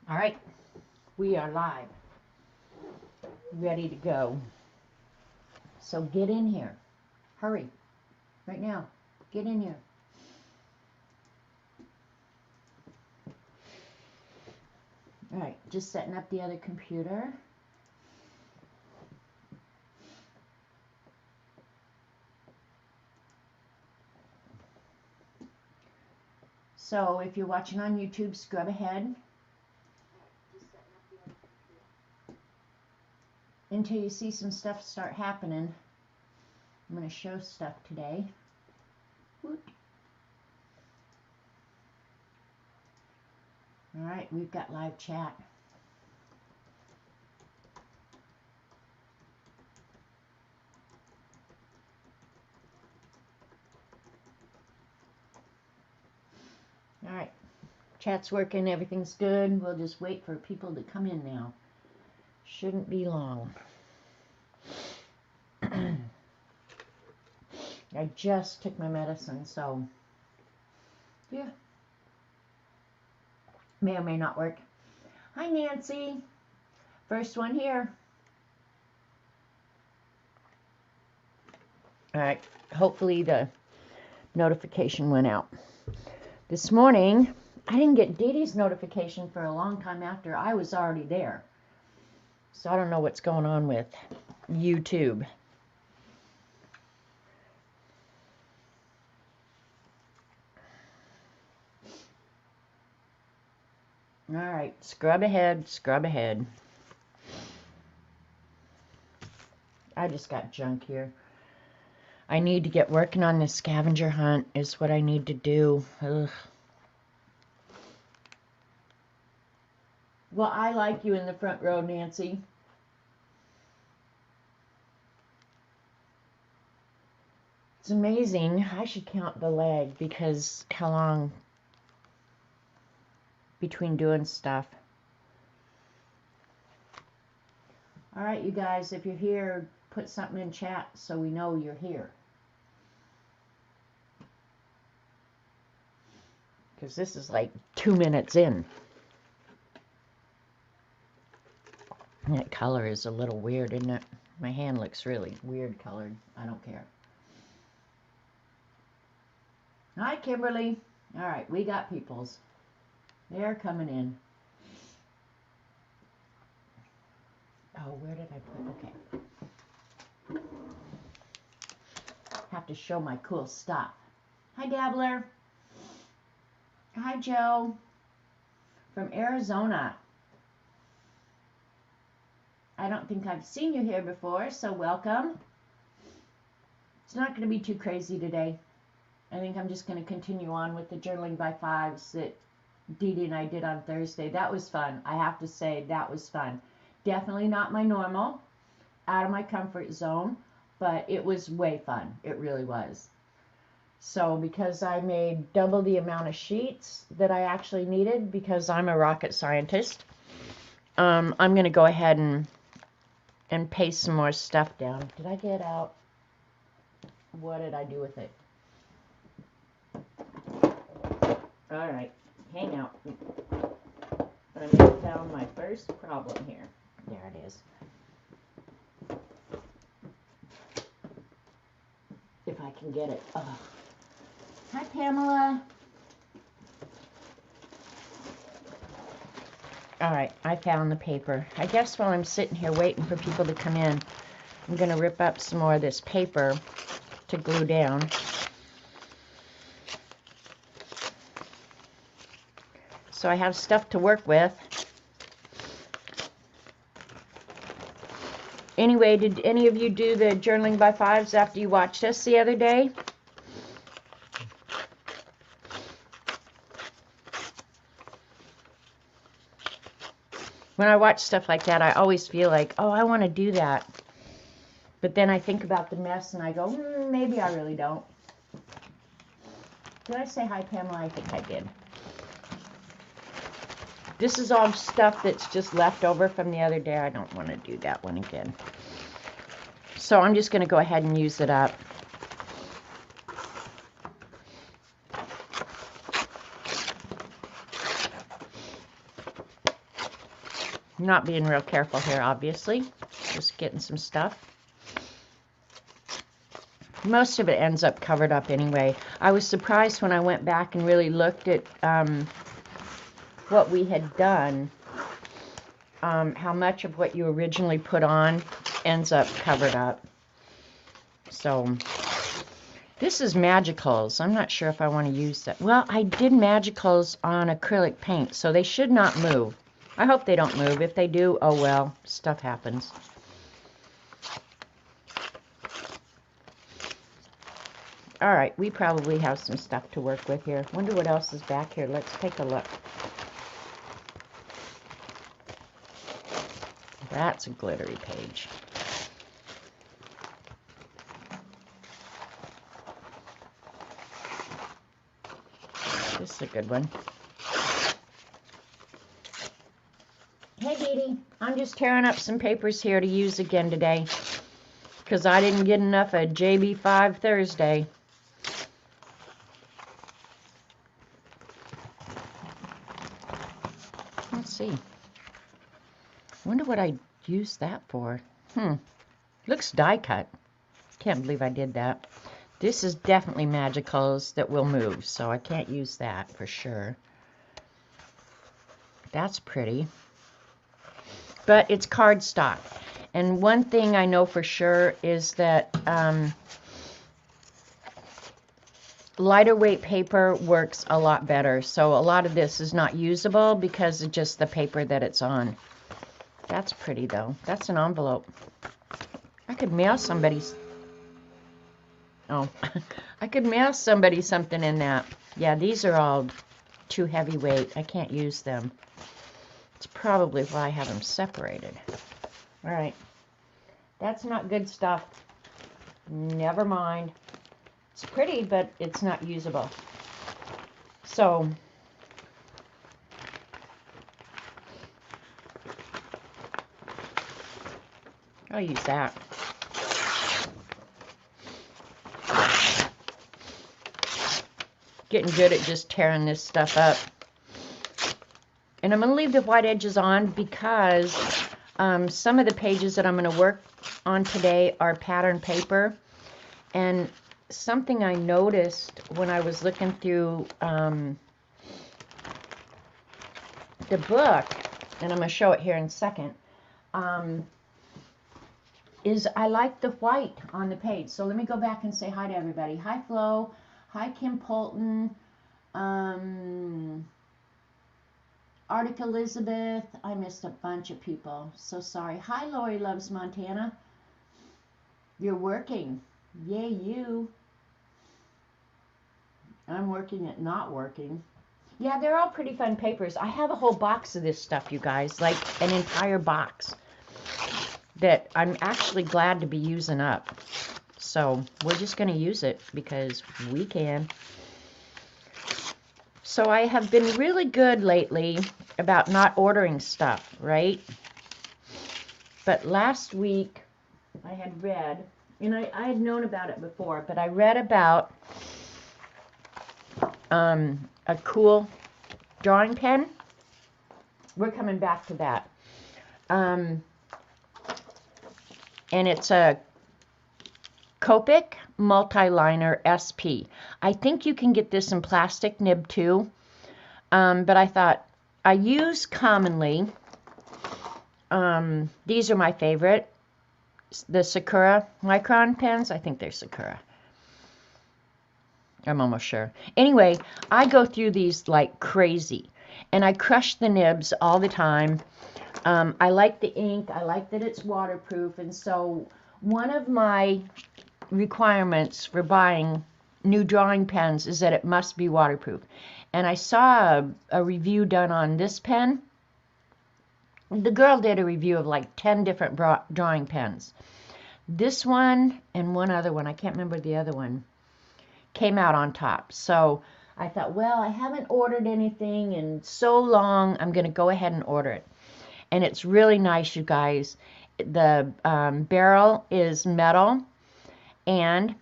All right, we are live, ready to go. So get in here. Hurry, right now. Get in here. All right, just setting up the other computer. So if you're watching on YouTube, scrub ahead until you see some stuff start happening. I'm going to show stuff today. Whoop. All right, we've got live chat. All right, chat's working, everything's good. We'll just wait for people to come in now. Shouldn't be long. I just took my medicine, so yeah. May or may not work. Hi, Nancy. First one here. All right, hopefully the notification went out. This morning, I didn't get Dee Dee's notification for a long time after I was already there. So I don't know what's going on with YouTube. All right, scrub ahead, scrub ahead. I just got junk here. I need to get working on this scavenger hunt is what I need to do. Ugh. Well, I like you in the front row, Nancy. It's amazing. I should count the lag because how long between doing stuff. All right, you guys, if you're here, put something in chat so we know you're here. Because this is like 2 minutes in. That color is a little weird, isn't it? My hand looks really weird colored. I don't care. Hi, Kimberly. All right, we got peoples. They're coming in. Oh, where did I put? Okay. Have to show my cool stuff. Hi, Dabbler. Hi, Joe. From Arizona. I don't think I've seen you here before, so welcome. It's not going to be too crazy today. I think I'm just going to continue on with the journaling by fives that Dee Dee and I did on Thursday. That was fun. I have to say, that was fun. Definitely not my normal, out of my comfort zone, but it was way fun. It really was. So because I made double the amount of sheets that I actually needed because I'm a rocket scientist, I'm going to go ahead and paste some more stuff down. Did I get out? What did I do with it? All right, hang out. I found my first problem here. There it is. If I can get it. Oh. Hi, Pamela. All right, I found the paper. I guess while I'm sitting here waiting for people to come in, I'm going to rip up some more of this paper to glue down. So I have stuff to work with. Anyway, did any of you do the journaling by fives after you watched us the other day? When I watch stuff like that, I always feel like, oh, I want to do that. But then I think about the mess and I go, maybe I really don't. Did I say hi, Pamela? I think I did. This is all stuff that's just left over from the other day. I don't want to do that one again. So I'm just going to go ahead and use it up. Not being real careful here, obviously. Just getting some stuff. Most of it ends up covered up anyway. I was surprised when I went back and really looked at what we had done, how much of what you originally put on ends up covered up. So this is Magicals. I'm not sure if I want to use that. Well, I did Magicals on acrylic paint, so they should not move. I hope they don't move. If they do, oh well, stuff happens. All right, we probably have some stuff to work with here. Wonder what else is back here. Let's take a look. That's a glittery page. This is a good one. Hey, Dee Dee. I'm just tearing up some papers here to use again today because I didn't get enough of JB5 Thursday. Let's see. Wonder what I used that for. Looks die cut. Can't believe I did that. This is definitely Magicals that will move, so I can't use that for sure. That's pretty. But it's cardstock. And one thing I know for sure is that lighter weight paper works a lot better. So a lot of this is not usable because of just the paper that it's on. That's pretty though. That's an envelope. I could mail somebody's... Oh, I could mail somebody something in that. Yeah, these are all too heavyweight. I can't use them. It's probably why I have them separated. All right. That's not good stuff. Never mind. It's pretty, but it's not usable. So, I'll use that. Getting good at just tearing this stuff up. And I'm going to leave the white edges on because some of the pages that I'm going to work on today are pattern paper. And something I noticed when I was looking through the book, and I'm going to show it here in a second, is I like the white on the page. So let me go back and say hi to everybody. Hi, Flo. Hi, Kim Polton. Arctic Elizabeth. I missed a bunch of people. So sorry. Hi, Lori Loves Montana. You're working. Yay, you. I'm working at not working. Yeah, they're all pretty fun papers. I have a whole box of this stuff, you guys. Like an entire box that I'm actually glad to be using up. So we're just going to use it because we can. So I have been really good lately about not ordering stuff, right? But last week I had read, and I had known about it before, but I read about a cool drawing pen. We're coming back to that. And it's a Copic multi-liner SP. I think you can get this in plastic nib too, but I thought I use commonly, these are my favorite, the Sakura Micron pens. I think they're Sakura. I'm almost sure. Anyway, I go through these like crazy, and I crush the nibs all the time. I like the ink. I like that it's waterproof, and so one of my requirements for buying new drawing pens is that it must be waterproof. And I saw a review done on this pen. The girl did a review of like 10 different drawing pens. This one and one other one, I can't remember the other one, came out on top. So I thought, well, I haven't ordered anything in so long, I'm going to go ahead and order it. And it's really nice, you guys. The barrel is metal, and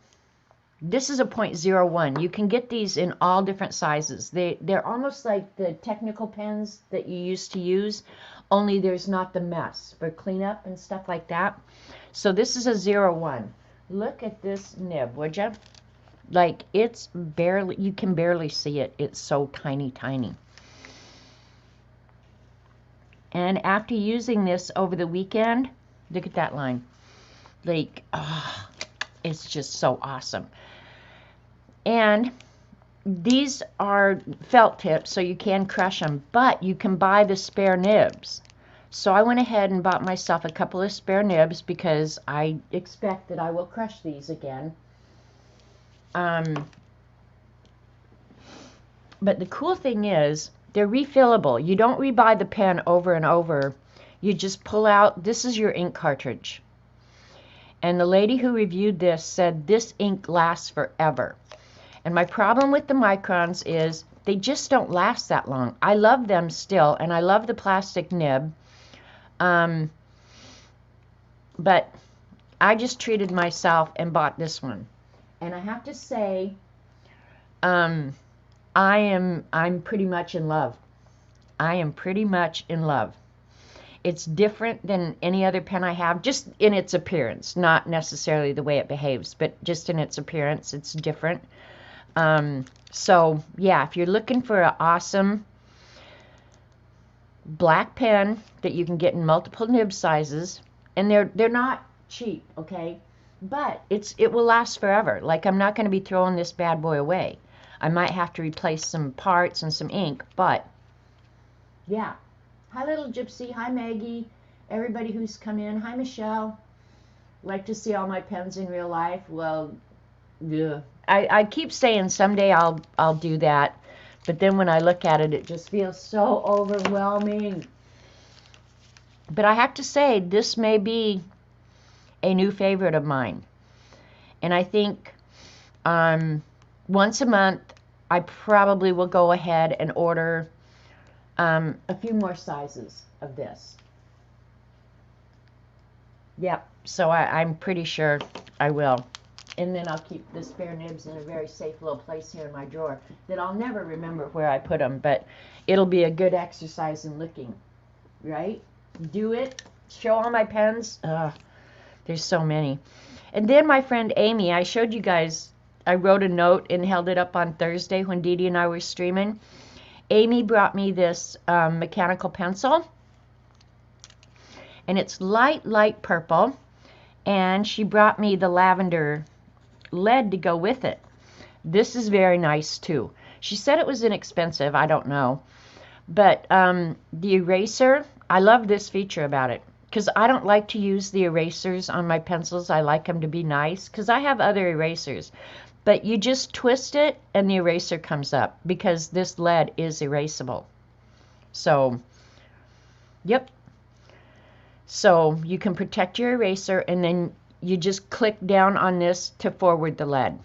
This is a .01. You can get these in all different sizes. They're almost like the technical pens that you used to use, only there's not the mess for cleanup and stuff like that. So this is a 01. Look at this nib, would you? Like, it's barely, you can barely see it. It's so tiny, tiny. And after using this over the weekend, look at that line. Like, oh, it's just so awesome. And these are felt tips, so you can crush them, but you can buy the spare nibs. So I went ahead and bought myself a couple of spare nibs because I expect that I will crush these again. But the cool thing is, they're refillable. You don't rebuy the pen over and over. You just pull out, this is your ink cartridge. And the lady who reviewed this said this ink lasts forever. And my problem with the microns is they just don't last that long. I love them still, and I love the plastic nib. But I just treated myself and bought this one. And I have to say, I'm pretty much in love. I am pretty much in love. It's different than any other pen I have, just in its appearance, not necessarily the way it behaves, but just in its appearance, it's different. So yeah, if you're looking for an awesome black pen that you can get in multiple nib sizes, and they're not cheap, okay, but it will last forever. Like, I'm not going to be throwing this bad boy away. I might have to replace some parts and some ink, but yeah. Hi, little Gypsy. Hi, Maggie. Everybody who's come in. Hi, Michelle. Like to see all my pens in real life? Well, yeah. I keep saying someday I'll do that, but then when I look at it, it just feels so overwhelming. But I have to say, this may be a new favorite of mine. And I think once a month, I probably will go ahead and order a few more sizes of this. Yep, so I'm pretty sure I will. And then I'll keep the spare nibs in a very safe little place here in my drawer that I'll never remember where I put them, but it'll be a good exercise in looking, right? Do it. Show all my pens. There's so many. And then my friend Amy, I showed you guys, I wrote a note and held it up on Thursday when Dee Dee and I were streaming. Amy brought me this mechanical pencil, and it's light purple, and she brought me the lavender lead to go with it. This is very nice too. She said it was inexpensive. I don't know, but the eraser, I love this feature about it, because I don't like to use the erasers on my pencils. I like them to be nice, because I have other erasers. But you just twist it and the eraser comes up, because this lead is erasable. So, yep. So you can protect your eraser, and then you just click down on this to forward the lead.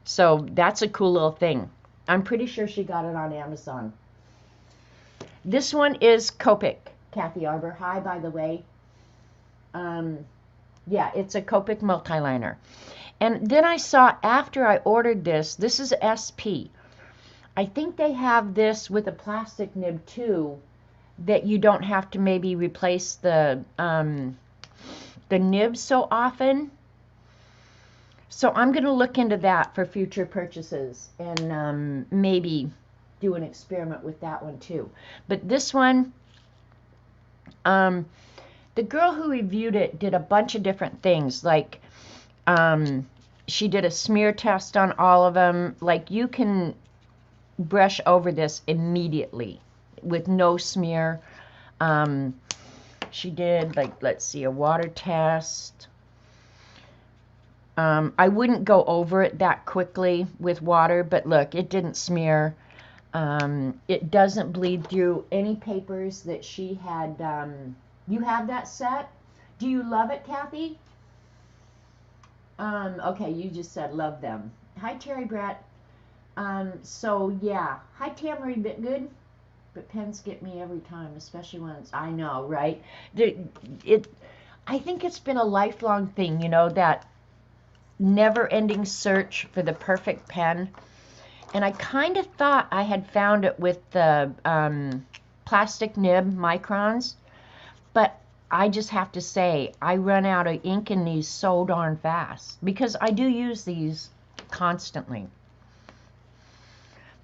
So that's a cool little thing. I'm pretty sure she got it on Amazon. This one is Copic, Kathy Arbor. Hi, by the way. Yeah, it's a Copic multiliner. And then I saw, after I ordered this is SP. I think they have this with a plastic nib too, that you don't have to maybe replace the nib so often. So I'm going to look into that for future purchases, and maybe do an experiment with that one too. But this one, the girl who reviewed it did a bunch of different things, like she did a smear test on all of them. Like, you can brush over this immediately with no smear. She did, like, let's see, a water test. I wouldn't go over it that quickly with water, but look, it didn't smear. It doesn't bleed through any papers that she had. You have that set? Do you love it, Kathy? Okay, you just said love them. Hi, Terry Brett. So yeah, hi, Tamara Bitgood. But pens get me every time, especially when it's, I know, right? I think it's been a lifelong thing, you know, that never-ending search for the perfect pen. And I kind of thought I had found it with the plastic nib microns. But I just have to say, I run out of ink in these so darn fast. Because I do use these constantly.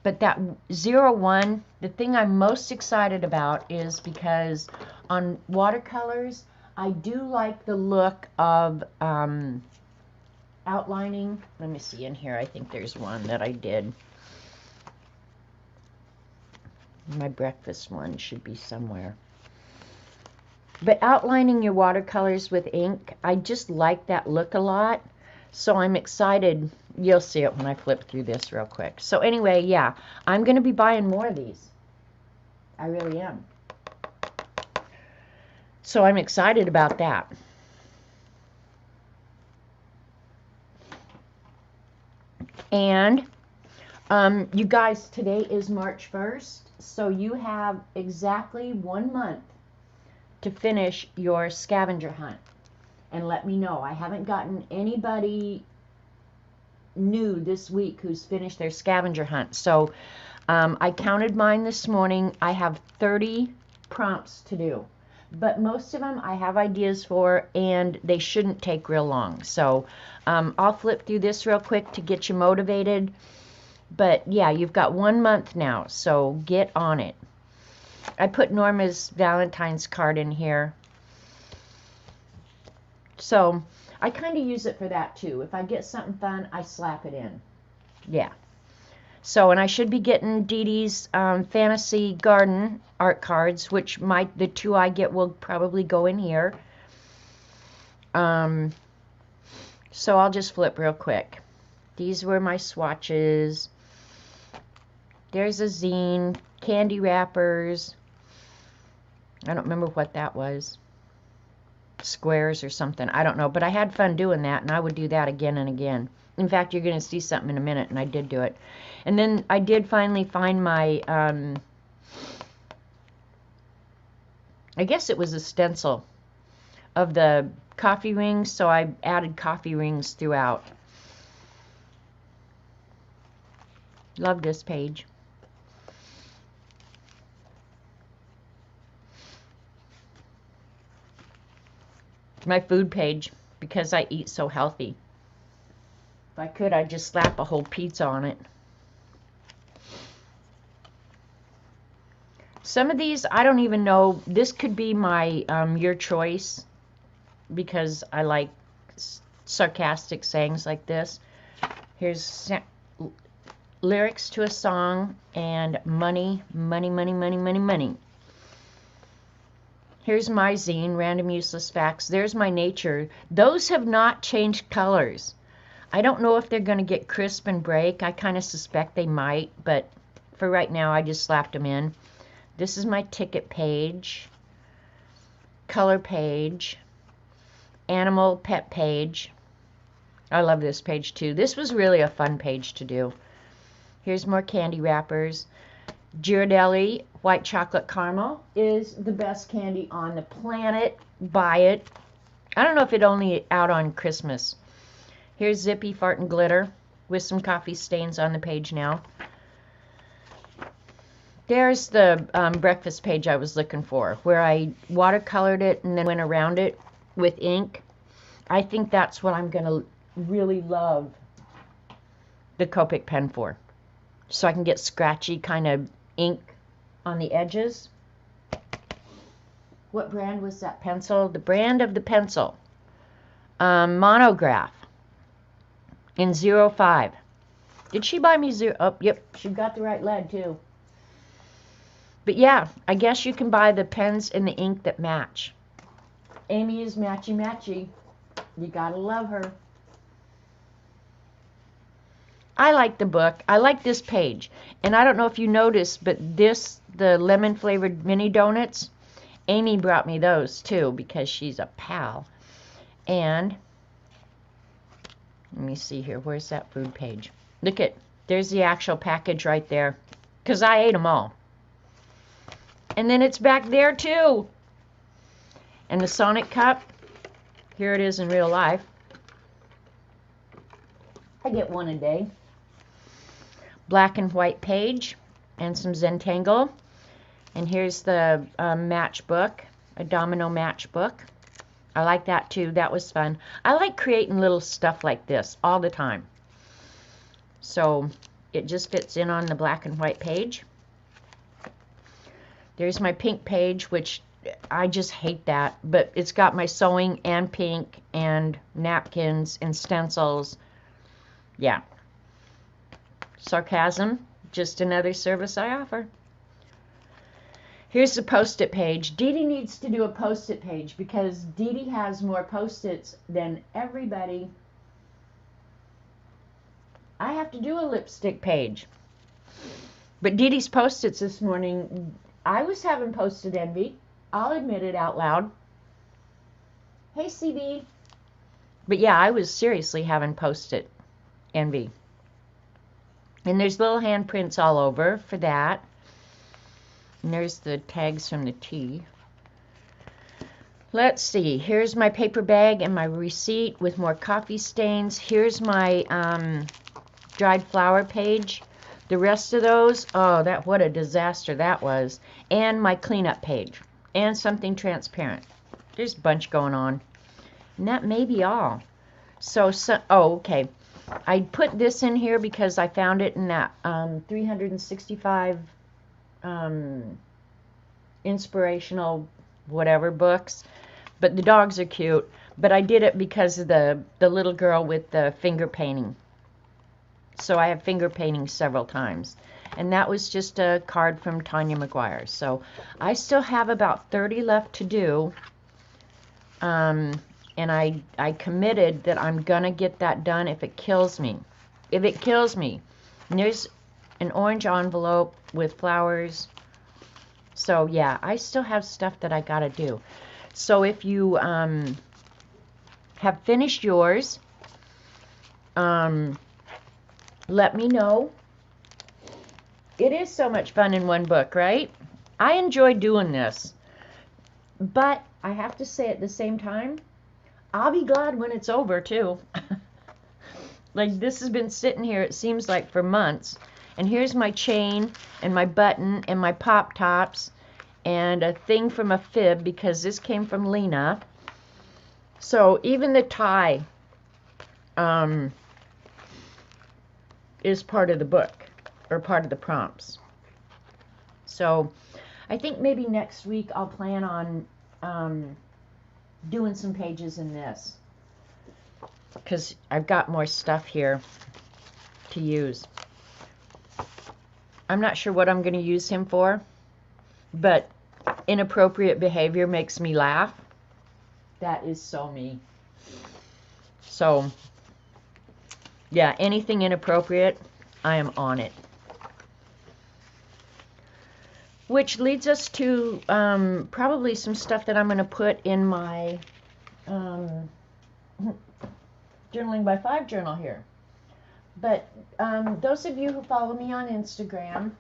But that 01, the thing I'm most excited about is because on watercolors, I do like the look of outlining. Let me see in here. I think there's one that I did. My breakfast one should be somewhere. But outlining your watercolors with ink, I just like that look a lot. So I'm excited. You'll see it when I flip through this real quick. So anyway, yeah, I'm going to be buying more of these. I really am. So I'm excited about that. And you guys, today is March 1st. So you have exactly 1 month to finish your scavenger hunt. And let me know. I haven't gotten anybody new this week who's finished their scavenger hunt. So I counted mine this morning. I have 30 prompts to do. But most of them I have ideas for, and they shouldn't take real long. So I'll flip through this real quick to get you motivated. But yeah, you've got 1 month now, so get on it. I put Norma's Valentine's card in here. So I kind of use it for that too. If I get something fun, I slap it in. Yeah. So, and I should be getting Dee Dee's Fantasy Garden art cards, which the 2 I get will probably go in here. So I'll just flip real quick. These were my swatches. There's a zine, candy wrappers. I don't remember what that was. Squares or something. I don't know, but I had fun doing that, and I would do that again and again. In fact, you're going to see something in a minute, and I did do it. And then I did finally find my, I guess it was a stencil of the coffee rings, so I added coffee rings throughout. Love this page. My food page, because I eat so healthy. If I could, I'd just slap a whole pizza on it. Some of these, I don't even know. This could be my your choice, because I like sarcastic sayings like this. Here's lyrics to a song and money, money, money, money, money, money. Here's my zine, Random Useless Facts. There's my nature. Those have not changed colors. I don't know if they're going to get crisp and break. I kind of suspect they might, but for right now, I just slapped them in. This is my ticket page, color page, animal pet page. I love this page too. This was really a fun page to do. Here's more candy wrappers. Ghirardelli white chocolate caramel is the best candy on the planet. Buy it. I don't know if it's only out on Christmas. Here's Zippy Fart and Glitter with some coffee stains on the page now. There's the breakfast page I was looking for, where I watercolored it and then went around it with ink. I think that's what I'm going to really love the Copic pen for. So I can get scratchy kind of ink on the edges. What brand was that pencil? The brand of the pencil. Monograph in 05. Did she buy me zero? Oh, yep, she got the right lead too. But yeah, I guess you can buy the pens and the ink that match. Amy is matchy matchy. You gotta love her. I like the book. I like this page. And I don't know if you noticed, but the lemon flavored mini donuts, Amy brought me those too because she's a pal. And let me see here. Where's that food page? Look at, there's the actual package right there. Because I ate them all. And then it's back there too. And the Sonic cup, here it is in real life. I get one a day. Black and white page and some Zentangle. And here's the matchbook, a domino matchbook. I like that too. That was fun. I like creating little stuff like this all the time. So it just fits in on the black and white page. There's my pink page, which I just hate that, but it's got my sewing and pink and napkins and stencils. Yeah. Sarcasm, just another service I offer. Here's the post-it page. Dee Dee needs to do a post-it page because Dee Dee has more post-its than everybody. I have to do a lipstick page. But Dee Dee's post-its this morning, I was having post-it envy. I'll admit it out loud. Hey, CB. But yeah, I was seriously having post-it envy. And there's little handprints all over for that. And there's the tags from the tea. Let's see. Here's my paper bag and my receipt with more coffee stains. Here's my dried flower page. The rest of those, oh, what a disaster that was. And my cleanup page. And something transparent. There's a bunch going on. And that may be all. So oh, okay. I put this in here because I found it in that 365 inspirational whatever books. But the dogs are cute. But I did it because of the little girl with the finger painting. So I have finger painting several times. And that was just a card from Tanya McGuire. So I still have about 30 left to do. And I committed that I'm going to get that done if it kills me. If it kills me. And there's an orange envelope with flowers. So yeah, I still have stuff that I got to do. So if you have finished yours, let me know. It is so much fun in one book, right? I enjoy doing this. But I have to say at the same time, I'll be glad when it's over too. Like this has been sitting here, it seems like for months. And here's my chain and my button and my pop tops and a thing from a fib because this came from Lena. So even the tie is part of the book or part of the prompts. So I think maybe next week I'll plan on doing some pages in this because I've got more stuff here to use. I'm not sure what I'm going to use him for, but inappropriate behavior makes me laugh. That is so me. So yeah, anything inappropriate, I am on it. Which leads us to probably some stuff that I'm going to put in my Journaling by 5 journal here. But those of you who follow me on Instagram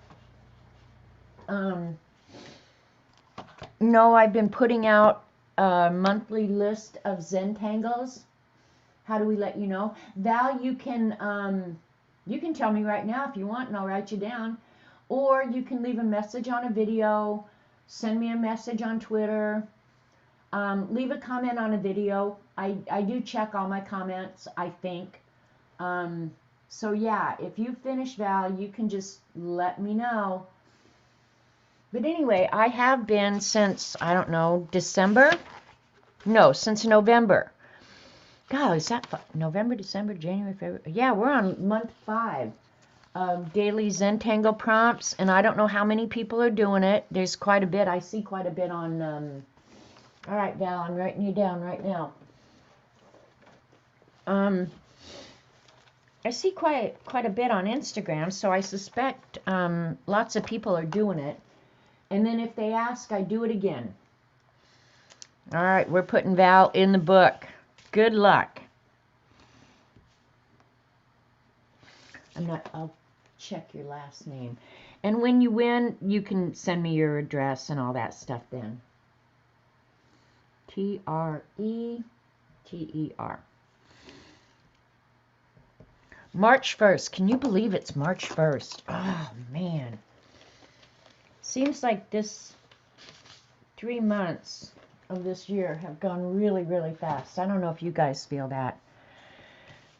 know I've been putting out a monthly list of Zentangles. How do we let you know? Val, you can tell me right now if you want, and I'll write you down. Or you can leave a message on a video, send me a message on Twitter, leave a comment on a video. I do check all my comments, I think. So yeah, if you finish, Val, you can just let me know. But anyway, I have been since, I don't know, December? No, since November. God, is that November, December, January, February? Yeah, we're on month 5 of daily Zentangle prompts, and I don't know how many people are doing it. There's quite a bit. I see quite a bit on, all right, Val, I'm writing you down right now. I see quite a bit on Instagram, so I suspect lots of people are doing it. And then if they ask, I do it again. All right, we're putting Val in the book. Good luck. I'll check your last name. And when you win, you can send me your address and all that stuff then. Treter. March 1st. Can you believe it's March 1st? Oh, man. Seems like this 3 months of this year have gone really, really fast. I don't know if you guys feel that.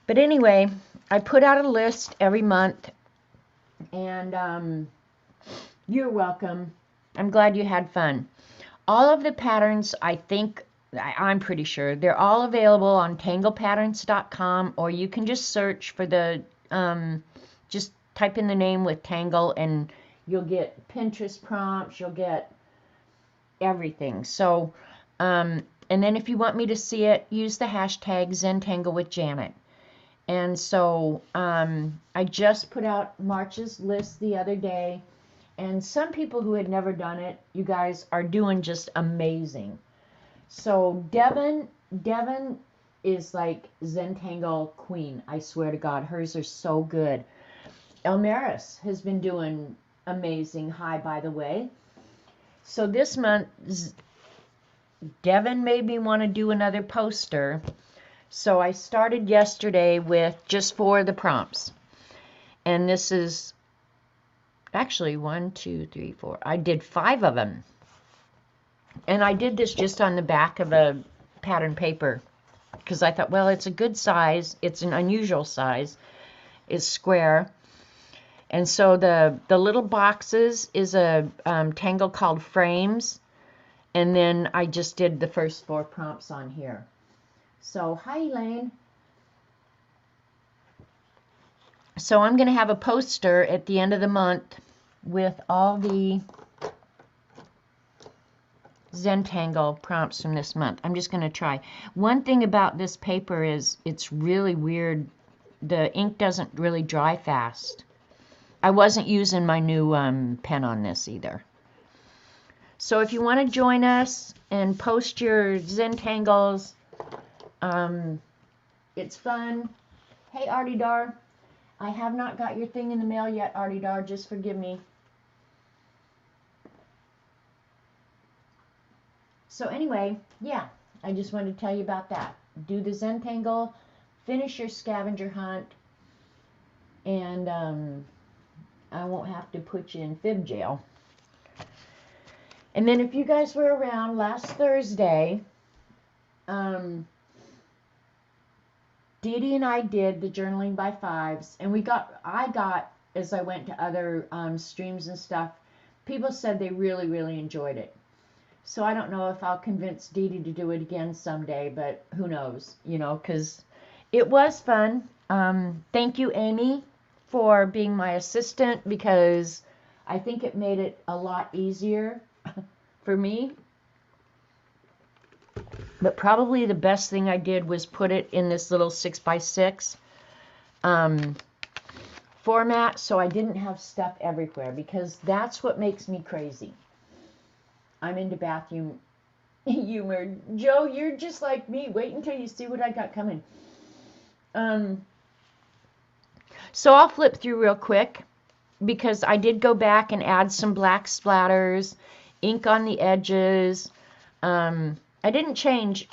But anyway, I put out a list every month. And you're welcome. I'm glad you had fun. All of the patterns, I'm pretty sure, they're all available on tanglepatterns.com, or you can just search for the, just type in the name with Tangle, and you'll get Pinterest prompts, you'll get everything. So, and then if you want me to see it, use the hashtag Zentangle with Janet. And so, I just put out March's list the other day, and some people who had never done it, you guys are doing just amazing. So Devin is like Zentangle queen. I swear to God, hers are so good. Elmaris has been doing amazing. Hi, by the way. So this month, Devin made me want to do another poster. So I started yesterday with just 4 of the prompts. And this is actually 1, 2, 3, 4. I did 5 of them. And I did this just on the back of a pattern paper because I thought, well, it's a good size. It's an unusual size. It's square. And so the little boxes is a tangle called Frames. And then I just did the first 4 prompts on here. So, hi, Elaine. So I'm going to have a poster at the end of the month with all the Zentangle prompts from this month. I'm just going to try. One thing about this paper is it's really weird. The ink doesn't really dry fast. I wasn't using my new pen on this either. So if you want to join us and post your Zentangles, it's fun. Hey, Artie Dar. I have not got your thing in the mail yet, Artie Dar. Just forgive me. So anyway, yeah, I just wanted to tell you about that. Do the Zentangle, finish your scavenger hunt, and I won't have to put you in fib jail. And then if you guys were around last Thursday, Dee Dee and I did the journaling by 5s, and I got, as I went to other streams and stuff, people said they really, really enjoyed it. So I don't know if I'll convince Dee Dee to do it again someday, but who knows, you know, because it was fun. Thank you, Amy, for being my assistant, because I think it made it a lot easier for me. But probably the best thing I did was put it in this little 6x6 format, so I didn't have stuff everywhere, because that's what makes me crazy. I'm into bathroom humor. Joe, you're just like me. Wait until you see what I got coming. So I'll flip through real quick, because I did go back and add some black splatters, ink on the edges. I didn't change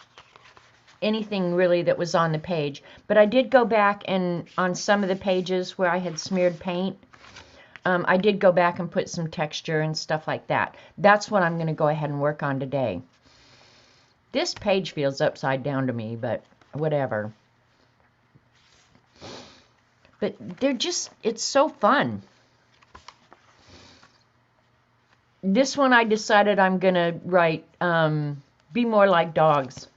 anything really that was on the page, but I did go back and on some of the pages where I had smeared paint, I did go back and put some texture and stuff like that. That's what I'm going to go ahead and work on today. This page feels upside down to me, but whatever. But it's so fun. This one I decided I'm going to write, be more like dogs.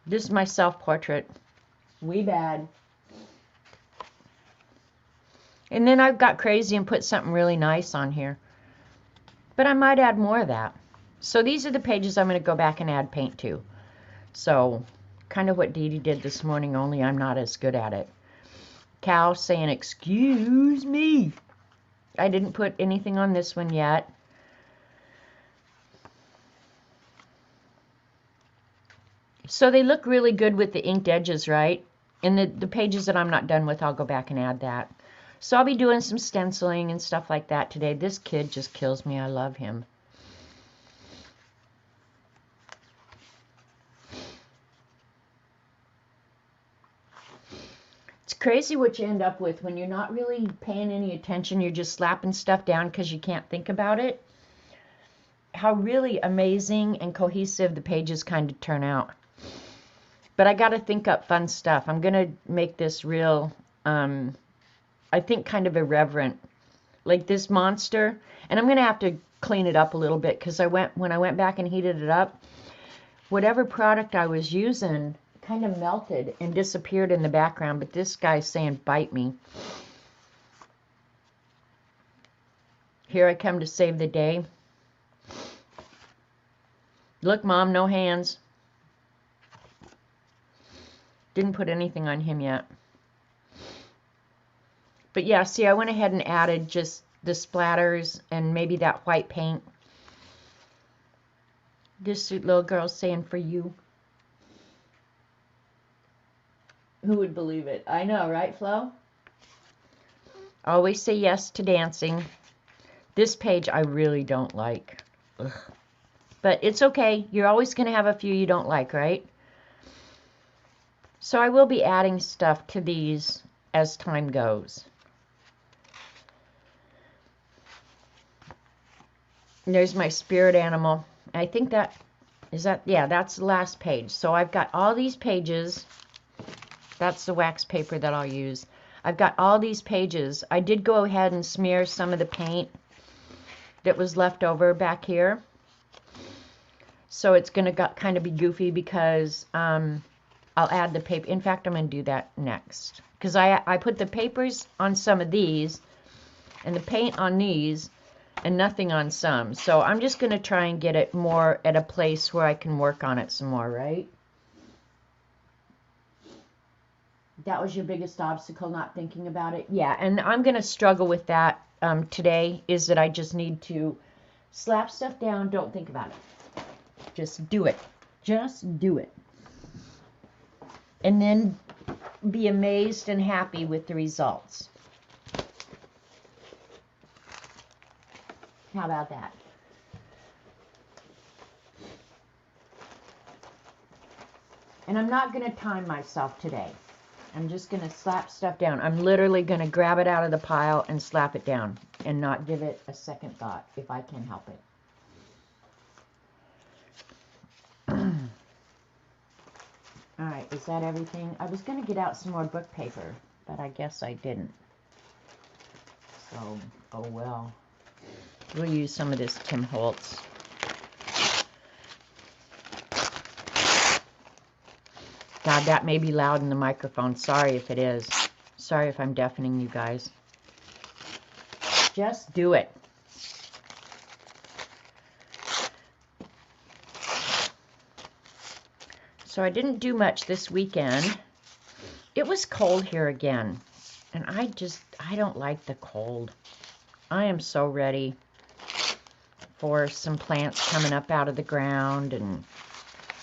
This is my self-portrait. Wee bad. And then I've got crazy and put something really nice on here. But I might add more of that. So these are the pages I'm going to go back and add paint to. So kind of what Dee Dee did this morning, only I'm not as good at it. Cal saying, excuse me. I didn't put anything on this one yet. So they look really good with the inked edges, right? And the pages that I'm not done with, I'll go back and add that. So I'll be doing some stenciling and stuff like that today. This kid just kills me. I love him. crazy what you end up with when you're not really paying any attention. You're just slapping stuff down because you can't think about it. How really amazing and cohesive the pages kind of turn out. But I got to think up fun stuff. I'm going to make this real, I think kind of irreverent. Like this monster. And I'm going to have to clean it up a little bit because when I went back and heated it up, whatever product I was using kind of melted and disappeared in the background, but this guy's saying bite me. Here I come to save the day. Look, Mom, no hands. Didn't put anything on him yet. But yeah, see, I went ahead and added just the splatters and maybe that white paint. This sweet little girl's saying for you. Who would believe it? I know, right, Flo? Always say yes to dancing. This page I really don't like. Ugh. But it's okay. You're always going to have a few you don't like, right? So I will be adding stuff to these as time goes. And there's my spirit animal. I think that's the last page. So I've got all these pages. That's the wax paper that I'll use. I've got all these pages. I did go ahead and smear some of the paint that was left over back here. So it's going to kind of be goofy because I'll add the paper. In fact, I'm going to do that next. Because I put the papers on some of these and the paint on these and nothing on some. So I'm just going to try and get it more at a place where I can work on it some more, right? That was your biggest obstacle, not thinking about it? Yeah, and I'm going to struggle with that today, is that I just need to slap stuff down, don't think about it. Just do it. Just do it. And then be amazed and happy with the results. How about that? And I'm not going to time myself today. I'm just going to slap stuff down. I'm literally going to grab it out of the pile and slap it down and not give it a second thought if I can help it. All right, is that everything? I was going to get out some more book paper, but I guess I didn't. So, oh well. We'll use some of this Tim Holtz. God, that may be loud in the microphone. Sorry if it is. Sorry if I'm deafening you guys. Just do it. So I didn't do much this weekend. It was cold here again. And I don't like the cold. I am so ready for some plants coming up out of the ground. And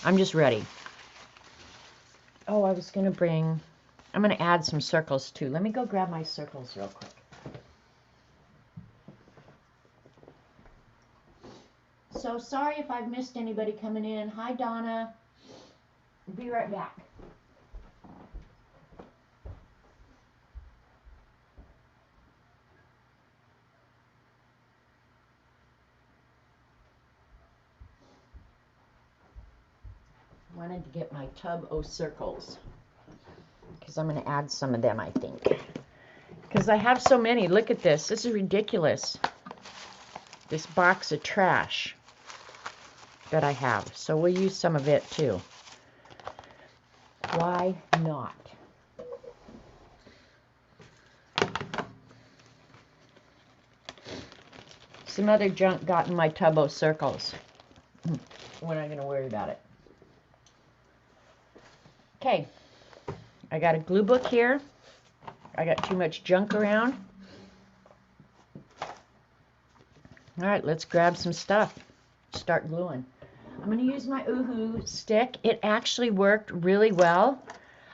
I'm just ready. Oh, I was going to bring, I'm going to add some circles too. Let me go grab my circles real quick. So sorry if I've missed anybody coming in. Hi, Donna. I'll be right back. Wanted to get my tub of circles because I'm going to add some of them, I think, because I have so many. Look at this. This is ridiculous, this box of trash that I have. So we'll use some of it too. Why not? Some other junk got in my tub of circles. We're not going to worry about it. Okay, I got a glue book here. I got too much junk around. All right, let's grab some stuff. Start gluing. I'm going to use my Oohoo stick. It actually worked really well.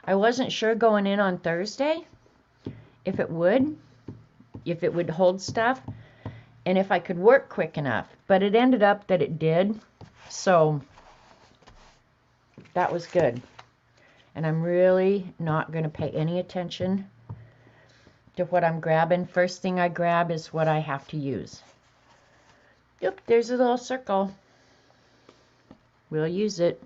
I wasn't sure going in on Thursday if it would hold stuff and if I could work quick enough. But it ended up that it did. So that was good. And I'm really not going to pay any attention to what I'm grabbing. First thing I grab is what I have to use. Yep, there's a little circle. We'll use it.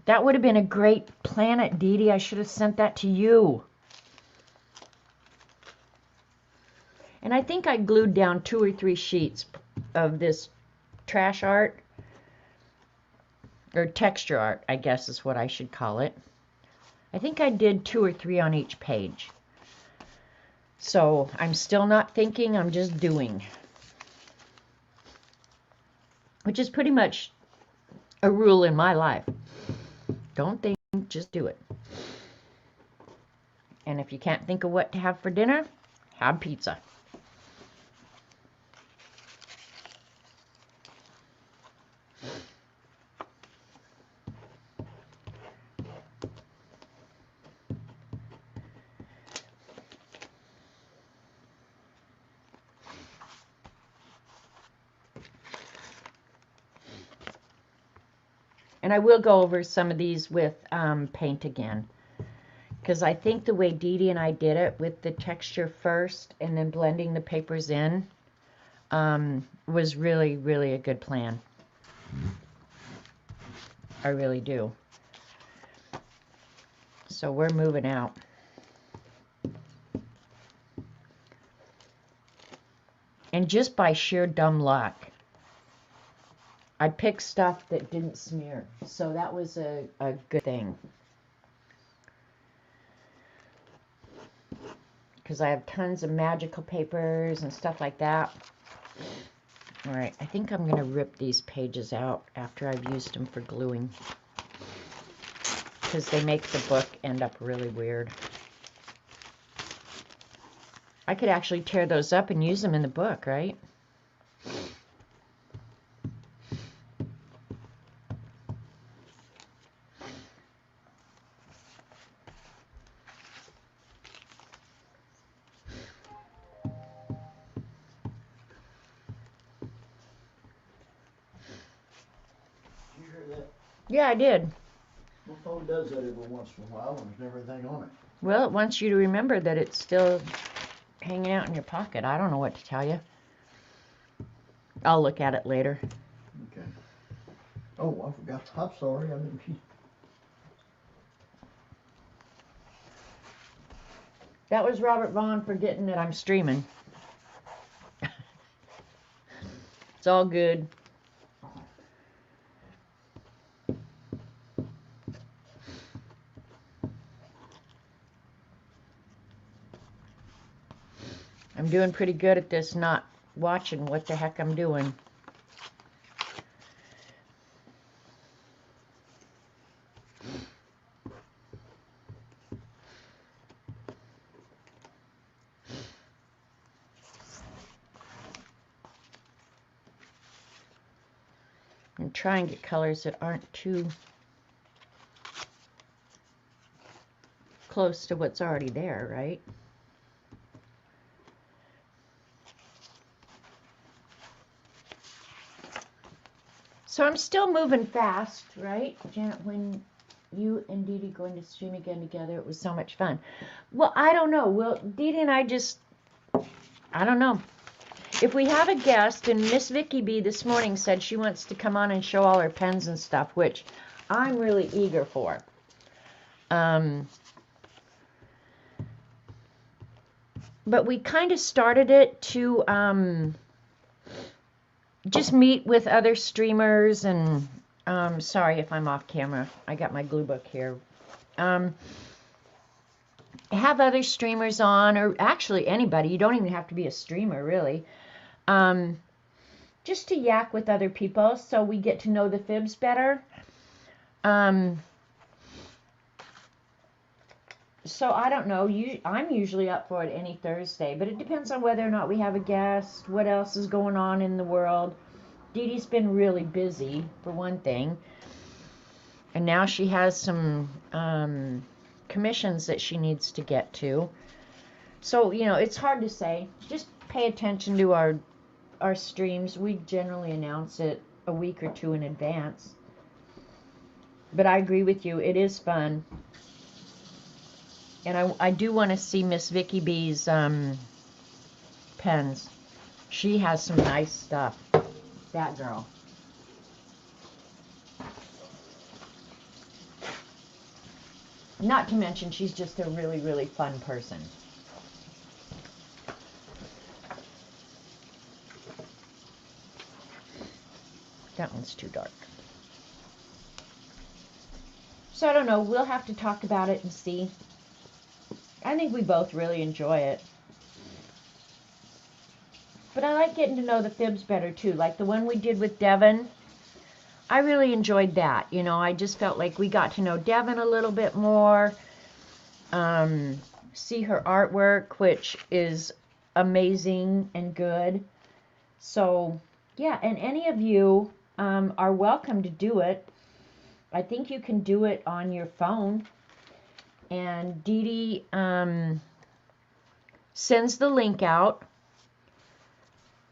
That would have been a great planet, Dee Dee. I should have sent that to you. And I think I glued down 2 or 3 sheets of this trash art, or texture art, I guess is what I should call it. I think I did 2 or 3 on each page. So I'm still not thinking, I'm just doing. Which is pretty much a rule in my life. Don't think, just do it. And if you can't think of what to have for dinner, have pizza. And I will go over some of these with paint again. Because I think the way Dee Dee and I did it with the texture first and then blending the papers in was really, really a good plan. I really do. So we're moving out. And just by sheer dumb luck, I picked stuff that didn't smear. So that was a good thing. Because I have tons of magical papers and stuff like that. Alright, I think I'm going to rip these pages out after I've used them for gluing. Because they make the book end up really weird. I could actually tear those up and use them in the book, right? Yeah, I did. My phone does that every once in a while and there's everything on it. Well, it wants you to remember that it's still hanging out in your pocket. I don't know what to tell you. I'll look at it later. Okay. Oh, I forgot. I'm sorry. I didn't. That was Robert Vaughn forgetting that I'm streaming. It's all good. I'm doing pretty good at this, not watching what the heck I'm doing. And try and get colors that aren't too close to what's already there, right? So I'm still moving fast, right? Janet, when you and Dee Dee going to stream again together, it was so much fun. Well, I don't know. Well, Dee Dee and I just, I don't know. If we have a guest, and Miss Vicky B this morning said she wants to come on and show all her pens and stuff, which I'm really eager for. But we kind of started it to just meet with other streamers and sorry if I'm off camera. I got my glue book here. Have other streamers on, or actually anybody. You don't even have to be a streamer, really. Just to yak with other people so we get to know the fibs better. So I don't know. I'm usually up for it any Thursday, but it depends on whether or not we have a guest, what else is going on in the world. Dee Dee's been really busy, for one thing. And now she has some commissions that she needs to get to. So, you know, it's hard to say. Just pay attention to our streams. We generally announce it a week or two in advance. But I agree with you, it is fun. And I do want to see Miss Vicky B's pens. She has some nice stuff. That girl. Not to mention, she's just a really, really fun person. That one's too dark. So I don't know. We'll have to talk about it and see. I think we both really enjoy it. But I like getting to know the fibs better too. Like the one we did with Devin. I really enjoyed that. You know, I just felt like we got to know Devin a little bit more. See her artwork, which is amazing and good. So, yeah, and any of you are welcome to do it. I think you can do it on your phone. And Dee Dee sends the link out.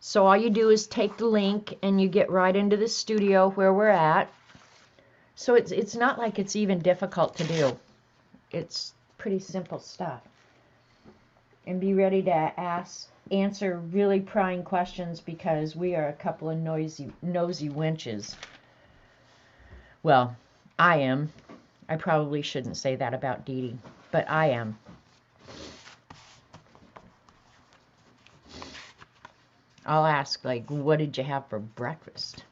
So all you do is take the link and you get right into the studio where we're at. So it's not like it's even difficult to do. It's pretty simple stuff. And be ready to answer really prying questions because we are a couple of nosy wenches. Well, I am. I probably shouldn't say that about Dee Dee, but I am. I'll ask, like, what did you have for breakfast?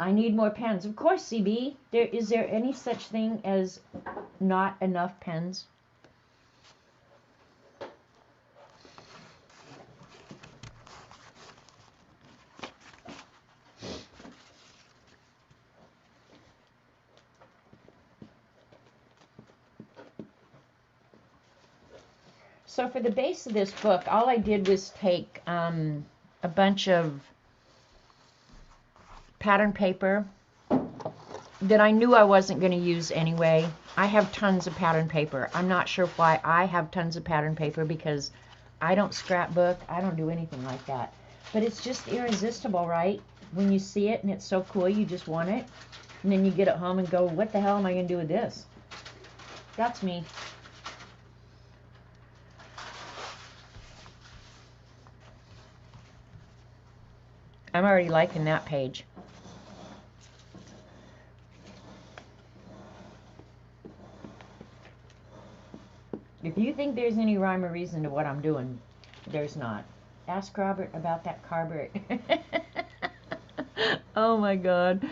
I need more pens. Of course, CB. Is there any such thing as not enough pens? So for the base of this book, all I did was take a bunch of pattern paper that I knew I wasn't going to use anyway. I have tons of pattern paper. I'm not sure why I have tons of pattern paper because I don't scrapbook. I don't do anything like that. But it's just irresistible, right? When you see it and it's so cool, you just want it. And then you get it home and go, what the hell am I going to do with this? That's me. I'm already liking that page. If you think there's any rhyme or reason to what I'm doing, there's not. Ask Robert about that carburetor. Oh my God.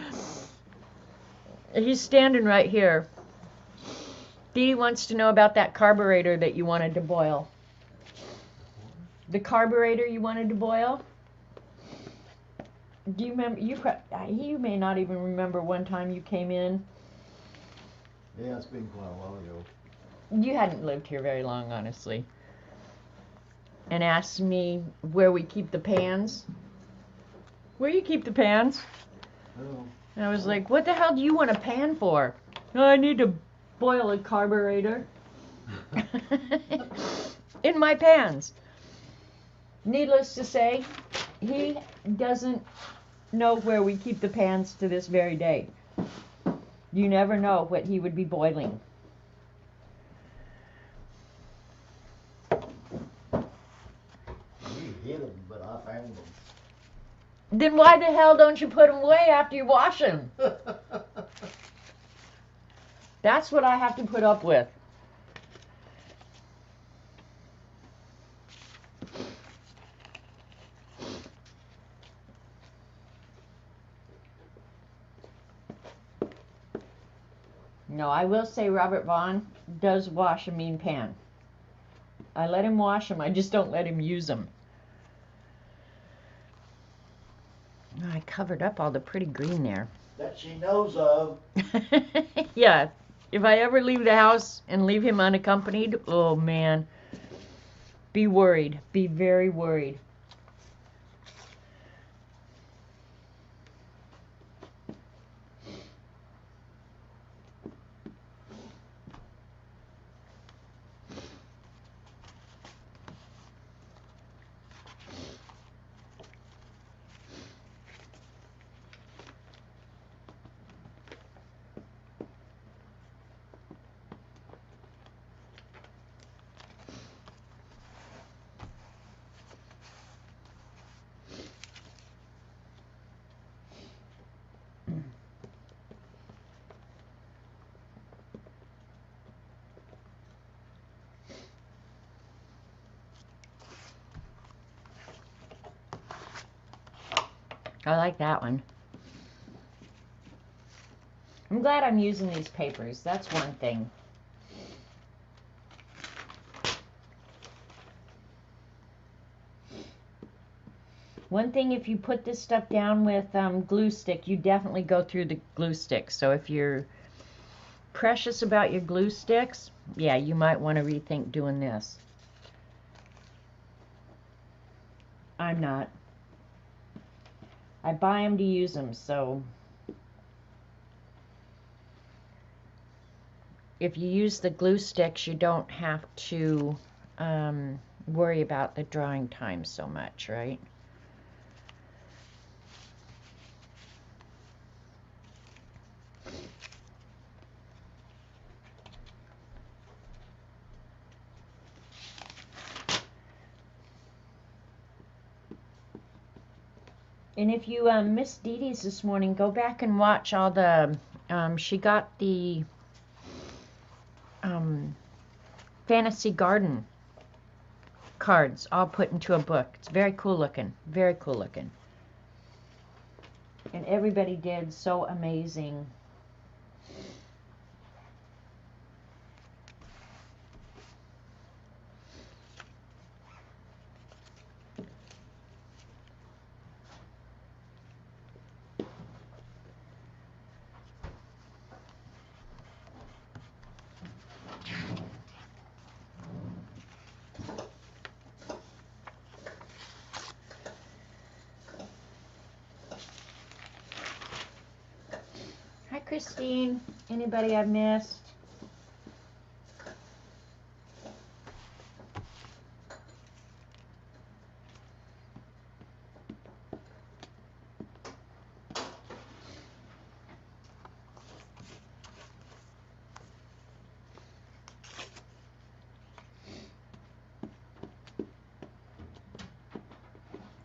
He's standing right here. Dee wants to know about that carburetor that you wanted to boil. The carburetor you wanted to boil? Do you remember? You may not even remember one time you came in. Yeah, it's been quite a while ago. You hadn't lived here very long, honestly. And asked me where we keep the pans. Where you keep the pans? Oh. And I was like, what the hell do you want a pan for? Oh, I need to boil a carburetor. In my pans. Needless to say, he doesn't know where we keep the pans to this very day. You never know what he would be boiling. We hid them, but I found them. Then why the hell don't you put them away after you wash them? That's what I have to put up with. No, I will say Robert Vaughn does wash a mean pan. I let him wash them, I just don't let him use them. I covered up all the pretty green there. That she knows of. Yeah, if I ever leave the house and leave him unaccompanied, oh man, be worried, be very worried. I like that one. I'm glad I'm using these papers. That's one thing. One thing, if you put this stuff down with glue stick, you definitely go through the glue stick. So if you're precious about your glue sticks, yeah, you might want to rethink doing this. I'm not. I buy them to use them, so if you use the glue sticks, you don't have to worry about the drying time so much, right? And if you missed Dee Dee's this morning, go back and watch all the, she got the Fantasy Garden cards all put into a book. It's very cool looking, very cool looking. And everybody did so amazing. Hi, Christine. Anybody I've missed?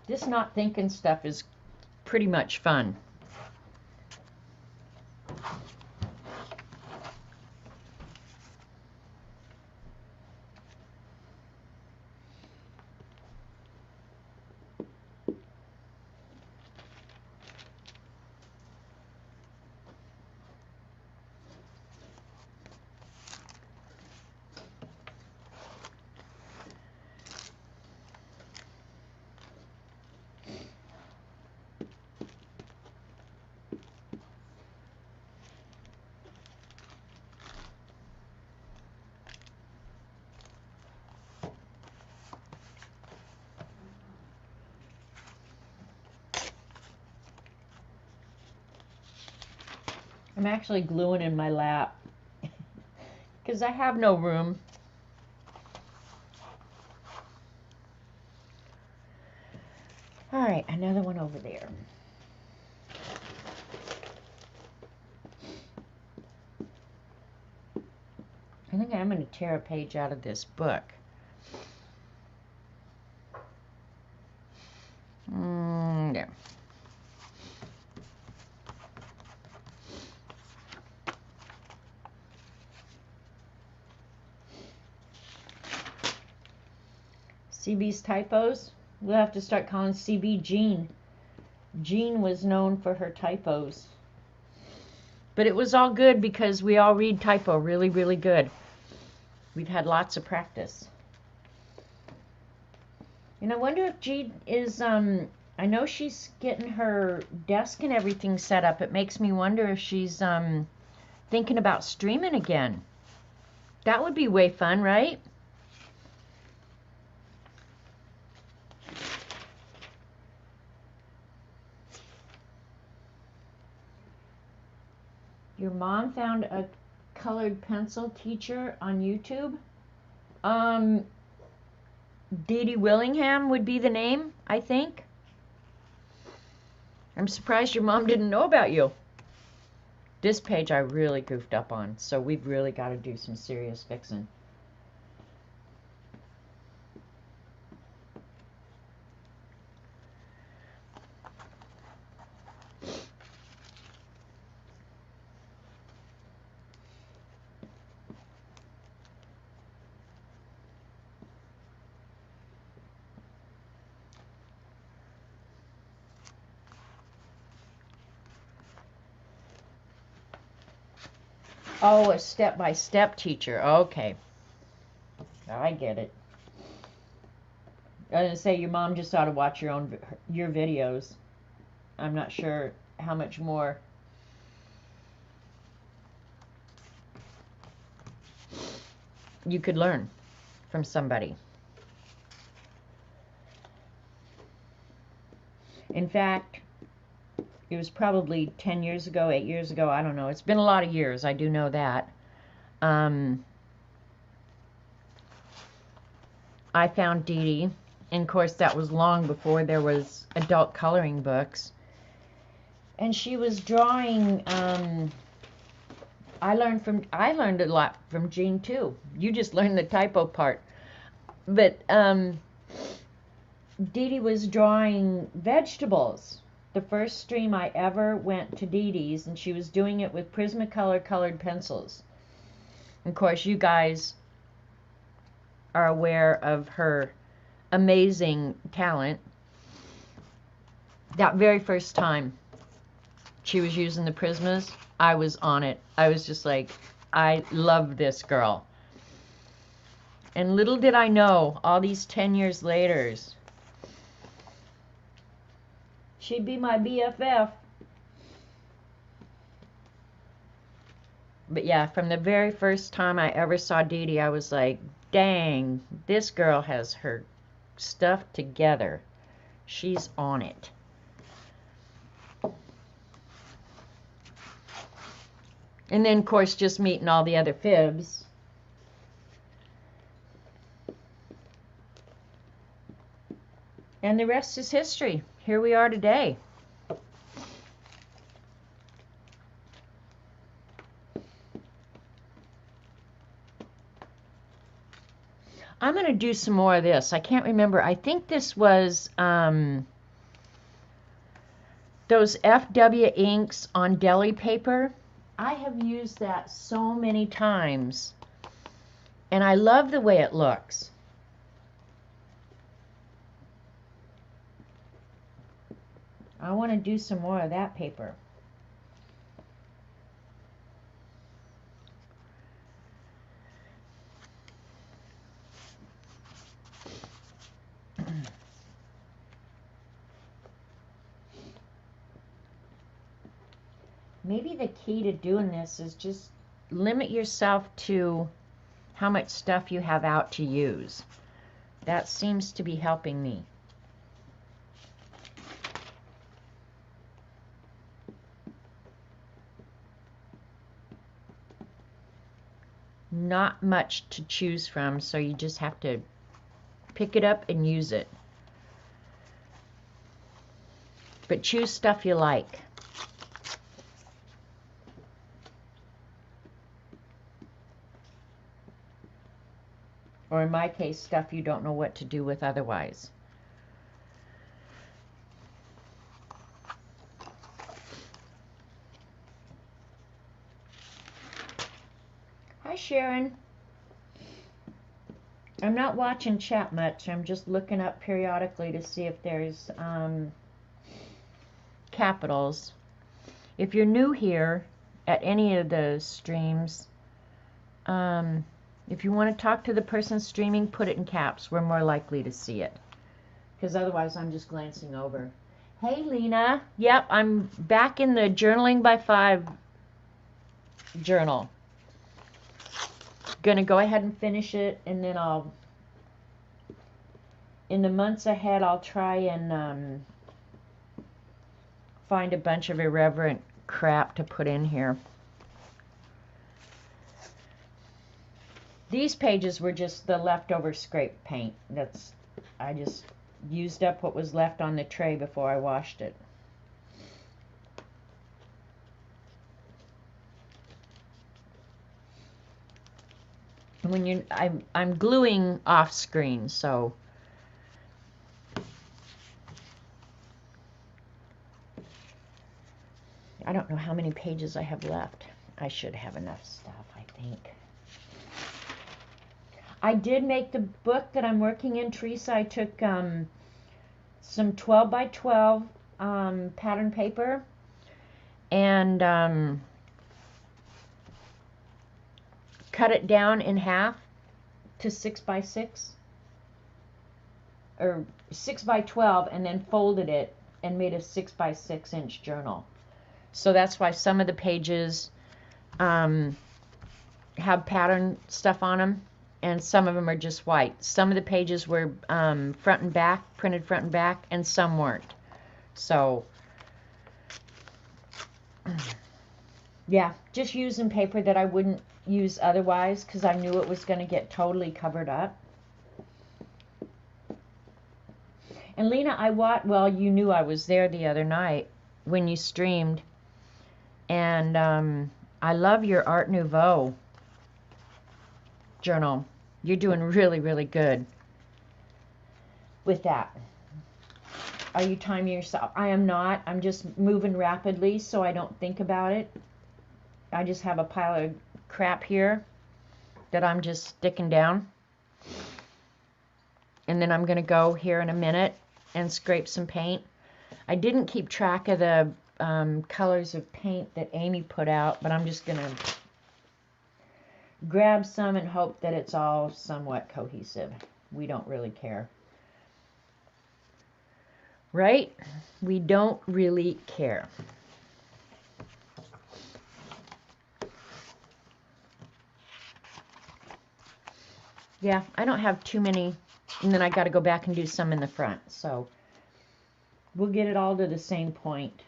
This not thinking stuff is pretty much fun. I'm actually gluing in my lap because I have no room. All right, another one over there. I think I'm going to tear a page out of this book. There. CB's typos. We'll have to start calling CB Jean. Jean was known for her typos. But it was all good because we all read typo really, really good. We've had lots of practice. And I wonder if Jean is, I know she's getting her desk and everything set up. It makes me wonder if she's thinking about streaming again. That would be way fun, right? Your mom found a colored pencil teacher on YouTube? Dee Dee Willingham would be the name, I think. I'm surprised your mom didn't know about you. This page I really goofed up on, so we've really got to do some serious fixing. Oh, a step-by-step teacher. Okay. I get it. I was gonna say your mom just ought to watch your videos. I'm not sure how much more you could learn from somebody. In fact, it was probably 10 years ago, 8 years ago, I don't know. It's been a lot of years, I do know that. I found Dee Dee, and of course that was long before there was adult coloring books. And she was drawing, I learned a lot from Jean too. You just learned the typo part. But Dee Dee was drawing vegetables. The first stream I ever went to Dee Dee's, and she was doing it with Prismacolor colored pencils. Of course, you guys are aware of her amazing talent. That very first time she was using the Prismas, I was on it. I was just like, I love this girl. And little did I know, all these 10 years later, she'd be my BFF. But yeah, from the very first time I ever saw Dee Dee, I was like, dang, this girl has her stuff together. She's on it. And then, of course, just meeting all the other fibs. And the rest is history. Here we are today. I'm going to do some more of this. I can't remember. I think this was those FW inks on deli paper. I have used that so many times. And I love the way it looks. I want to do some more of that paper. Maybe the key to doing this is just limit yourself to how much stuff you have out to use. That seems to be helping me. Not much to choose from, so you just have to pick it up and use it. But choose stuff you like. Or in my case, stuff you don't know what to do with otherwise. Hi, Sharon. I'm not watching chat much. I'm just looking up periodically to see if there's capitals. If you're new here at any of the streams, if you want to talk to the person streaming, put it in caps. We're more likely to see it. Because otherwise I'm just glancing over. Hey, Lena. Yep, I'm back in the Journaling by 5 journal. Gonna go ahead and finish it, and then I'll, in the months ahead, I'll try and find a bunch of irreverent crap to put in here. These pages were just the leftover scrape paint. I just used up what was left on the tray before I washed it. When I'm gluing off screen, so I don't know how many pages I have left. I should have enough stuff, I think. I did make the book that I'm working in, Teresa. I took some 12 by 12 pattern paper and cut it down in half to 6x6 or 6x12 and then folded it and made a 6x6 inch journal. So that's why some of the pages have pattern stuff on them and some of them are just white. Some of the pages were front and back, printed front and back, and some weren't. So yeah, just using paper that I wouldn't use otherwise because I knew it was going to get totally covered up. And Lena, well, you knew I was there the other night when you streamed. And I love your Art Nouveau journal. You're doing really, really good with that. Are you timing yourself? I am not. I'm just moving rapidly so I don't think about it. I just have a pile of crap here that I'm just sticking down. And then I'm going to go here in a minute and scrape some paint. I didn't keep track of the colors of paint that Amy put out, but I'm just going to grab some and hope that it's all somewhat cohesive. We don't really care. Right? We don't really care. Yeah, I don't have too many, and then I got to go back and do some in the front, so we'll get it all to the same point.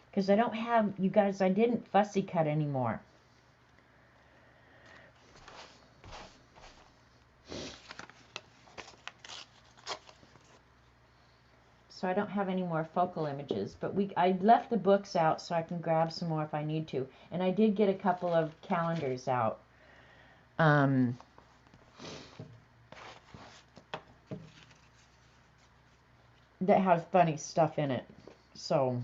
Because I don't have, you guys, I didn't fussy cut anymore. So I don't have any more focal images, but I left the books out so I can grab some more if I need to. And I did get a couple of calendars out. That have funny stuff in it. So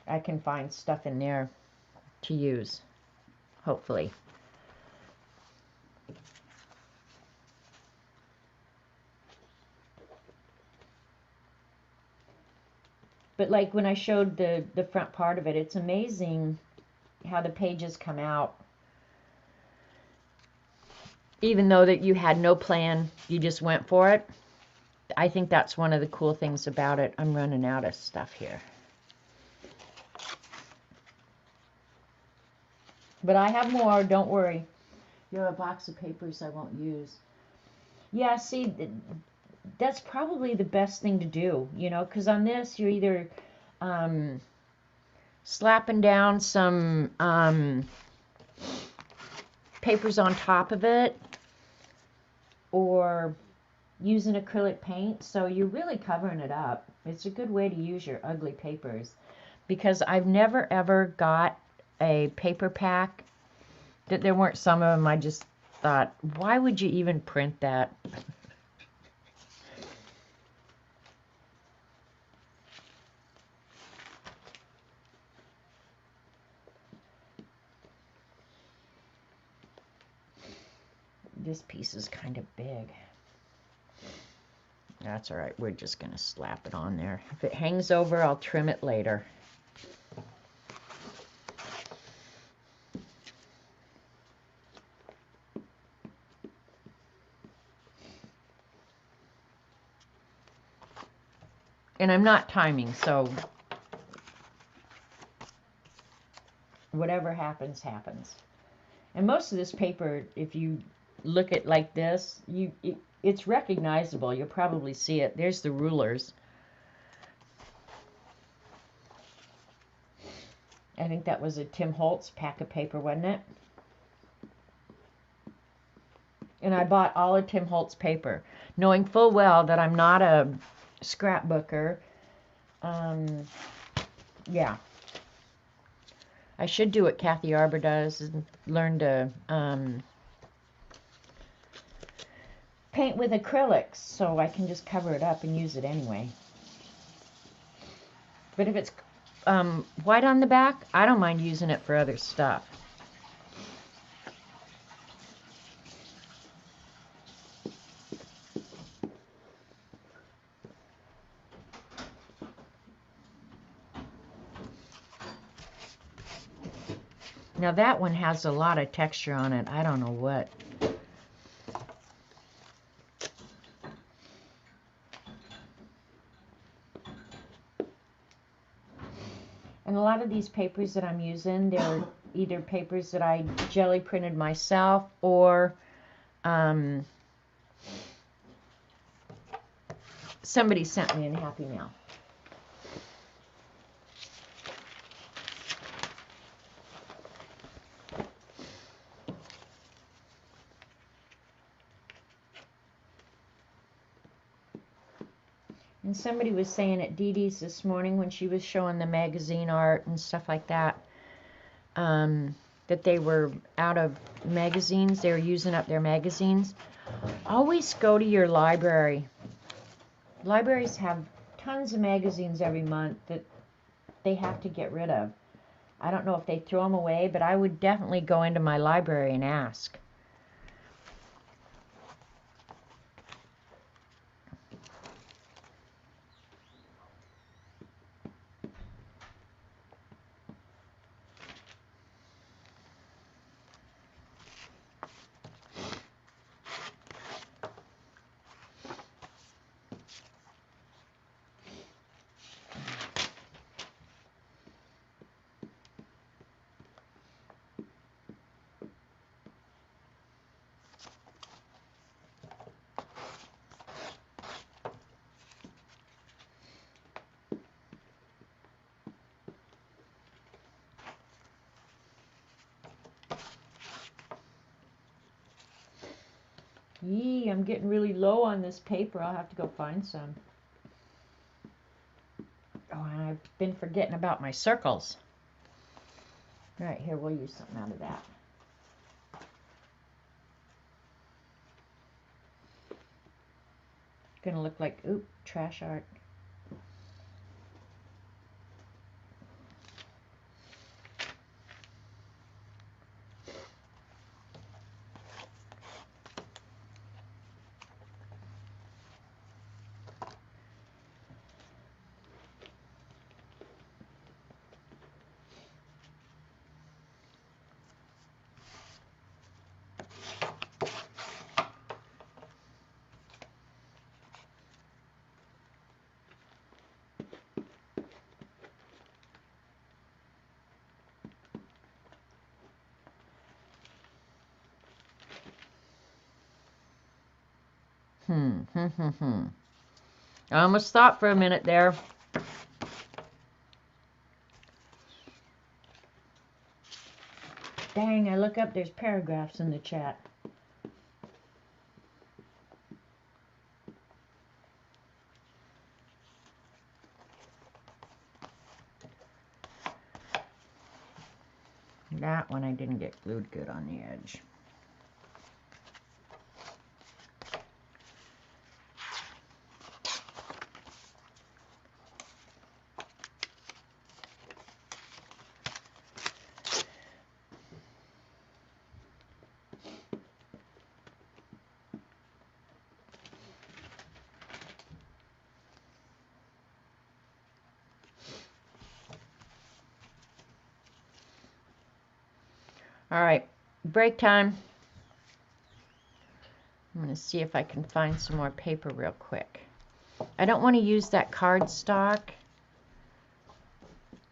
I can find stuff in there to use, hopefully. But like when I showed the front part of it, it's amazing how the pages come out. Even though that you had no plan, you just went for it. I think that's one of the cool things about it. I'm running out of stuff here. But I have more, don't worry. You have a box of papers I won't use. Yeah, see, that's probably the best thing to do, you know, because on this you're either slapping down some papers on top of it or using acrylic paint, so you're really covering it up. It's a good way to use your ugly papers because I've never ever got a paper pack that there weren't some of them I just thought, why would you even print that? This piece is kind of big. That's all right. We're just going to slap it on there. If it hangs over, I'll trim it later. And I'm not timing, so whatever happens, happens. And most of this paper, if you look at like this, it's recognizable. You'll probably see it. There's the rulers. I think that was a Tim Holtz pack of paper, wasn't it? And I bought all of Tim Holtz paper, knowing full well that I'm not a scrapbooker. Yeah. I should do what Kathy Arbor does and learn to paint with acrylics so I can just cover it up and use it anyway. But if it's white on the back, I don't mind using it for other stuff. Now that one has a lot of texture on it. I don't know what. And a lot of these papers that I'm using, they're either papers that I jelly printed myself or somebody sent me in Happy Mail. And somebody was saying at Dee Dee's this morning when she was showing the magazine art and stuff like that, that they were out of magazines. They were using up their magazines. Always go to your library. Libraries have tons of magazines every month that they have to get rid of. I don't know if they throw them away, but I would definitely go into my library and ask. Yee, I'm getting really low on this paper. I'll have to go find some. Oh, and I've been forgetting about my circles. All right, here, we'll use something out of that. Gonna look like, oop, trash art. I almost thought for a minute there. Dang, I look up, there's paragraphs in the chat. That one I didn't get glued good on the edge. All right, break time. I'm going to see if I can find some more paper real quick. I don't want to use that cardstock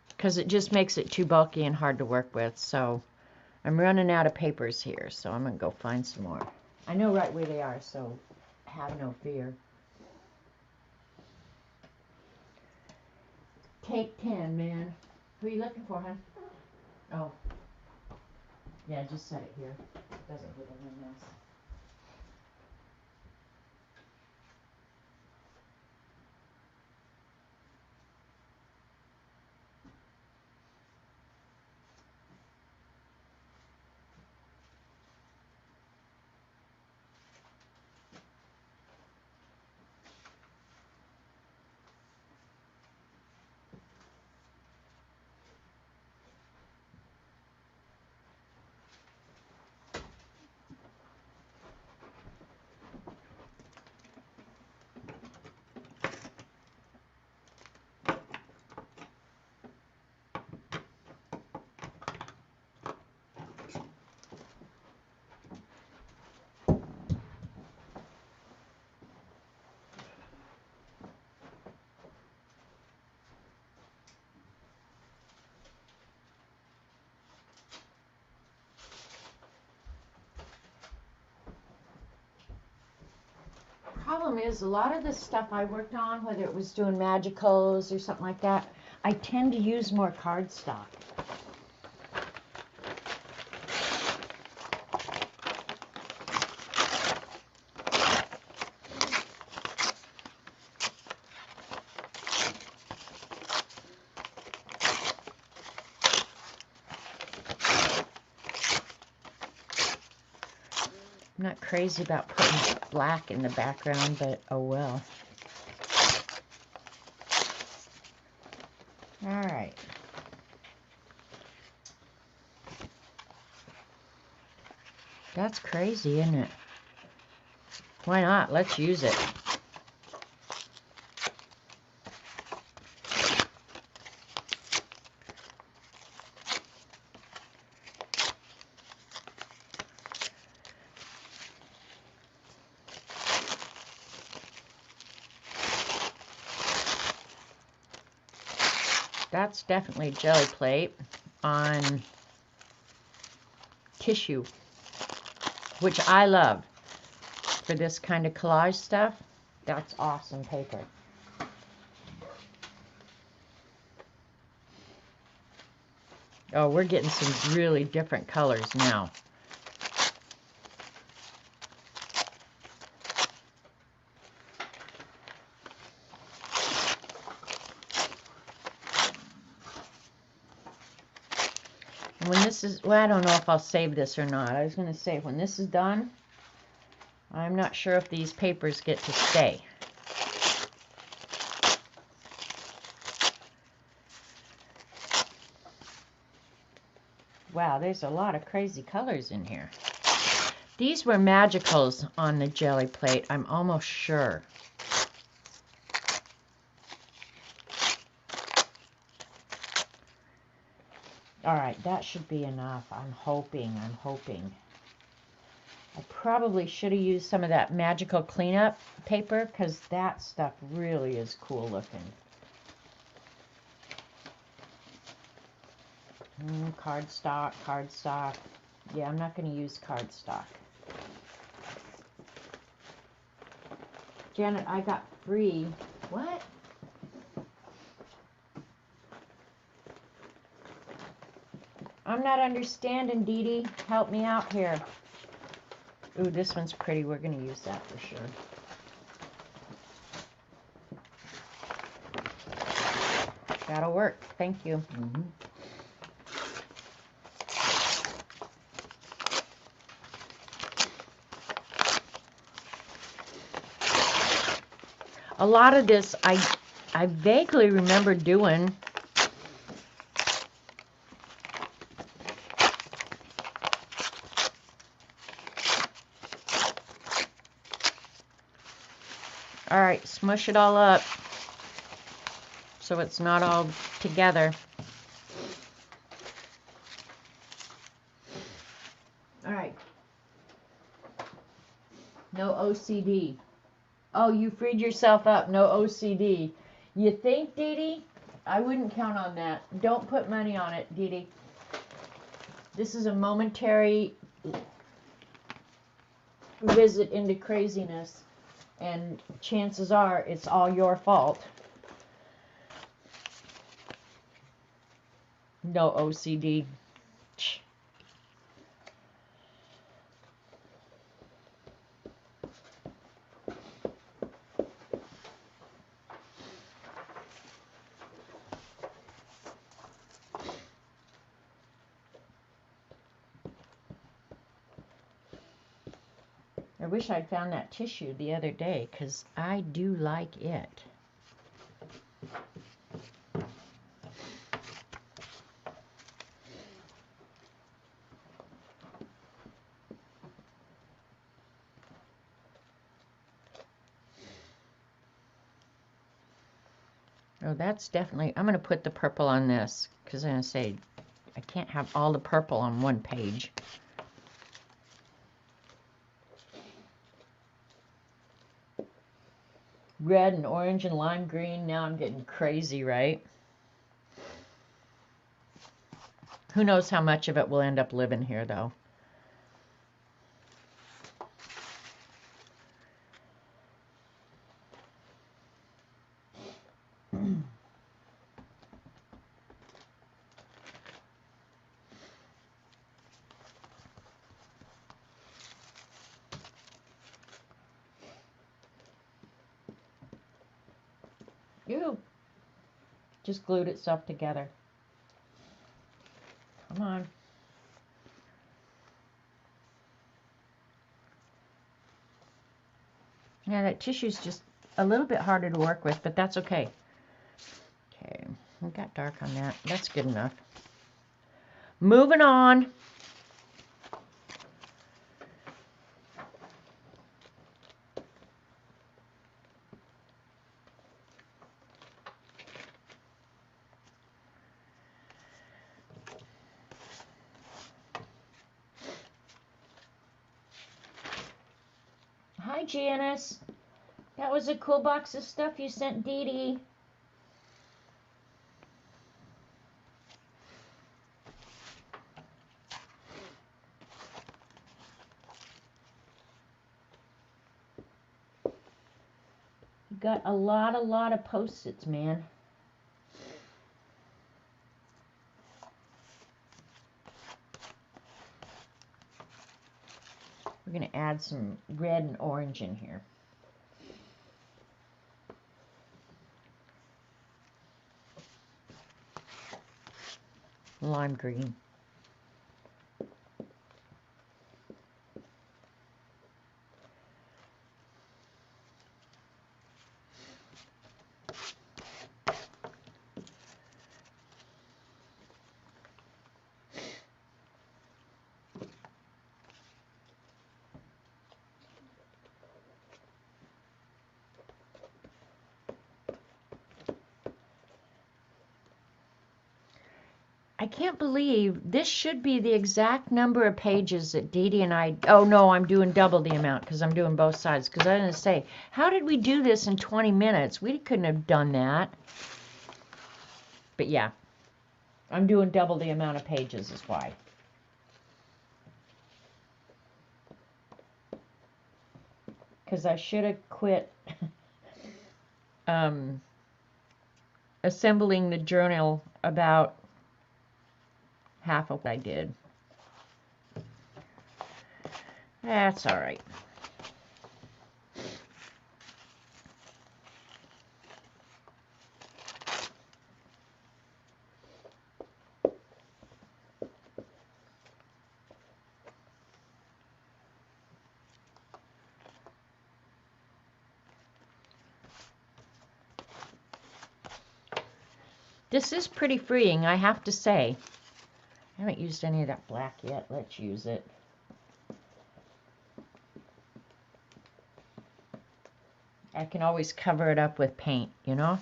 because it just makes it too bulky and hard to work with. So I'm running out of papers here, so I'm going to go find some more. I know right where they are, so have no fear. Take 10, man. Who are you looking for, hon? Oh. Yeah, just set it here. It doesn't get in the mess. problem is a lot of the stuff I worked on, whether it was doing magicals or something like that, I tend to use more cardstock. I'm not crazy about putting black in the background, but oh well. All right. That's crazy, isn't it? Why not? Let's use it. That's definitely jelly plate on tissue, which I love for this kind of collage stuff. That's awesome paper. Oh, we're getting some really different colors now. When this is, well, I don't know if I'll save this or not. I was going to say, when this is done, I'm not sure if these papers get to stay. Wow, there's a lot of crazy colors in here. These were magicals on the jelly plate, I'm almost sure. All right, that should be enough. I'm hoping. I probably should have used some of that magical cleanup paper because that stuff really is cool looking. Cardstock. Yeah, I'm not going to use cardstock. Janet, I got free. What? I'm not understanding, Dee Dee. Help me out here. Ooh, this one's pretty. We're going to use that for sure. That'll work. Thank you. Mm-hmm. A lot of this I vaguely remember doing. All right, smush it all up so it's not all together. All right. No OCD. Oh, you freed yourself up. No OCD. You think, Dee Dee? I wouldn't count on that. Don't put money on it, Dee Dee. This is a momentary visit into craziness. And chances are it's all your fault. No OCD. I wish I'd found that tissue the other day because I do like it. Oh, that's definitely, I'm going to put the purple on this because I'm going to say I can't have all the purple on one page. Red and orange and lime green. Now I'm getting crazy, right? Who knows how much of it will end up living here, though. Ew. Just glued itself together. Come on. Yeah, that tissue's just a little bit harder to work with, but that's okay. Okay, we got dark on that. That's good enough. Moving on. Hi, Janice. That was a cool box of stuff you sent Dee Dee. You got a lot of Post-its, man. We're going to add some red and orange in here. Lime green. I can't believe this should be the exact number of pages that Dee Dee and I, oh no, I'm doing double the amount because I'm doing both sides. Because I was going to say, how did we do this in 20 minutes? We couldn't have done that. But yeah, I'm doing double the amount of pages is why. Because I should have quit assembling the journal about half of what I did. That's all right. This is pretty freeing, I have to say. I haven't used any of that black yet. Let's use it. I can always cover it up with paint, you know?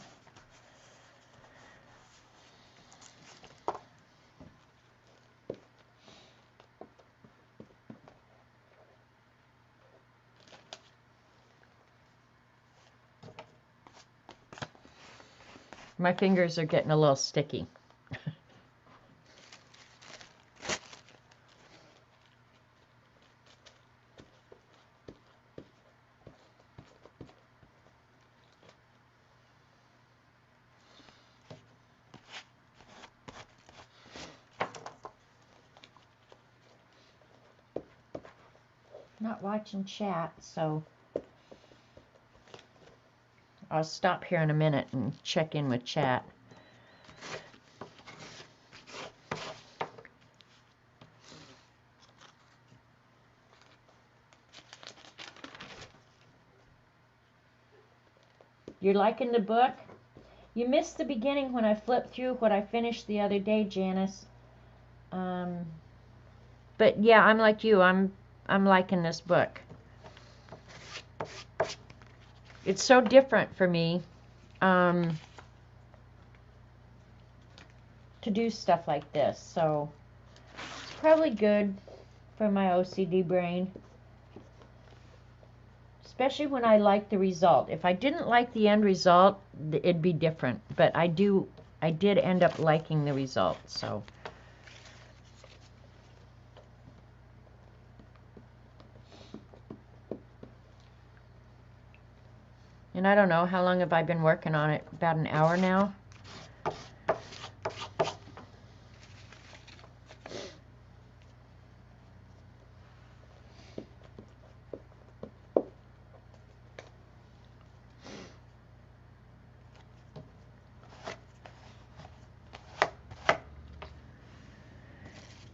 My fingers are getting a little sticky. Not watching chat, so I'll stop here in a minute and check in with chat. You're liking the book? You missed the beginning when I flipped through what I finished the other day, Janice. But yeah, I'm like you. I'm liking this book. It's so different for me to do stuff like this. So it's probably good for my OCD brain. Especially when I like the result. If I didn't like the end result, it'd be different. But I did end up liking the result, so. And I don't know, how long have I been working on it? About an hour now?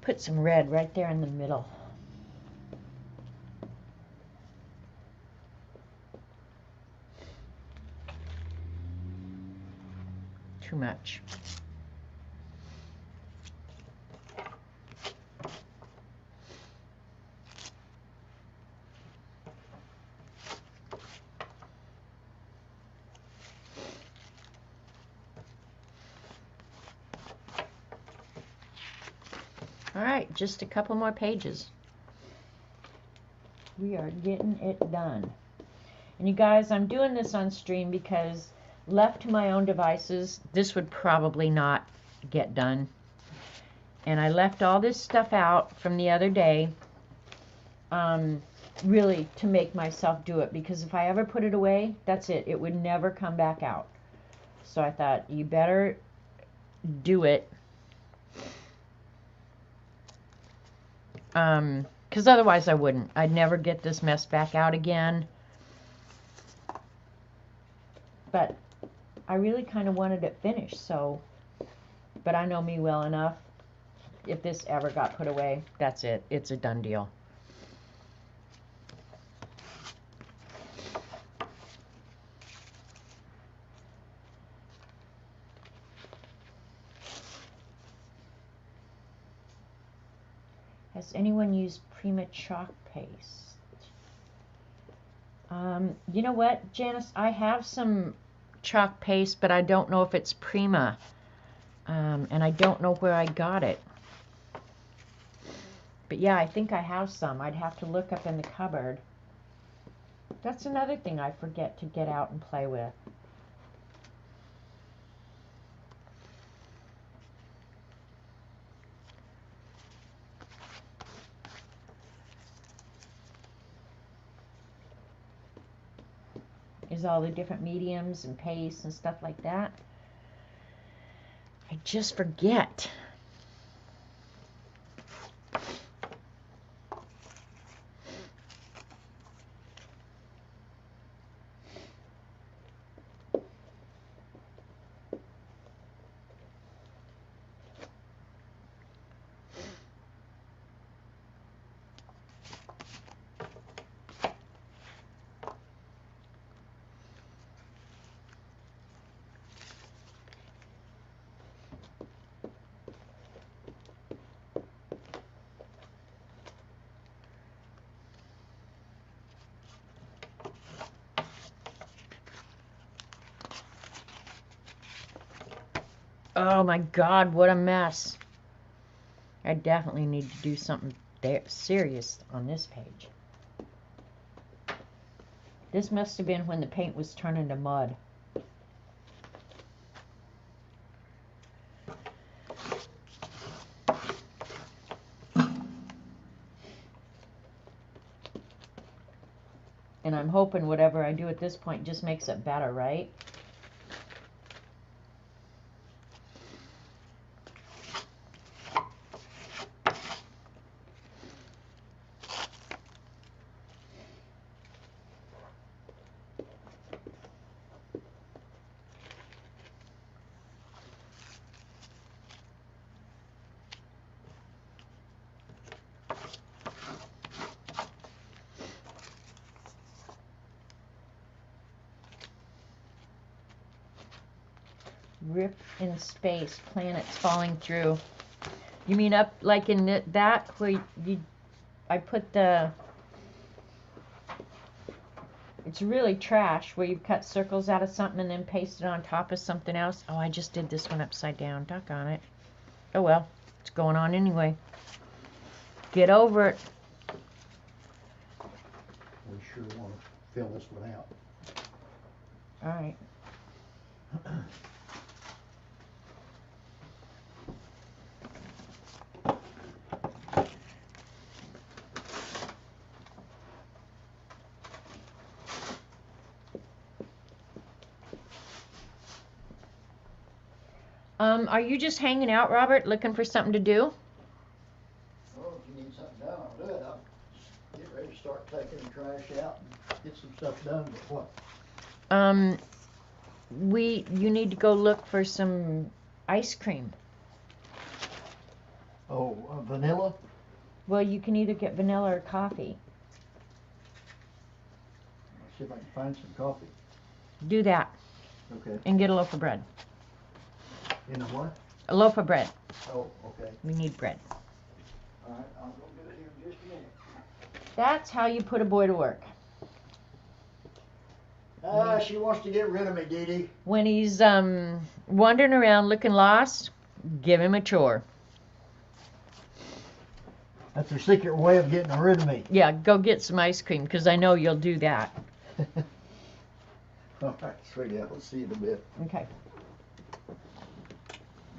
Put some red right there in the middle. Too much. All right, just a couple more pages. We are getting it done. And you guys, I'm doing this on stream because left to my own devices, this would probably not get done. And I left all this stuff out from the other day, really to make myself do it, because if I ever put it away, that's it. It would never come back out. So I thought, you better do it. Because otherwise I wouldn't. I'd never get this mess back out again. But I really kind of wanted it finished, so. But I know me well enough. If this ever got put away, that's it. It's a done deal. Has anyone used Prima chalk paste? You know what, Janice? I have some chalk paste, but I don't know if it's Prima. And I don't know where I got it. But yeah, I think I have some. I'd have to look up in the cupboard. That's another thing I forget to get out and play with. Is all the different mediums and pastes and stuff like that. I just forget. Oh my God, what a mess. I definitely need to do something serious on this page. This must have been when the paint was turning to mud. And I'm hoping whatever I do at this point just makes it better, right? Rip in space, planets falling through. You mean up like in that where I put the, it's really trash where you cut circles out of something and then paste it on top of something else. Oh, I just did this one upside down. Doggone it. Oh well, it's going on anyway. Get over it. We sure want to fill this one out. All right. Are you just hanging out, Robert, looking for something to do? Well, if you need something done, I'll do it. I'll get ready to start taking the trash out and get some stuff done, but what? You need to go look for some ice cream. Oh, vanilla? Well, you can either get vanilla or coffee. Let's see if I can find some coffee. Do that Okay. and get a loaf of bread. In a what? A loaf of bread. Oh, okay. We need bread. All right, I'll go do it here in just a minute. That's how you put a boy to work. She wants to get rid of me, Dee Dee. When he's wandering around looking lost, give him a chore. That's her secret way of getting rid of me. Yeah, go get some ice cream, because I know you'll do that. All right, sweetie, I'll see you in a bit. Okay.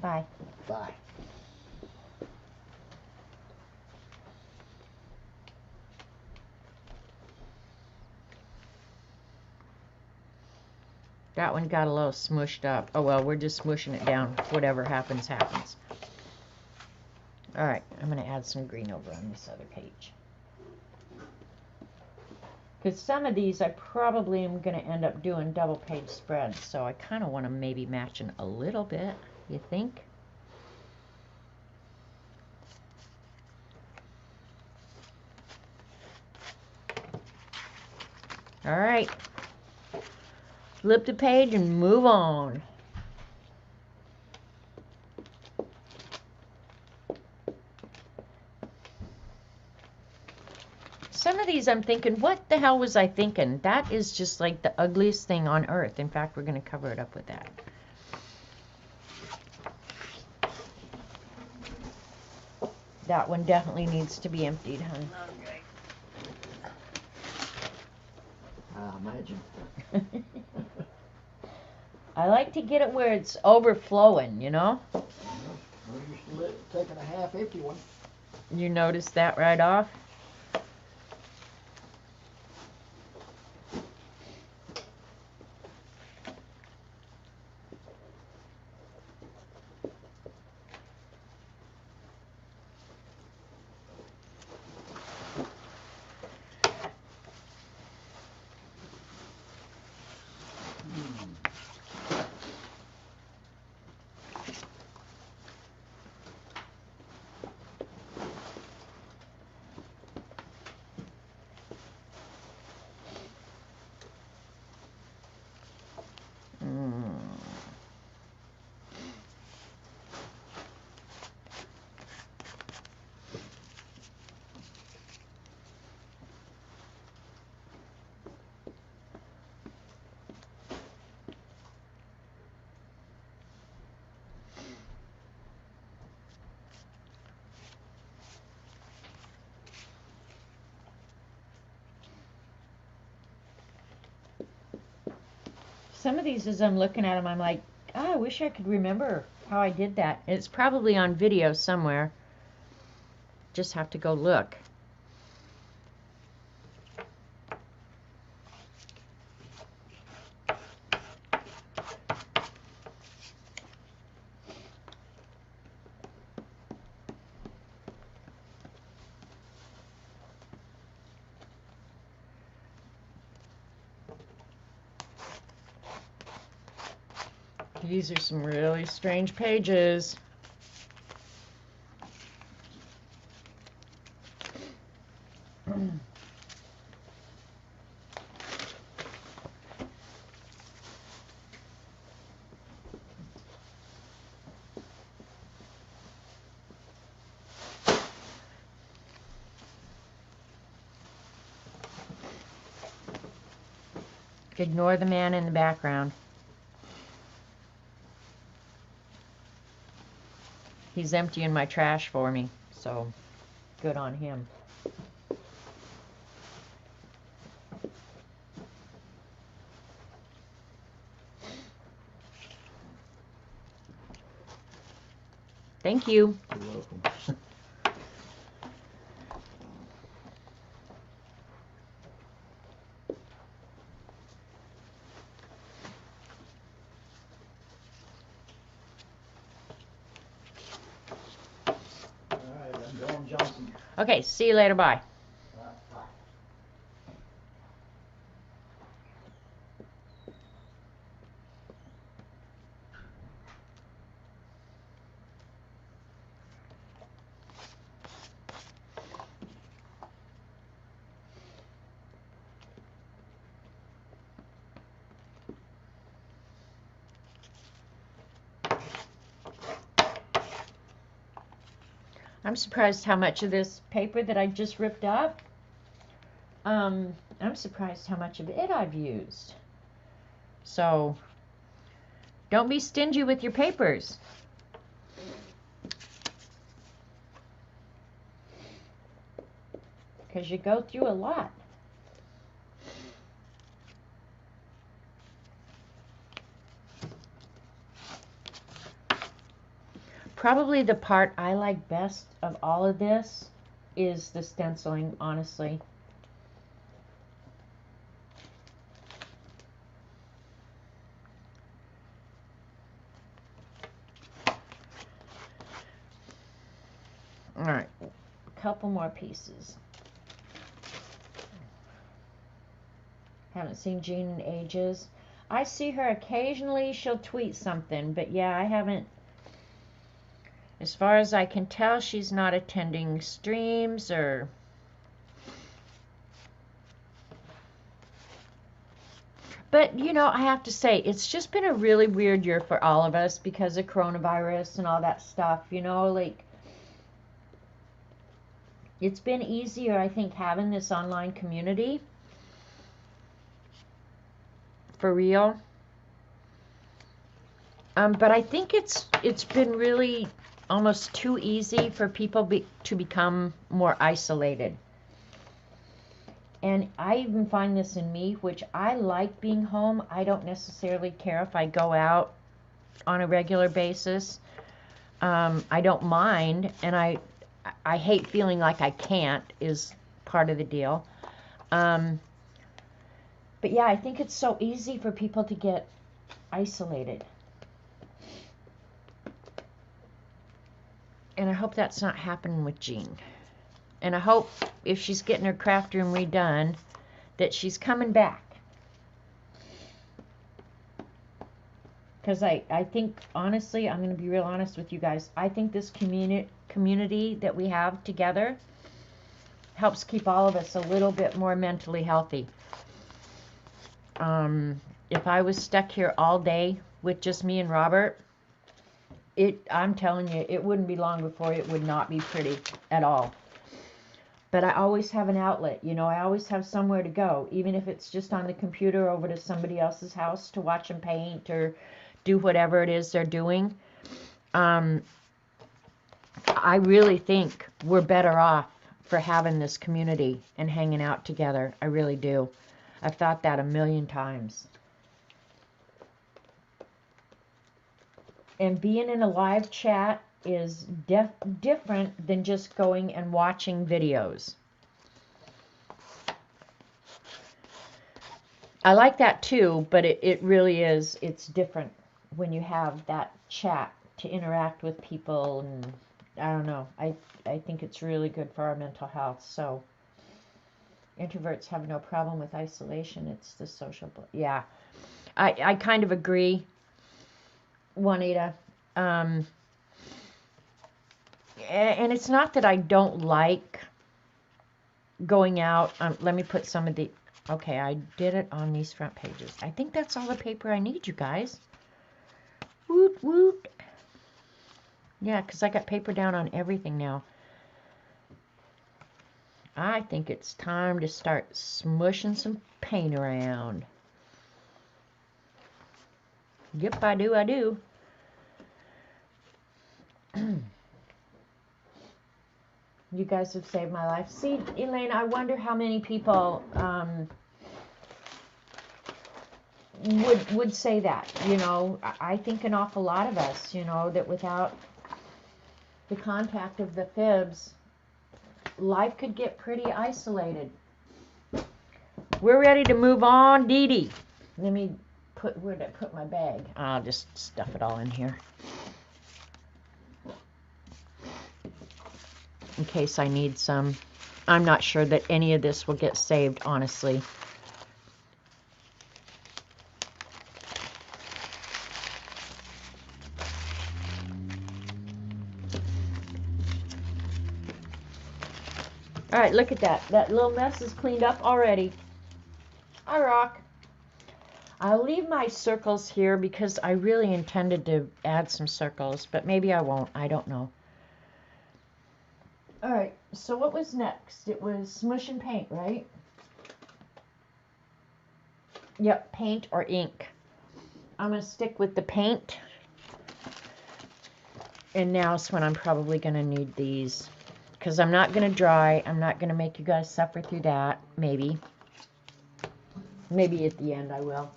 Bye. Bye. That one got a little smushed up. Oh well, we're just smushing it down. Whatever happens, happens. Alright, I'm going to add some green over on this other page. Because some of these I probably am going to end up doing double page spreads. So I kind of want to maybe match in a little bit. You think? Alright. Flip the page and move on. Some of these I'm thinking, what the hell was I thinking? That is just like the ugliest thing on earth. In fact, we're going to cover it up with that. That one definitely needs to be emptied, hon. Okay. I imagine. I like to get it where it's overflowing, you know? We're used to taking a half empty one. You notice that right off? Some of these, as I'm looking at them, I'm like, oh, I wish I could remember how I did that. It's probably on video somewhere. Just have to go look. These are some really strange pages. Ignore the man in the background. He's emptying my trash for me, so good on him. Thank you. You're welcome. All right, I'm John Johnson. Okay, see you later. Bye. Bye. I'm surprised how much of this paper that I just ripped up, I'm surprised how much of it I've used. So, don't be stingy with your papers. Because you go through a lot. Probably the part I like best of all of this is the stenciling, honestly. Alright, a couple more pieces. Haven't seen Jean in ages. I see her occasionally, she'll tweet something, but yeah, I haven't. As far as I can tell, she's not attending streams or... But, you know, I have to say, it's just been a really weird year for all of us because of coronavirus and all that stuff, you know, like... It's been easier, I think, having this online community. For real. But I think it's been really almost too easy for people to become more isolated. And I even find this in me, which I like being home. I don't necessarily care if I go out on a regular basis. I don't mind, and I hate feeling like I can't is part of the deal. But yeah, I think it's so easy for people to get isolated. And I hope that's not happening with Jean. And I hope if she's getting her craft room redone, that she's coming back. Because I think, honestly, I'm going to be real honest with you guys. I think this community that we have together helps keep all of us a little bit more mentally healthy. If I was stuck here all day with just me and Robert, I'm telling you, it wouldn't be long before it would not be pretty at all. But I always have an outlet, you know, I always have somewhere to go, even if it's just on the computer over to somebody else's house to watch them paint or do whatever it is they're doing. I really think we're better off for having this community and hanging out together. I really do. I've thought that a million times. And being in a live chat is different than just going and watching videos. I like that too, but it really is, it's different when you have that chat to interact with people, and I don't know, I think it's really good for our mental health. So introverts have no problem with isolation, it's the social, yeah, I kind of agree, Juanita. And it's not that I don't like going out. Let me put some of the... Okay, I did it on these front pages. I think that's all the paper I need, you guys. Woot, woot. Yeah, because I got paper down on everything now. I think it's time to start smushing some paint around. Yep, I do, I do. You guys have saved my life. See, Elaine, I wonder how many people would say that. You know, I think an awful lot of us, you know, that without the contact of the fibs, life could get pretty isolated. We're ready to move on, Dee Dee. Let me put, where did I put my bag? I'll just stuff it all in here. In case I need some. I'm not sure that any of this will get saved, honestly. Alright, look at that. That little mess is cleaned up already. I rock. I'll leave my circles here because I really intended to add some circles, but maybe I won't. I don't know. Alright, so what was next? It was smush and paint, right? Yep, paint or ink. I'm going to stick with the paint. And now's when I'm probably going to need these. Because I'm not going to dry. I'm not going to make you guys suffer through that. Maybe. Maybe at the end I will.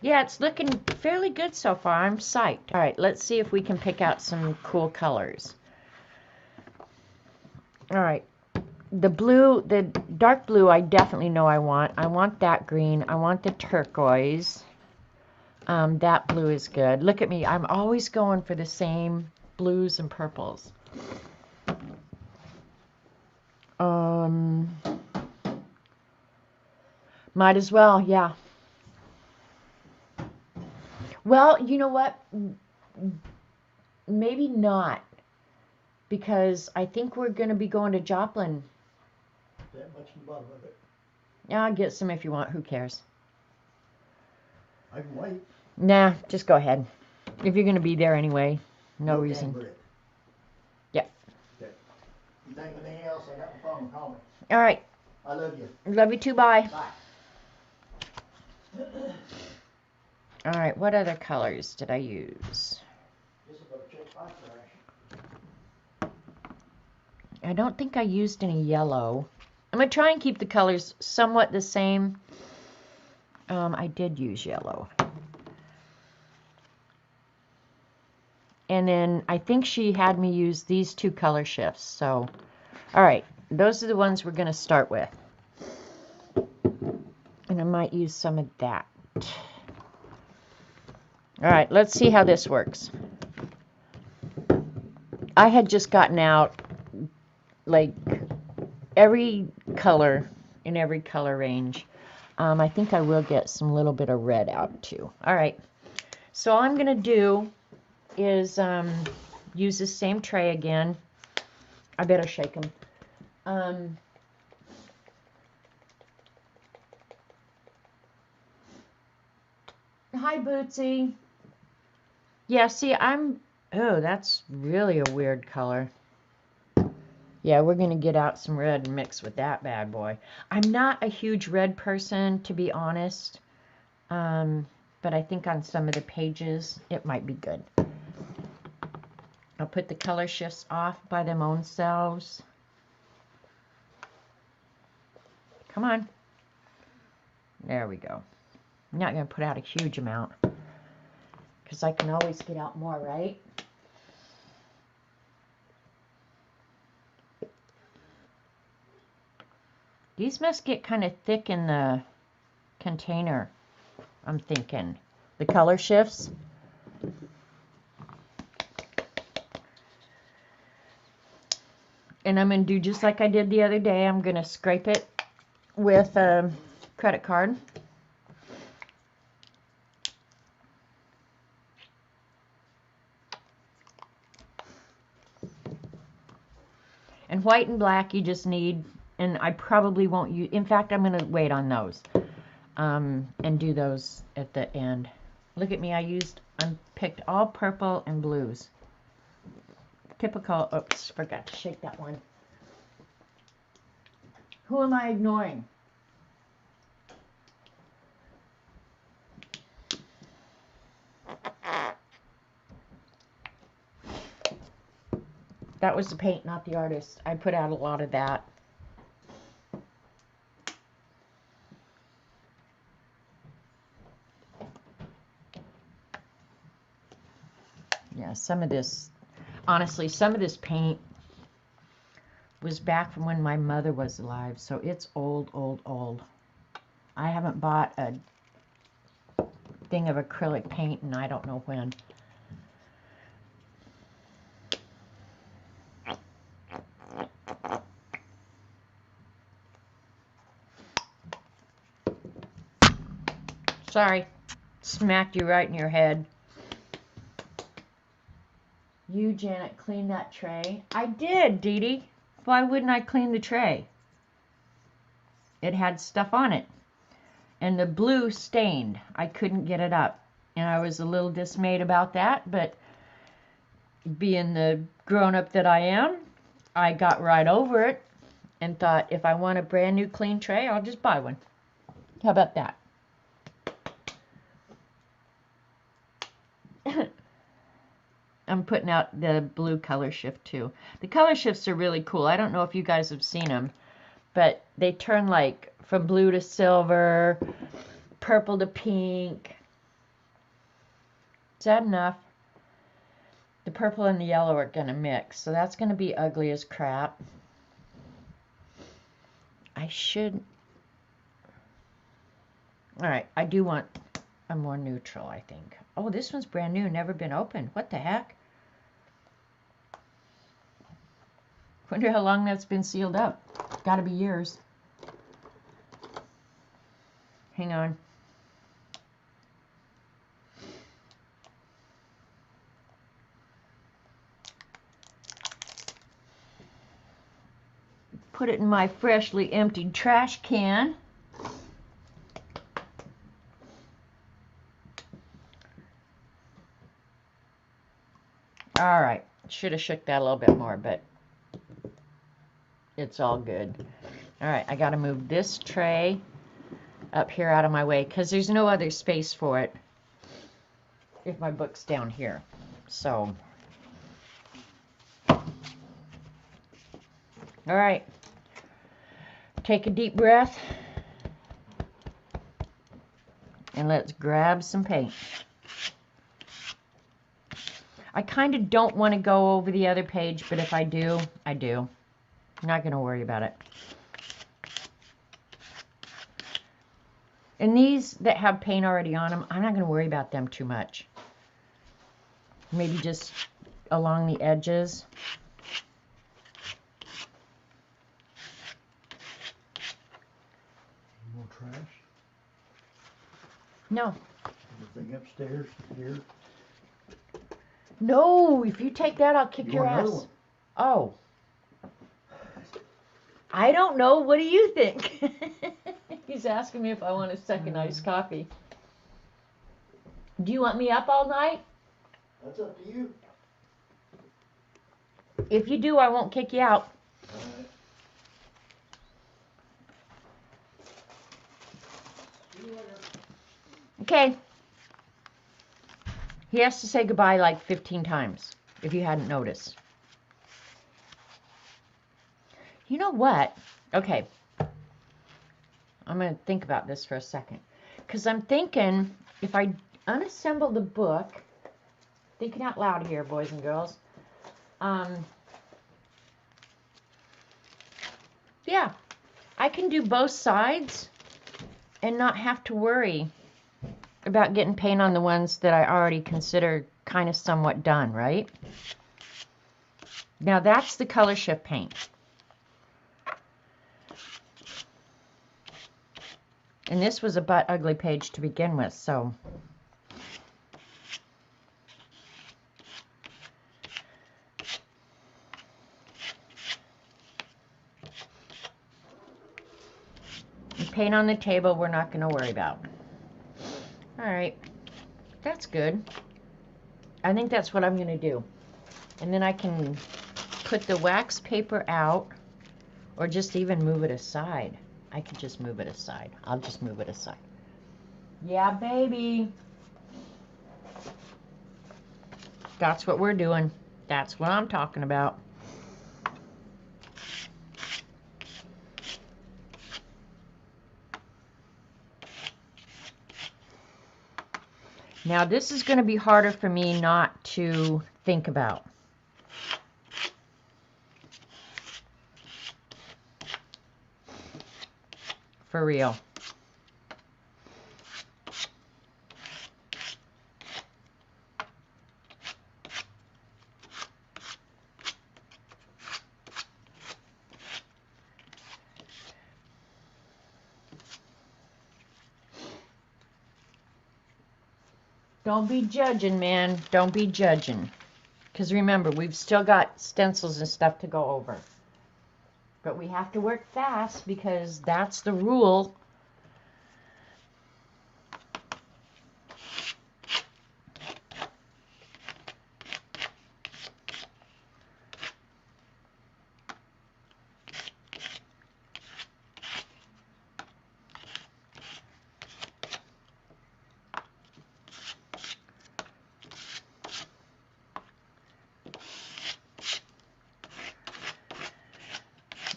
Yeah, it's looking fairly good so far. I'm psyched. Alright, let's see if we can pick out some cool colors. Alright. The blue, the dark blue, I definitely know I want. I want that green. I want the turquoise. That blue is good. Look at me. I'm always going for the same blues and purples. Might as well, yeah. Well, you know what? Maybe not. Because I think we're going to be going to Joplin. That much in the bottom of it. Yeah, I'll get some if you want. Who cares? I can wait. Nah, just go ahead. If you're going to be there anyway, no reason. Yep. Okay. You think of anything else? I got my phone. Call me. All right. I love you. Love you too. Bye. Bye. All right. What other colors did I use? I don't think I used any yellow. I'm going to try and keep the colors somewhat the same. I did use yellow. And then I think she had me use these two color shifts. So, all right. Those are the ones we're going to start with. And I might use some of that. All right. Let's see how this works. I had just gotten out like every color in every color range. I think I will get some little bit of red out too. All right. So all I'm going to do is use the same tray again. I better shake them. Hi, Bootsy. Yeah, see, oh, that's really a weird color. Yeah, we're going to get out some red and mix with that bad boy. I'm not a huge red person, to be honest. But I think on some of the pages, it might be good. I'll put the color shifts off by them own selves. Come on. There we go. I'm not going to put out a huge amount. Because I can always get out more, right? These must get kind of thick in the container, I'm thinking. The color shifts. And I'm going to do just like I did the other day. I'm going to scrape it with a credit card. And white and black you just need, and I probably won't use, in fact I'm going to wait on those and do those at the end. Look at me, I picked all purple and blues. Typical, oops, forgot to shake that one. Who am I ignoring? That was the paint, not the artist. I put out a lot of that. Yeah, some of this, honestly, some of this paint was back from when my mother was alive, so it's old, old, old. I haven't bought a thing of acrylic paint and I don't know when. Sorry, smacked you right in your head. You, Janet, clean that tray. I did, Dee Dee. Why wouldn't I clean the tray? It had stuff on it. And the blue stained. I couldn't get it up. And I was a little dismayed about that, but being the grown-up that I am, I got right over it and thought, if I want a brand new clean tray, I'll just buy one. How about that? I'm putting out the blue color shift too. The color shifts are really cool. I don't know if you guys have seen them, but they turn like from blue to silver, purple to pink. Is that enough? The purple and the yellow are going to mix, so that's going to be ugly as crap. I should... Alright, I do want a more neutral, I think. Oh, this one's brand new, never been opened. What the heck? Wonder how long that's been sealed up. Gotta be years. Hang on. Put it in my freshly emptied trash can. All right, should have shook that a little bit more, but it's all good. All right, I got to move this tray up here out of my way because there's no other space for it if my book's down here. So, all right, take a deep breath and let's grab some paint. I kind of don't want to go over the other page, but if I do, I do. I'm not going to worry about it. And these that have paint already on them, I'm not going to worry about them too much. Maybe just along the edges. More trash? No. Everything upstairs here? No, if you take that, I'll kick You your want another ass. one? Oh. I don't know. What do you think? He's asking me if I want a second iced coffee. Do you want me up all night? That's up to you. If you do, I won't kick you out. All right. See you later. Okay. He has to say goodbye like 15 times, if you hadn't noticed. You know what? Okay. I'm going to think about this for a second. Because I'm thinking, if I unassemble the book, thinking out loud here, boys and girls. Yeah, I can do both sides and not have to worry about getting paint on the ones that I already consider kind of somewhat done, right? Now that's the color shift paint. And this was a butt ugly page to begin with, so. And paint on the table we're not going to worry about. Alright, that's good. I think that's what I'm going to do. And then I can put the wax paper out or just even move it aside. I could just move it aside. I'll just move it aside. Yeah, baby. That's what we're doing. That's what I'm talking about. Now this is going to be harder for me not to think about. For real. Don't be judging, man. Don't be judging. Because remember, we've still got stencils and stuff to go over. But we have to work fast because that's the rule.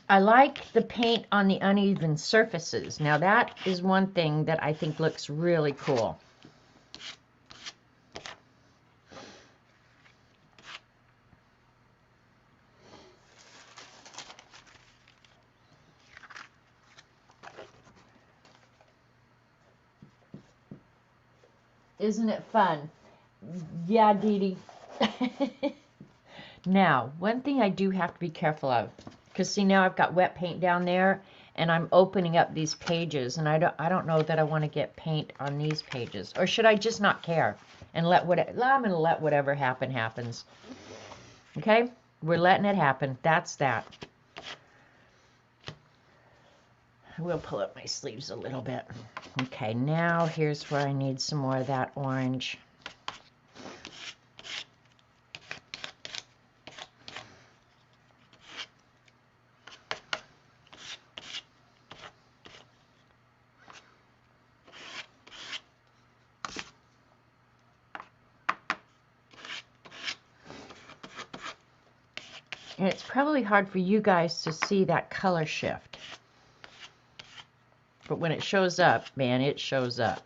I like the paint on the uneven surfaces. Now that is one thing that I think looks really cool. Isn't it fun? Yeah, Dee Dee. Now, one thing I do have to be careful of, because see now I've got wet paint down there, and I'm opening up these pages, and I don't know that I want to get paint on these pages, or should I just not care and I'm going to let whatever happens. Okay, we're letting it happen. That's that. I will pull up my sleeves a little bit. Okay, now here's where I need some more of that orange. And it's probably hard for you guys to see that color shift. But when it shows up, man, it shows up.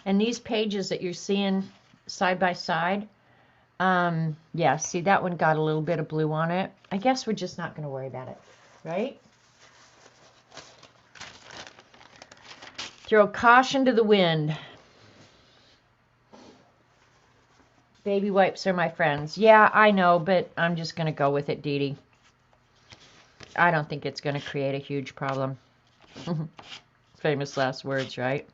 And these pages that you're seeing side by side, yeah, see that one got a little bit of blue on it. I guess we're just not going to worry about it, right? Throw caution to the wind. Baby wipes are my friends. Yeah, I know, but I'm just going to go with it, Dee Dee. I don't think it's going to create a huge problem. Famous last words, right?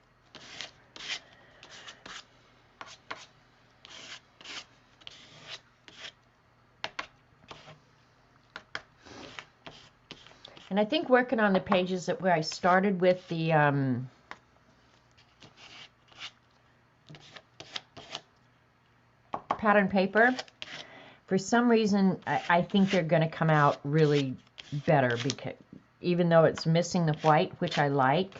And I think working on the pages that where I started with the pattern paper, for some reason I think they're going to come out really better, because even though it's missing the white, which I like,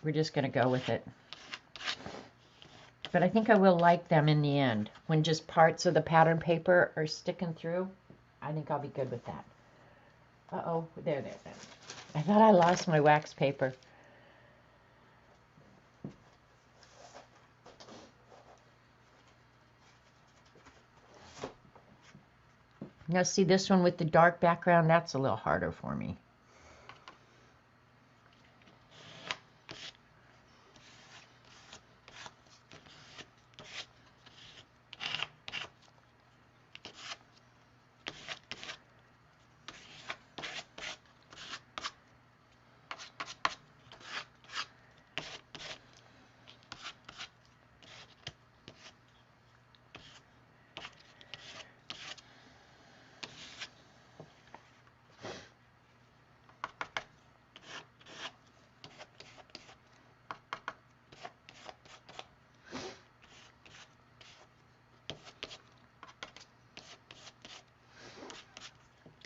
we're just going to go with it. But I think I will like them in the end. When just parts of the pattern paper are sticking through, I think I'll be good with that. Uh-oh, there. I thought I lost my wax paper. Now see this one with the dark background, that's a little harder for me.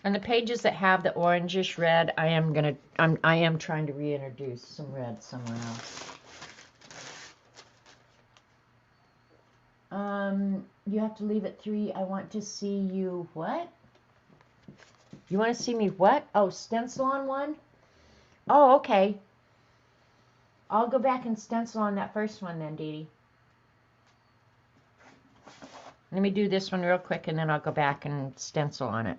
And the pages that have the orangish red, I am trying to reintroduce some red somewhere else. You have to leave at 3. I want to see you what? You want to see me what? Oh, stencil on one? Oh, okay. I'll go back and stencil on that first one then, Dee Dee. Let me do this one real quick and then I'll go back and stencil on it.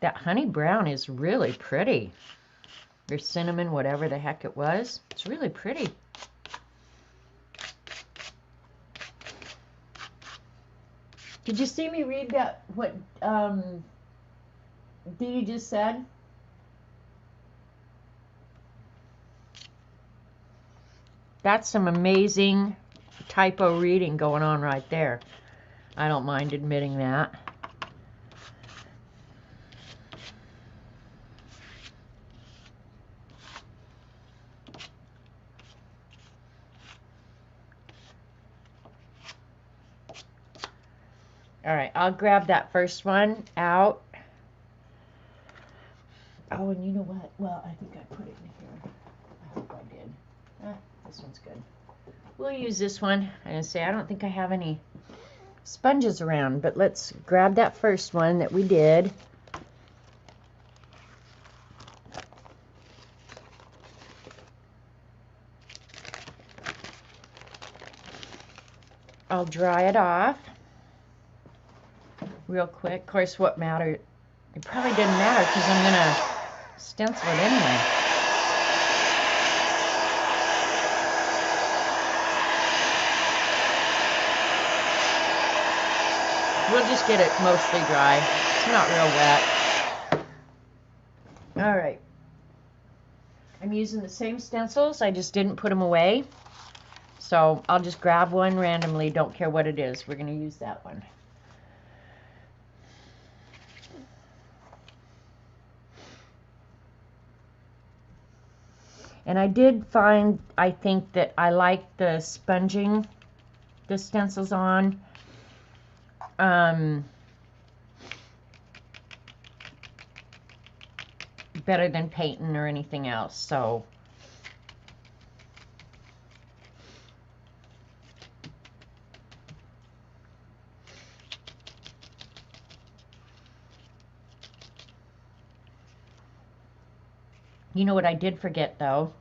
That honey brown is really pretty. Or cinnamon, whatever the heck it was. It's really pretty. Did you see me read that, what Dee just said? That's some amazing typo reading going on right there. I don't mind admitting that. All right, I'll grab that first one out. Oh, and you know what? Well, I think I put it in here. I hope I did. This one's good. We'll use this one. And say I don't think I have any sponges around, but let's grab that first one that we did. I'll dry it off real quick. Of course, what matters, it probably didn't matter because I'm going to stencil it anyway. We'll just get it mostly dry. It's not real wet. All right. I'm using the same stencils. I just didn't put them away. So I'll just grab one randomly. Don't care what it is. We're going to use that one. And I did find, I think that I like the sponging the stencils on. Better than painting or anything else. So you know what I did forget though?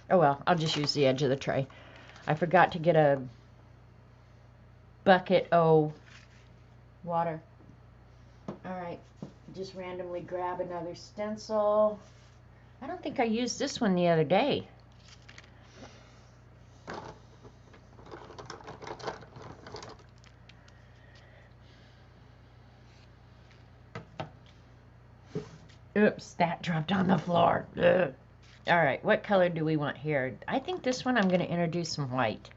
Oh well, I'll just use the edge of the tray. I forgot to get a bucket of water. Alright, just randomly grab another stencil. I don't think I used this one the other day. Oops, that dropped on the floor. Ugh. All right, what color do we want here? I think this one I'm going to introduce some white.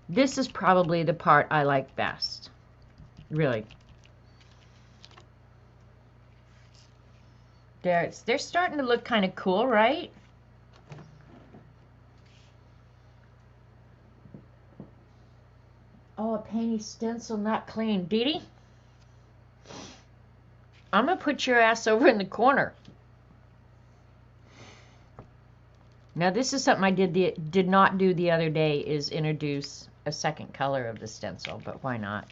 This is probably the part I like best. Really. They're starting to look kind of cool, right? Oh, a painty stencil not clean. Dee Dee? I'm going to put your ass over in the corner. Now this is something I did not do the other day, is introduce a second color of the stencil, but why not?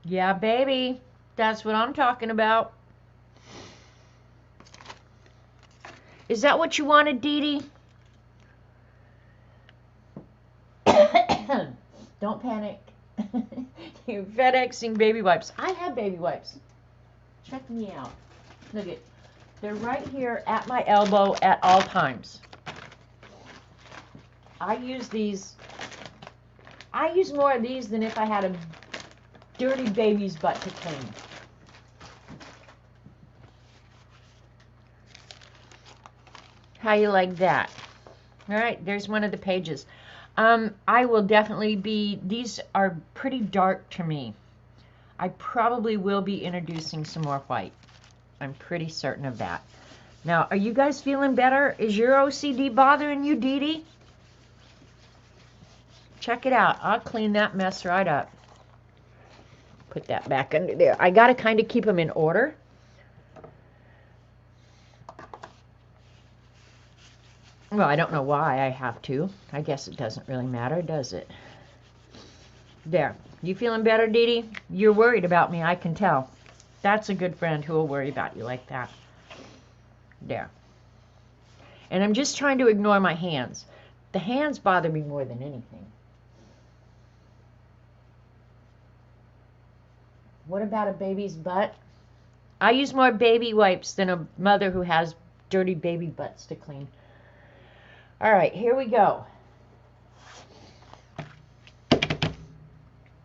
Yeah, baby. That's what I'm talking about. Is that what you wanted, Dee Dee? Don't panic. You're FedExing baby wipes. I have baby wipes. Check me out. Look at, they're right here at my elbow at all times. I use these. I use more of these than if I had a dirty baby's butt to clean. How you like that? All right, there's one of the pages. I will definitely be, these are pretty dark to me. I probably will be introducing some more white. I'm pretty certain of that. Now, are you guys feeling better? Is your OCD bothering you, Dee Dee? Check it out. I'll clean that mess right up. Put that back under there. I got to kind of keep them in order. Well, I don't know why I have to. I guess it doesn't really matter, does it? There. You feeling better, Dee Dee? You're worried about me, I can tell. That's a good friend who will worry about you like that. There. And I'm just trying to ignore my hands. The hands bother me more than anything. What about a baby's butt? I use more baby wipes than a mother who has dirty baby butts to clean. All right, here we go.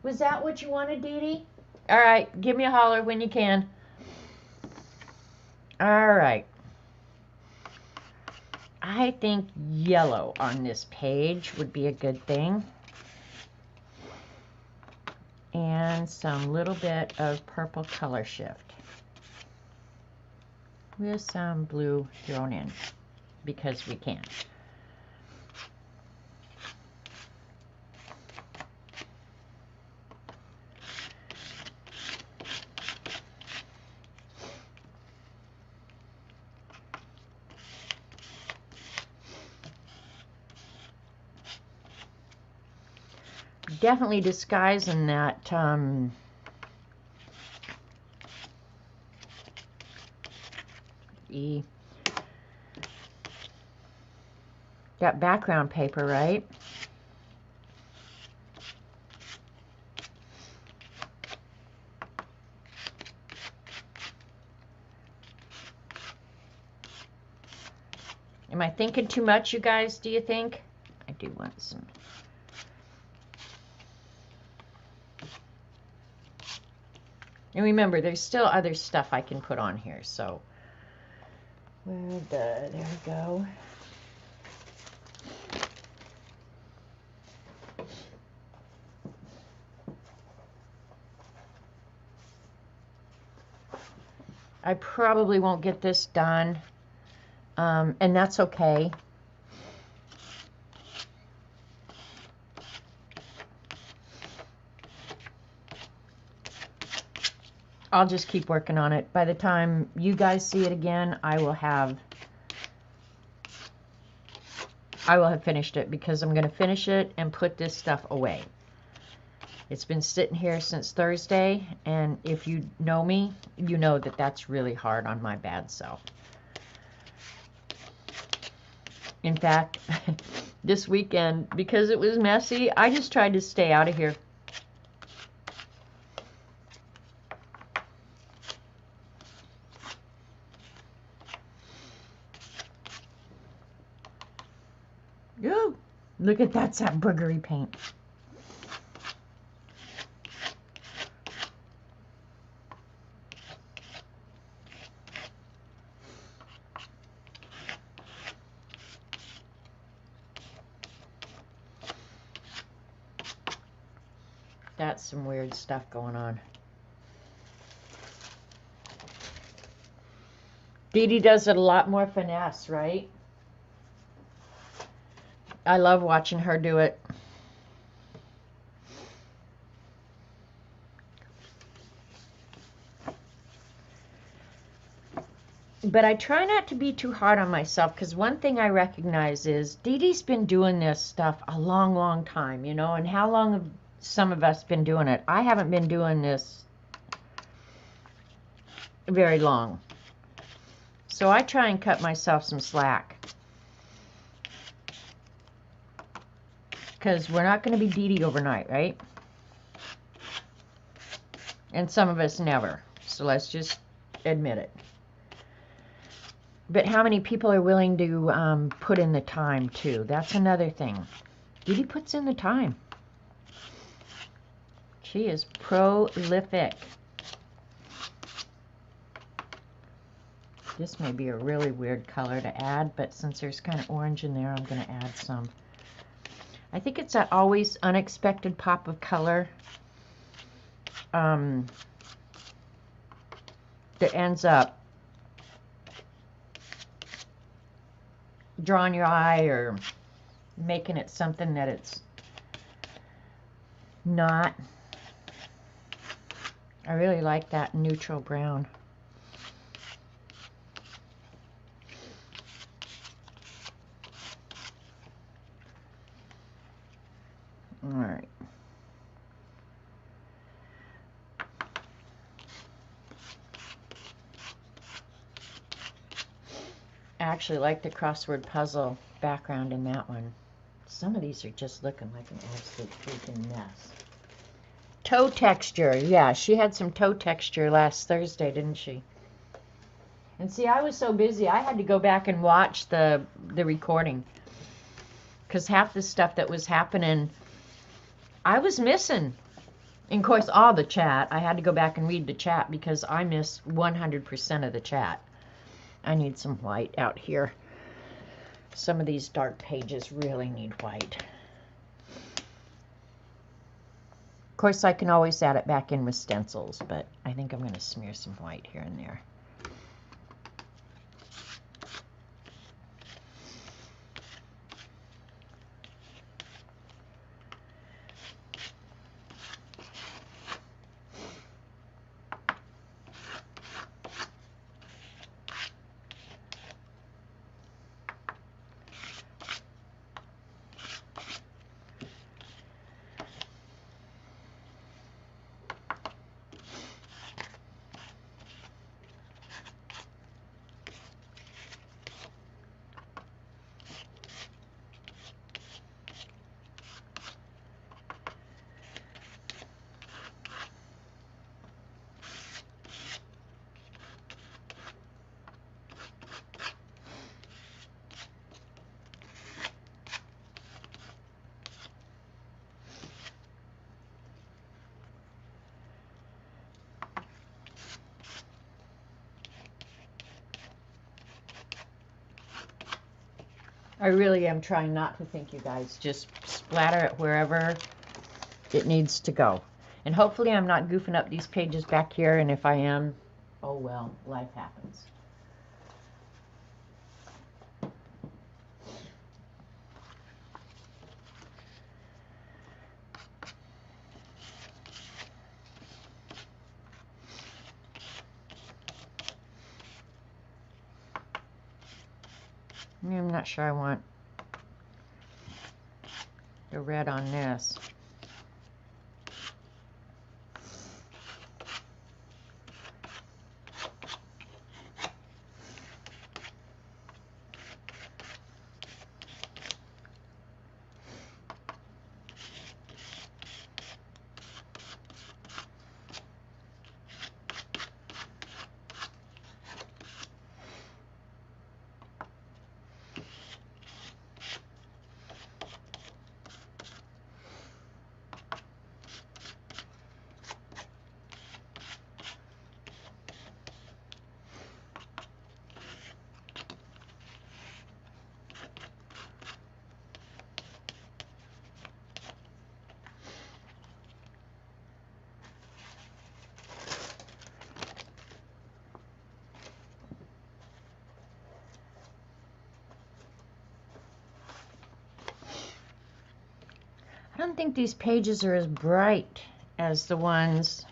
Was that what you wanted, Dee Dee? All right, give me a holler when you can. All right. I think yellow on this page would be a good thing. And some little bit of purple color shift. With some blue thrown in, because we can. Definitely disguising that that background paper, right? Am I thinking too much, you guys, do you think? I do want some. And remember, there's still other stuff I can put on here, so. There we go. I probably won't get this done, and that's okay. I'll just keep working on it. By the time you guys see it again, I will have finished it, because I'm going to finish it and put this stuff away. It's been sitting here since Thursday, and if you know me, you know that that's really hard on my bad self. In fact, this weekend, because it was messy, I just tried to stay out of here. Ooh, look at that boogery paint. That's some weird stuff going on. Dee Dee does it a lot more finesse, right? I love watching her do it. But I try not to be too hard on myself, because one thing I recognize is Dee Dee's been doing this stuff a long, long time, you know, and how long have some of us been doing it? I haven't been doing this very long. So I try and cut myself some slack. Because we're not going to be Dee Dee overnight, right? And some of us never. So let's just admit it. But how many people are willing to put in the time, too? That's another thing. Dee Dee puts in the time. She is prolific. This may be a really weird color to add, but since there's kind of orange in there, I'm going to add some. I think it's that always unexpected pop of color that ends up drawing your eye or making it something that it's not. I really like that neutral brown. All right. I actually like the crossword puzzle background in that one. Some of these are just looking like an absolute freaking mess. Toe texture. Yeah, she had some toe texture last Thursday, didn't she? And see, I was so busy, I had to go back and watch the recording. Because half the stuff that was happening, I was missing. And of course, all the chat. I had to go back and read the chat because I missed 100% of the chat. I need some white out here. Some of these dark pages really need white. Of course, I can always add it back in with stencils, but I think I'm going to smear some white here and there. I really am trying not to think, you guys. Just splatter it wherever it needs to go. And hopefully I'm not goofing up these pages back here, and if I am, oh well, life happens. I'm not sure I want the red on this. I don't think these pages are as bright as the ones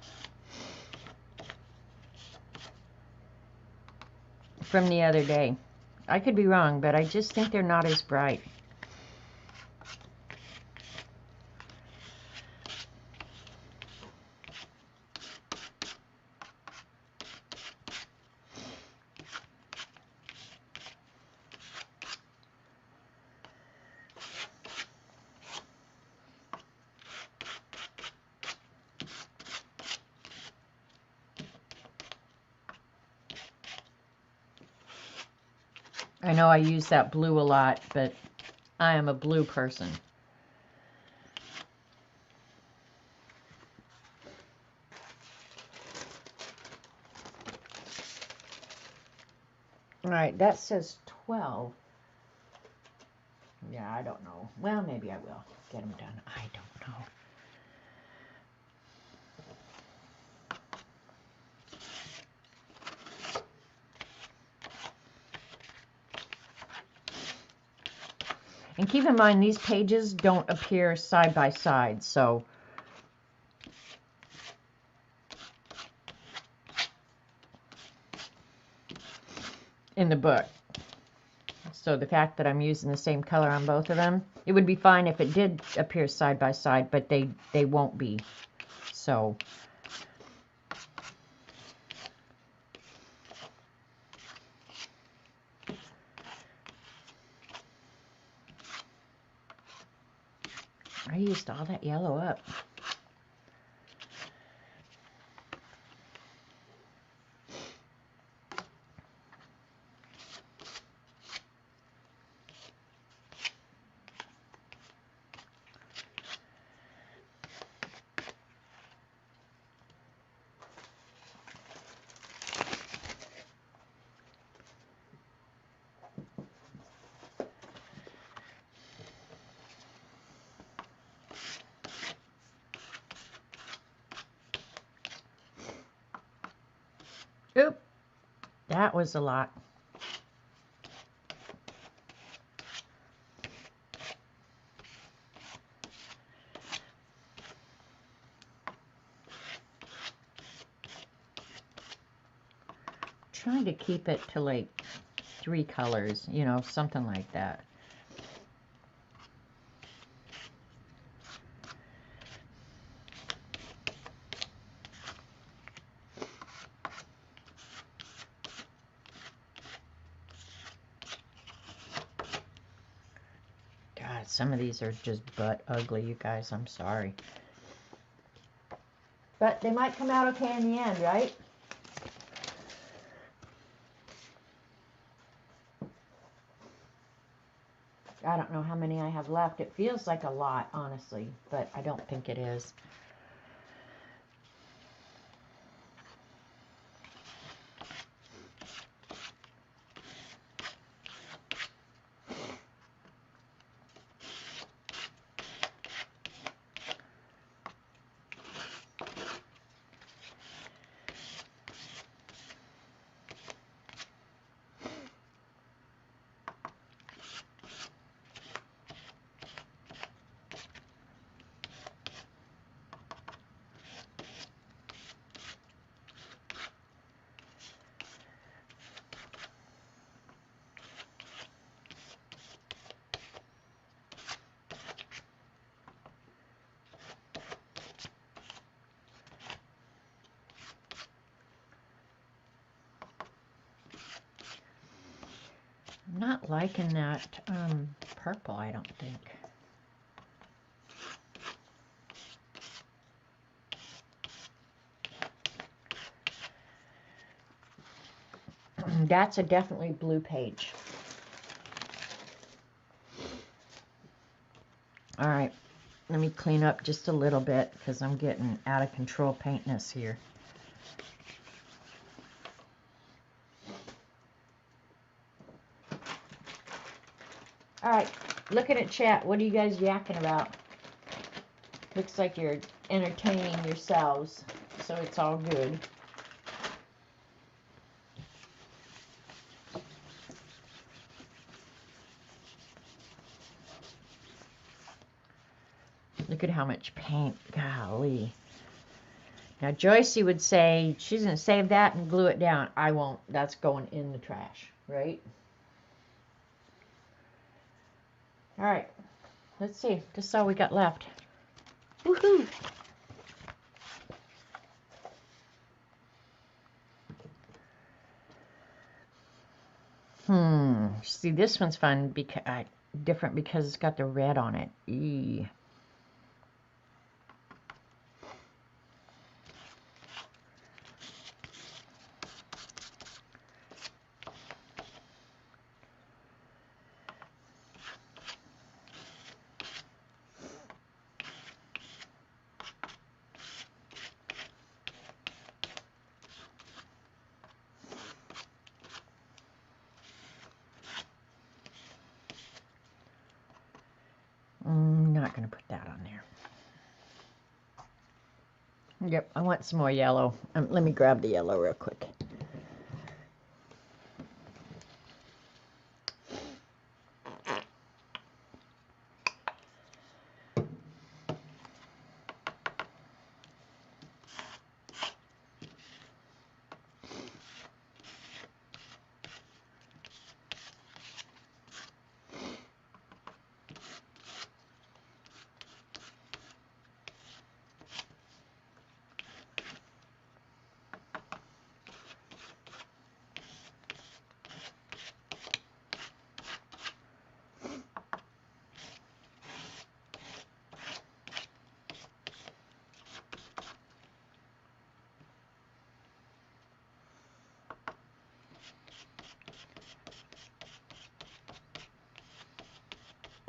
from the other day. I could be wrong, but I just think they're not as bright. I know I use that blue a lot, but I am a blue person. All right, that says 12. Yeah, I don't know. Well, maybe I will get them done. I don't know. And keep in mind, these pages don't appear side by side, so in the book. So the fact that I'm using the same color on both of them, it would be fine if it did appear side by side, but they won't be. So I used all that yellow up. Oop, that was a lot. Trying to keep it to like 3 colors, you know, something like that. God, some of these are just butt ugly, you guys. I'm sorry. But they might come out okay in the end, right? I don't know how many I have left. It feels like a lot, honestly, but I don't think it is. I'm not liking that purple, I don't think. That's a definitely blue page. All right, let me clean up just a little bit because I'm getting out of control paintness here. All right, looking at chat, what are you guys yakking about? Looks like you're entertaining yourselves, so it's all good. Look at how much paint, golly. Now Joycey would say she's going to save that and glue it down. I won't, that's going in the trash, right? All right, let's see, this is all we got left. Woohoo! See, this one's fun because different because it's got the red on it. Eee. Not going to put that on there. Yep, I want some more yellow. Let me grab the yellow real quick.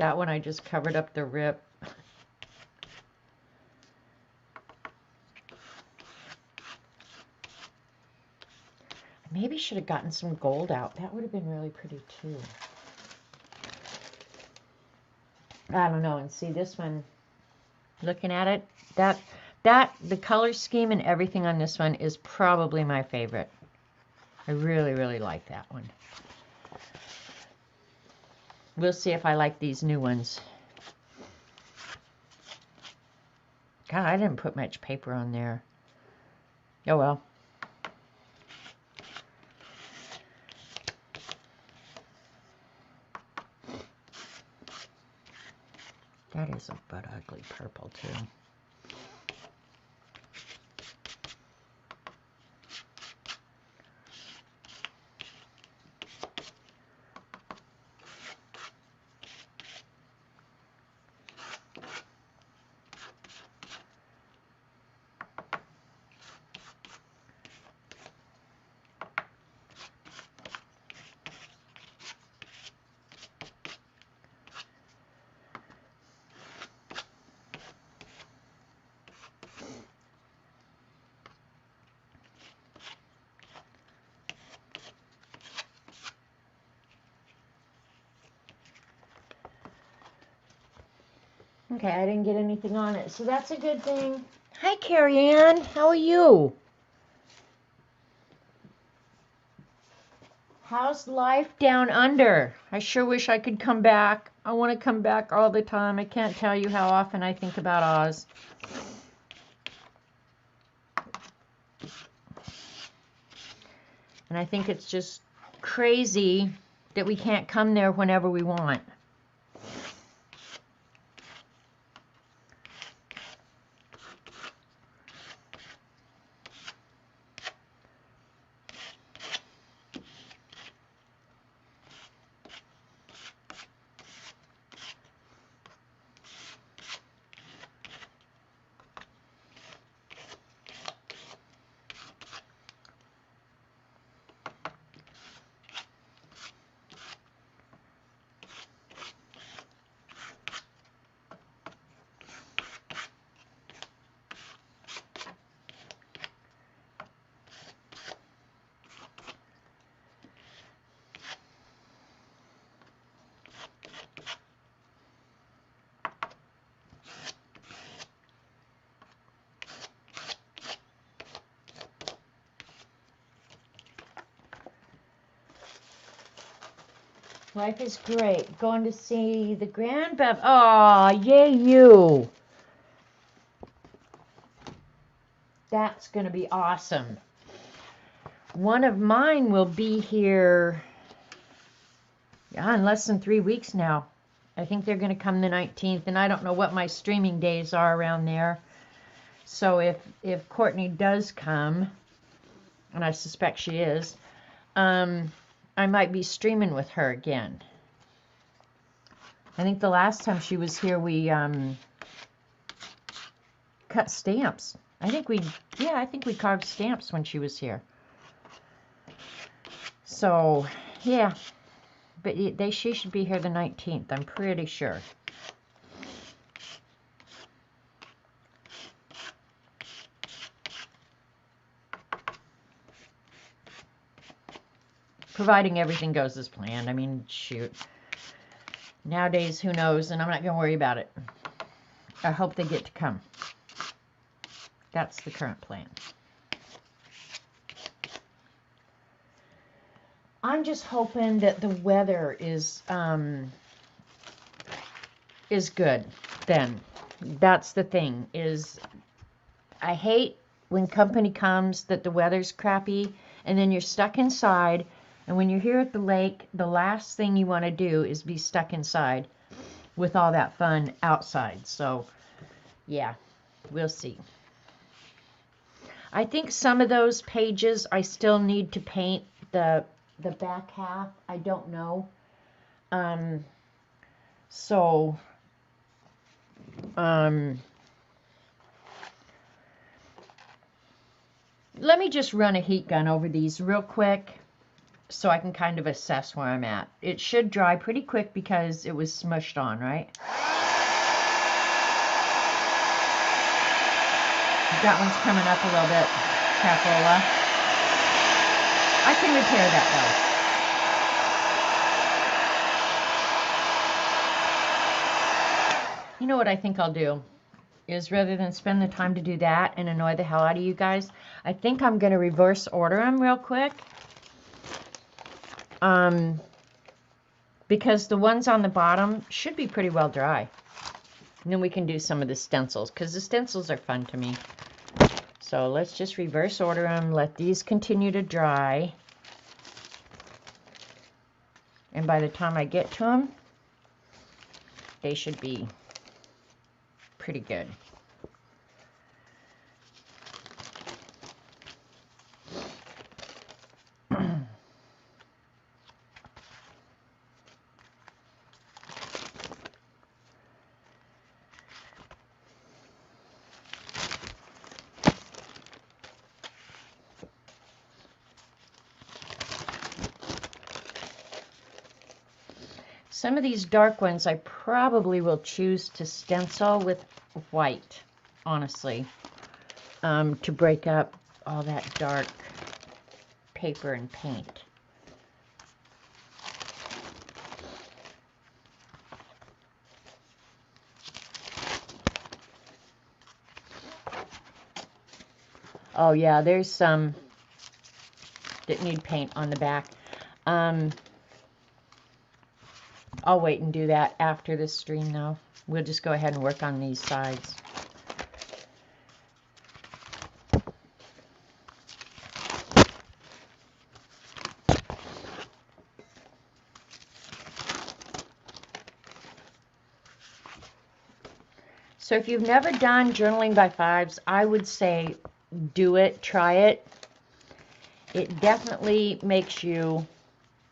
That one I just covered up the rip. Maybe should have gotten some gold out. That would have been really pretty too. I don't know. And see this one, looking at it, the color scheme and everything on this one is probably my favorite. I really, really like that one. We'll see if I like these new ones. God, I didn't put much paper on there. Oh well. That is a butt ugly purple too. Okay, I didn't get anything on it, so that's a good thing. Hi, Carrie Ann. How are you? How's life down under? I sure wish I could come back. I want to come back all the time. I can't tell you how often I think about Oz. And I think it's just crazy that we can't come there whenever we want. Life is great. Going to see the grandbaby. Aw, yay you. That's going to be awesome. One of mine will be here in less than 3 weeks now. I think they're going to come the 19th, and I don't know what my streaming days are around there. So if Courtney does come, and I suspect she is, I might be streaming with her again. I think the last time she was here, we cut stamps. I think we carved stamps when she was here. So, yeah. But she should be here the 19th, I'm pretty sure. Providing everything goes as planned. I mean, shoot. Nowadays, who knows? And I'm not going to worry about it. I hope they get to come. That's the current plan. I'm just hoping that the weather is good then. That's the thing, is I hate when company comes that the weather's crappy and then you're stuck inside. And when you're here at the lake, the last thing you want to do is be stuck inside with all that fun outside. So, yeah, we'll see. I think some of those pages I still need to paint the back half. I don't know. Let me just run a heat gun over these real quick. so I can kind of assess where I'm at. It should dry pretty quick because it was smushed on, right? That one's coming up a little bit, crapola. I can repair that though. You know what I think I'll do is, rather than spend the time to do that and annoy the hell out of you guys, I think I'm going to reverse order them real quick. Because the ones on the bottom should be pretty well dry. And then we can do some of the stencils, because the stencils are fun to me. So let's just reverse order them, let these continue to dry. And by the time I get to them, they should be pretty good. Some of these dark ones I probably will choose to stencil with white, honestly, to break up all that dark paper and paint. Oh yeah, there's some that need paint on the back. I'll wait and do that after this stream though. We'll just go ahead and work on these sides. So if you've never done journaling by fives, I would say do it, try it. It definitely makes you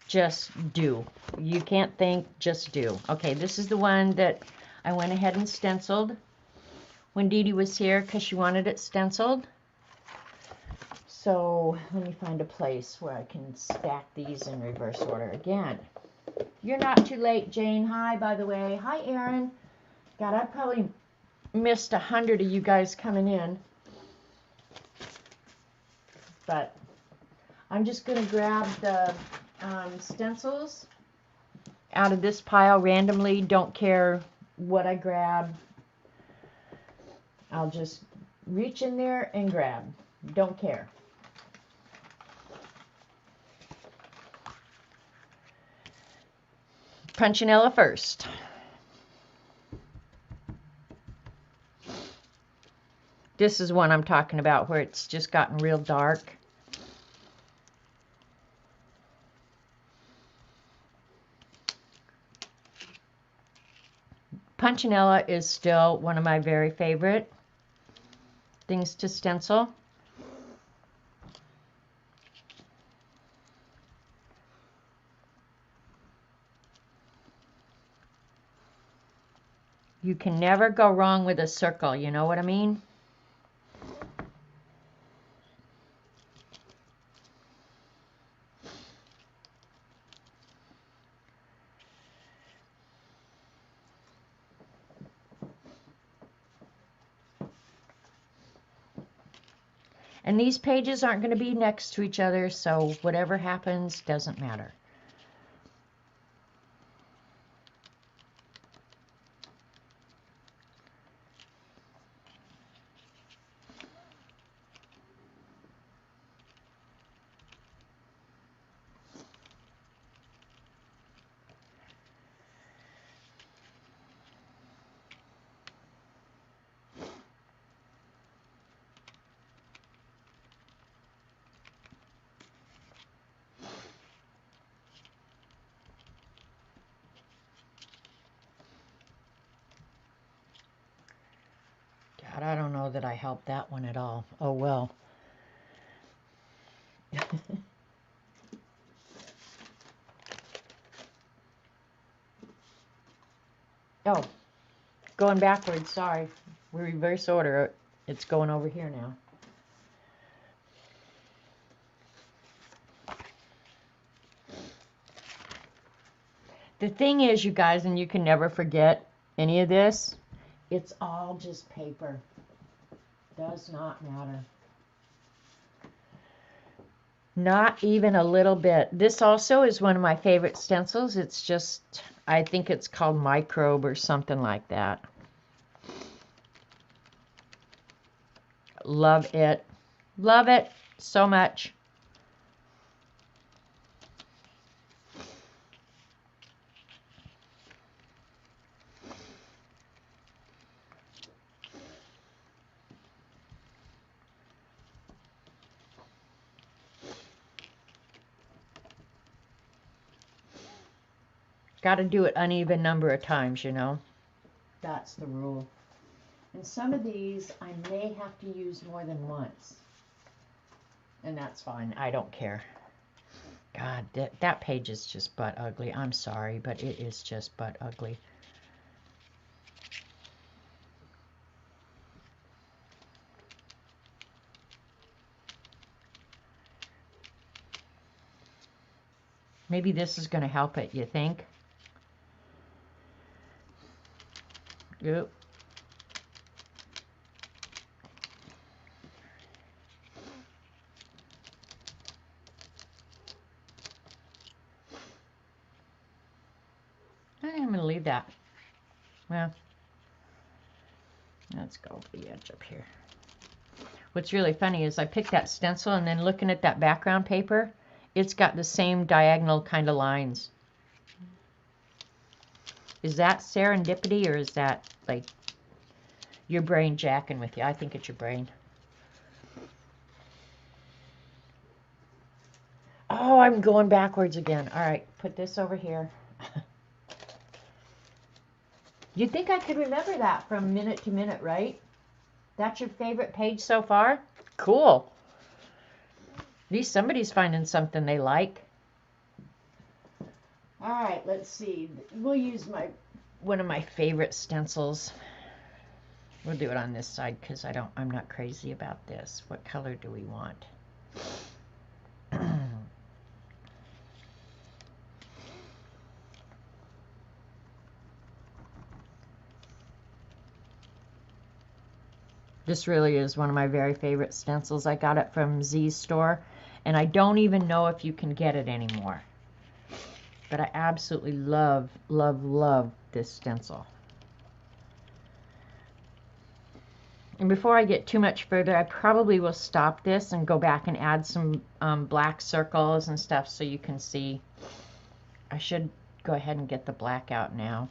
just do. You can't think, just do. Okay, this is the one that I went ahead and stenciled when Dee Dee was here because she wanted it stenciled. So let me find a place where I can stack these in reverse order again. You're not too late, Jane. Hi, by the way. Hi, Aaron. God, I probably missed 100 of you guys coming in. But I'm just going to grab the stencils out of this pile randomly. Don't care what I grab. I'll just reach in there and grab. Don't care. Punchinella first. This is one I'm talking about where it's just gotten real dark. Punchinella is still one of my very favorite things to stencil. You can never go wrong with a circle, you know what I mean? And these pages aren't going to be next to each other, so whatever happens doesn't matter. God, I don't know that I helped that one at all. Oh, well. Oh, going backwards, sorry. We reverse order. It's going over here now. The thing is, you guys, and you can never forget any of this, it's all just paper. Does not matter. Not even a little bit. This also is one of my favorite stencils. It's just, I think it's called Microbe or something like that. Love it. Love it so much. Got to do it uneven number of times, you know. That's the rule. And some of these I may have to use more than once. And that's fine. I don't care. God, that page is just butt ugly. I'm sorry, but it is just butt ugly. Maybe this is going to help it, you think? Yep. I'm going to leave that. Well, let's go over the edge up here. What's really funny is I picked that stencil and then looking at that background paper, it's got the same diagonal kind of lines. Is that serendipity or is that like your brain jacking with you? I think it's your brain. Oh, I'm going backwards again. All right, put this over here. You'd think I could remember that from minute to minute, right? That's your favorite page so far? Cool. At least somebody's finding something they like. All right, let's see. We'll use one of my favorite stencils. We'll do it on this side because I'm not crazy about this. What color do we want? This really is one of my very favorite stencils. I got it from Z's store, and I don't even know if you can get it anymore. But I absolutely love, love, love this stencil. And before I get too much further, I probably will stop this and go back and add some black circles and stuff so you can see. I should go ahead and get the black out now.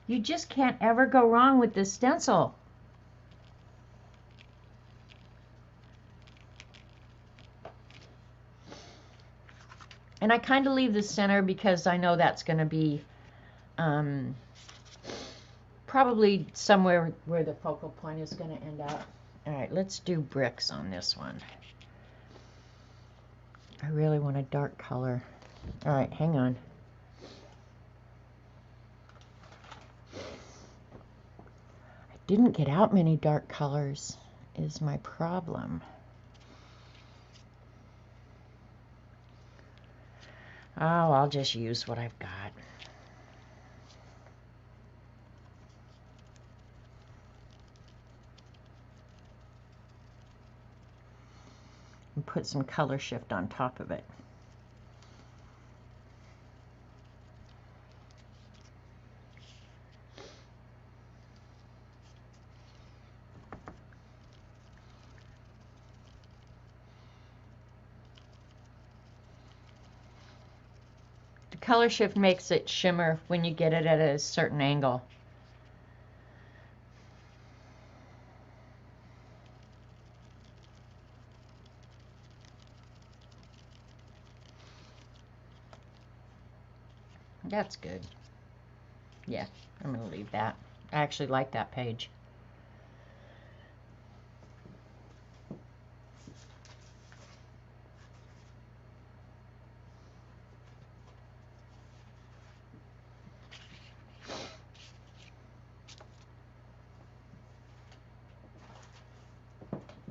You just can't ever go wrong with this stencil. And I kind of leave the center because I know that's going to be probably somewhere where the focal point is going to end up. All right, let's do bricks on this one. I really want a dark color. All right, hang on. I didn't get out many dark colors is my problem. Oh, I'll just use what I've got. And put some color shift on top of it. The color shift makes it shimmer when you get it at a certain angle. That's good. Yeah, I'm going to leave that. I actually like that page.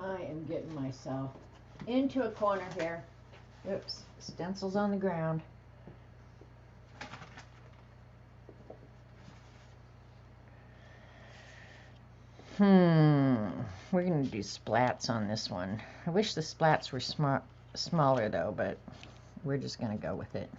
I am getting myself into a corner here. Oops, stencil's on the ground. We're going to do splats on this one. I wish the splats were smaller though, but we're just going to go with it.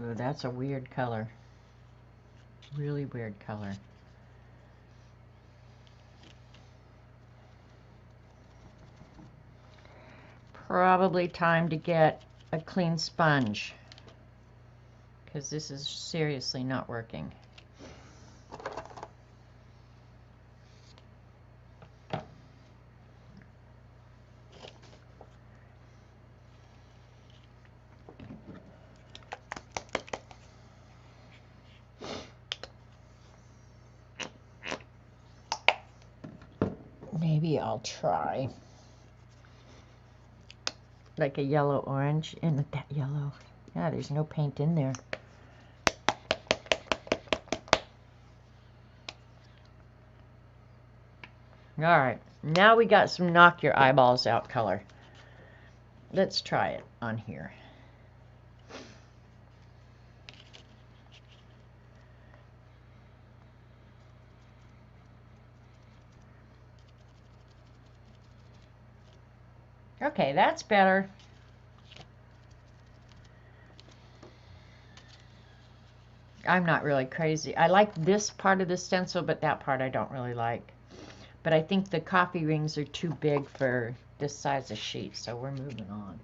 Ooh, that's a weird color. Really weird color. Probably time to get a clean sponge, because this is seriously not working. Maybe I'll try like a yellow orange, and with that yellow, yeah, there's no paint in there. All right, now we got some knock your eyeballs out color. Let's try it on here. Okay, that's better. I'm not really crazy. I like this part of the stencil, but that part I don't really like. But I think the coffee rings are too big for this size of sheet, so we're moving on.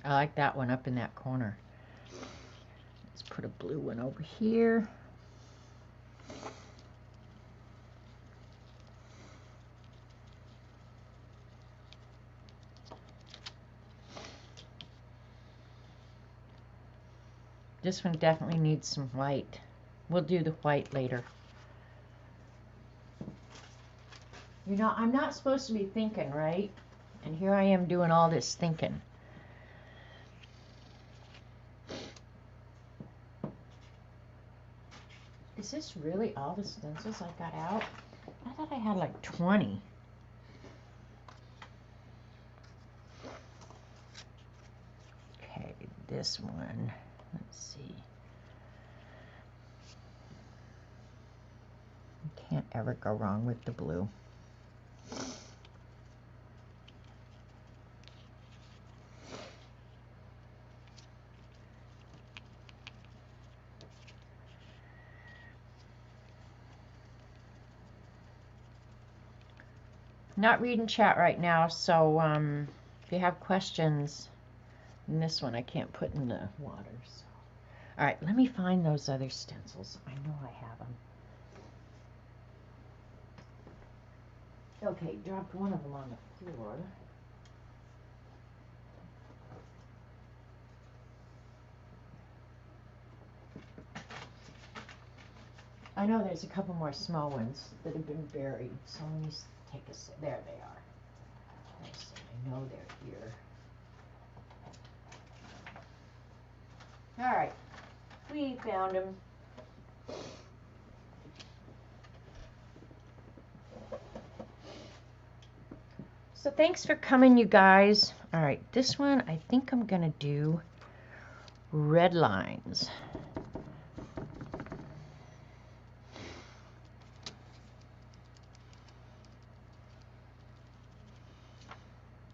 I like that one up in that corner. Let's put a blue one over here. This one definitely needs some white. We'll do the white later. You know, I'm not supposed to be thinking, right? And here I am doing all this thinking. Is this really all the stencils I got out? I thought I had like 20. Okay, this one. Let's see. You can't ever go wrong with the blue. Not reading chat right now, so if you have questions, and this one I can't put in the water. So. All right, let me find those other stencils. I know I have them. Okay, dropped one of them on the floor. I know there's a couple more small ones that have been buried, so let me take a sec. There they are. Let's see, I know they're here. All right, we found them. So thanks for coming, you guys. All right, this one I think I'm gonna do red lines.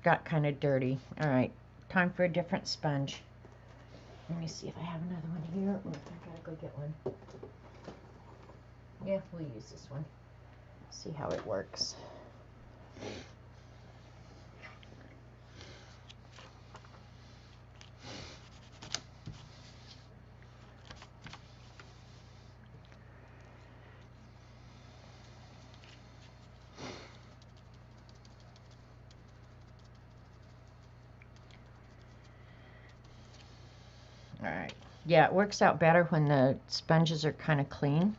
Got kind of dirty. All right, time for a different sponge. Let me see if I have another one here. I gotta go get one. Yeah, we'll use this one. See how it works. All right. Yeah, it works out better when the sponges are kind of clean.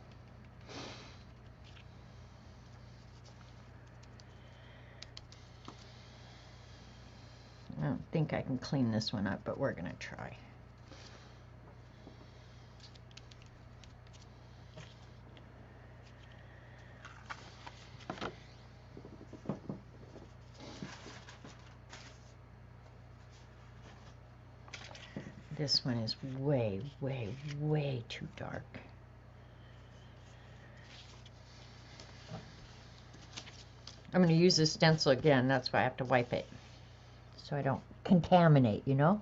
I don't think I can clean this one up, but we're going to try. This one is way, way, way too dark. I'm going to use this stencil again. That's why I have to wipe it, so I don't contaminate, you know?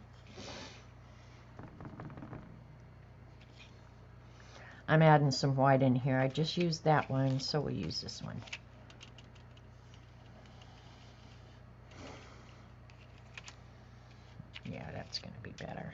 I'm adding some white in here. I just used that one, so we'll use this one. Yeah, that's going to be better.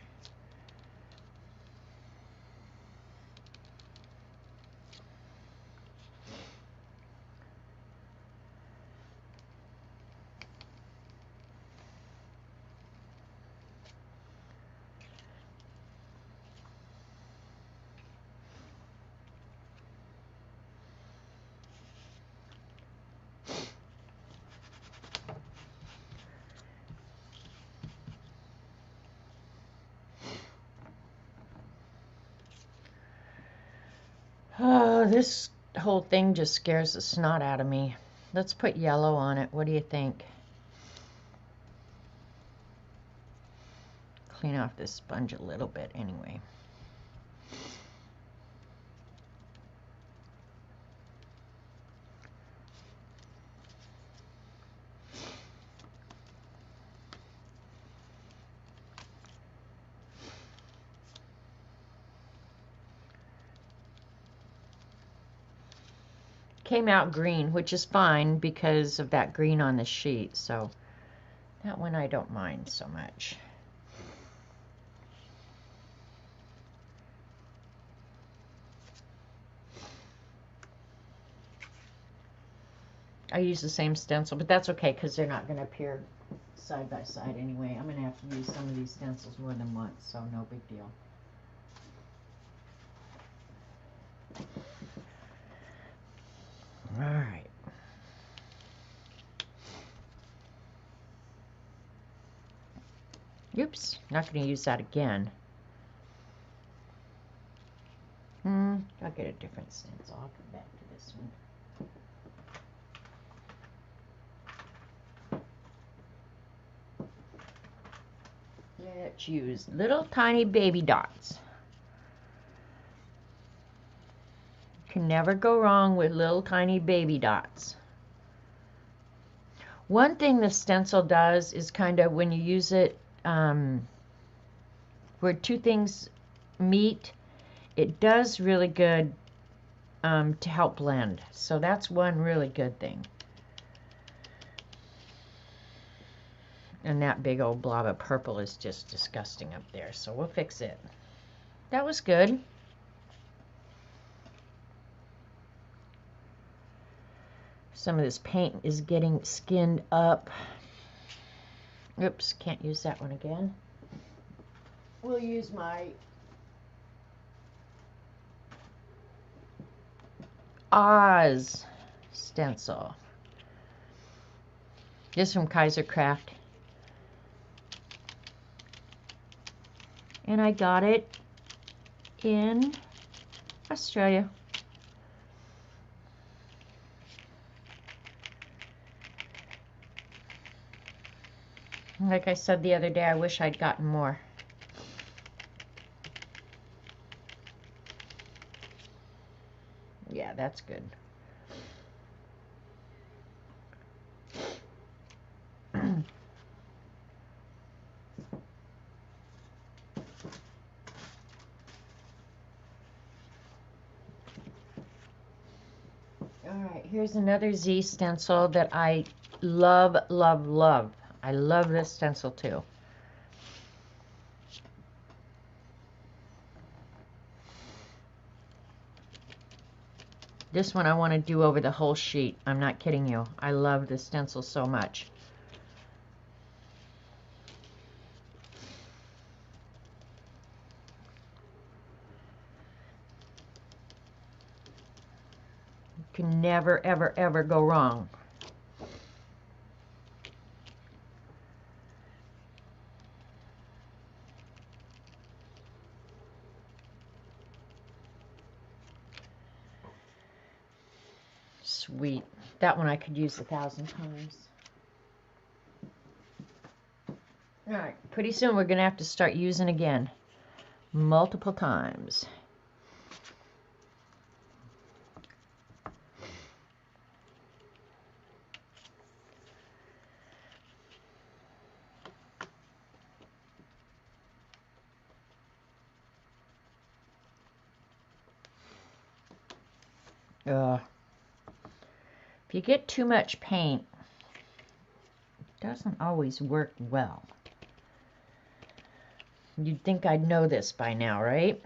Oh, this whole thing just scares the snot out of me. Let's put yellow on it. What do you think? Clean off this sponge a little bit anyway. Came out green, which is fine because of that green on the sheet, so that one I don't mind so much. I use the same stencil, but that's okay because they're not going to appear side by side anyway. I'm going to have to use some of these stencils more than once, so no big deal. All right. Oops, not going to use that again. I'll get a different stencil. I'll come back to this one. Let's use little tiny baby dots. Can never go wrong with little tiny baby dots. One thing the stencil does is kind of when you use it where two things meet, it does really good to help blend. So that's one really good thing. And that big old blob of purple is just disgusting up there, so we'll fix it. That was good. Some of this paint is getting skinned up. Oops, can't use that one again. We'll use my Oz stencil. This is from Kaiser Craft. And I got it in Australia. Like I said the other day, I wish I'd gotten more. Yeah, that's good. Alright, here's another Z stencil that I love, love, love. I love this stencil too. This one I want to do over the whole sheet. I'm not kidding you. I love this stencil so much. You can never, ever, ever go wrong. Sweet. That one I could use 1,000 times. Alright, pretty soon we're going to have to start using again. Multiple times. If you get too much paint, it doesn't always work well. You'd think I'd know this by now, right?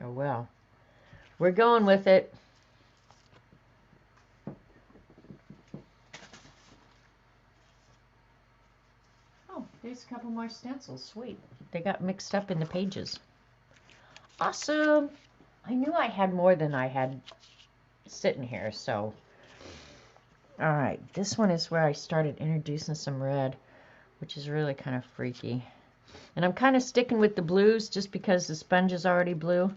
Oh well. We're going with it. Oh, there's a couple more stencils. Sweet. They got mixed up in the pages. Awesome. I knew I had more than I had sitting here, so. Alright, this one is where I started introducing some red, which is really kind of freaky. And I'm kind of sticking with the blues just because the sponge is already blue.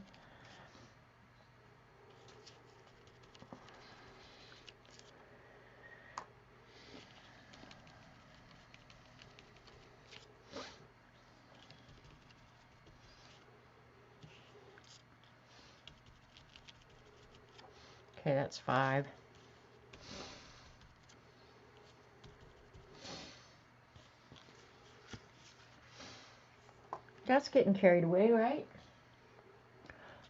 Okay, that's 5. That's getting carried away, right?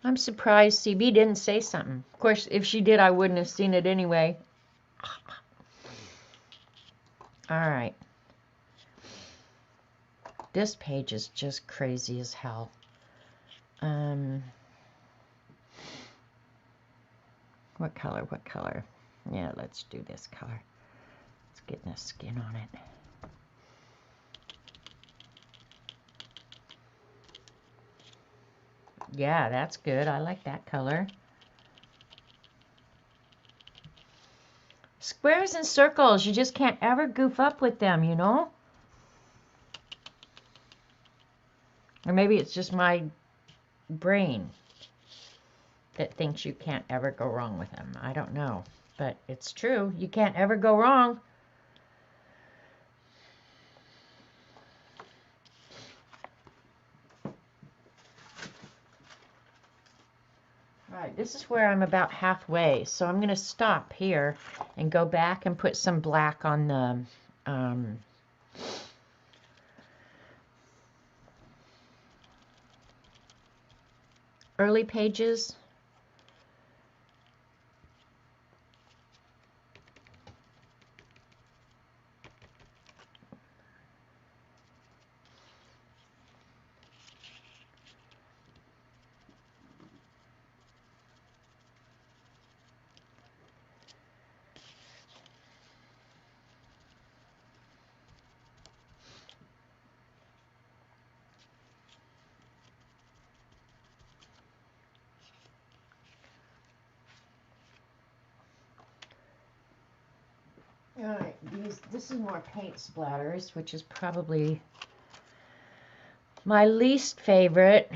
I'm surprised CB didn't say something. Of course, if she did, I wouldn't have seen it anyway. Alright. This page is just crazy as hell. What color? What color? Yeah, let's do this color. Let's get the skin on it. Yeah, that's good. I like that color. Squares and circles, you just can't ever goof up with them, you know? Or maybe it's just my brain that thinks you can't ever go wrong with them. I don't know. But it's true. You can't ever go wrong. Alright, this is where I'm about halfway. So I'm going to stop here and go back and put some black on the early pages. Alright, this is more paint splatters, which is probably my least favorite.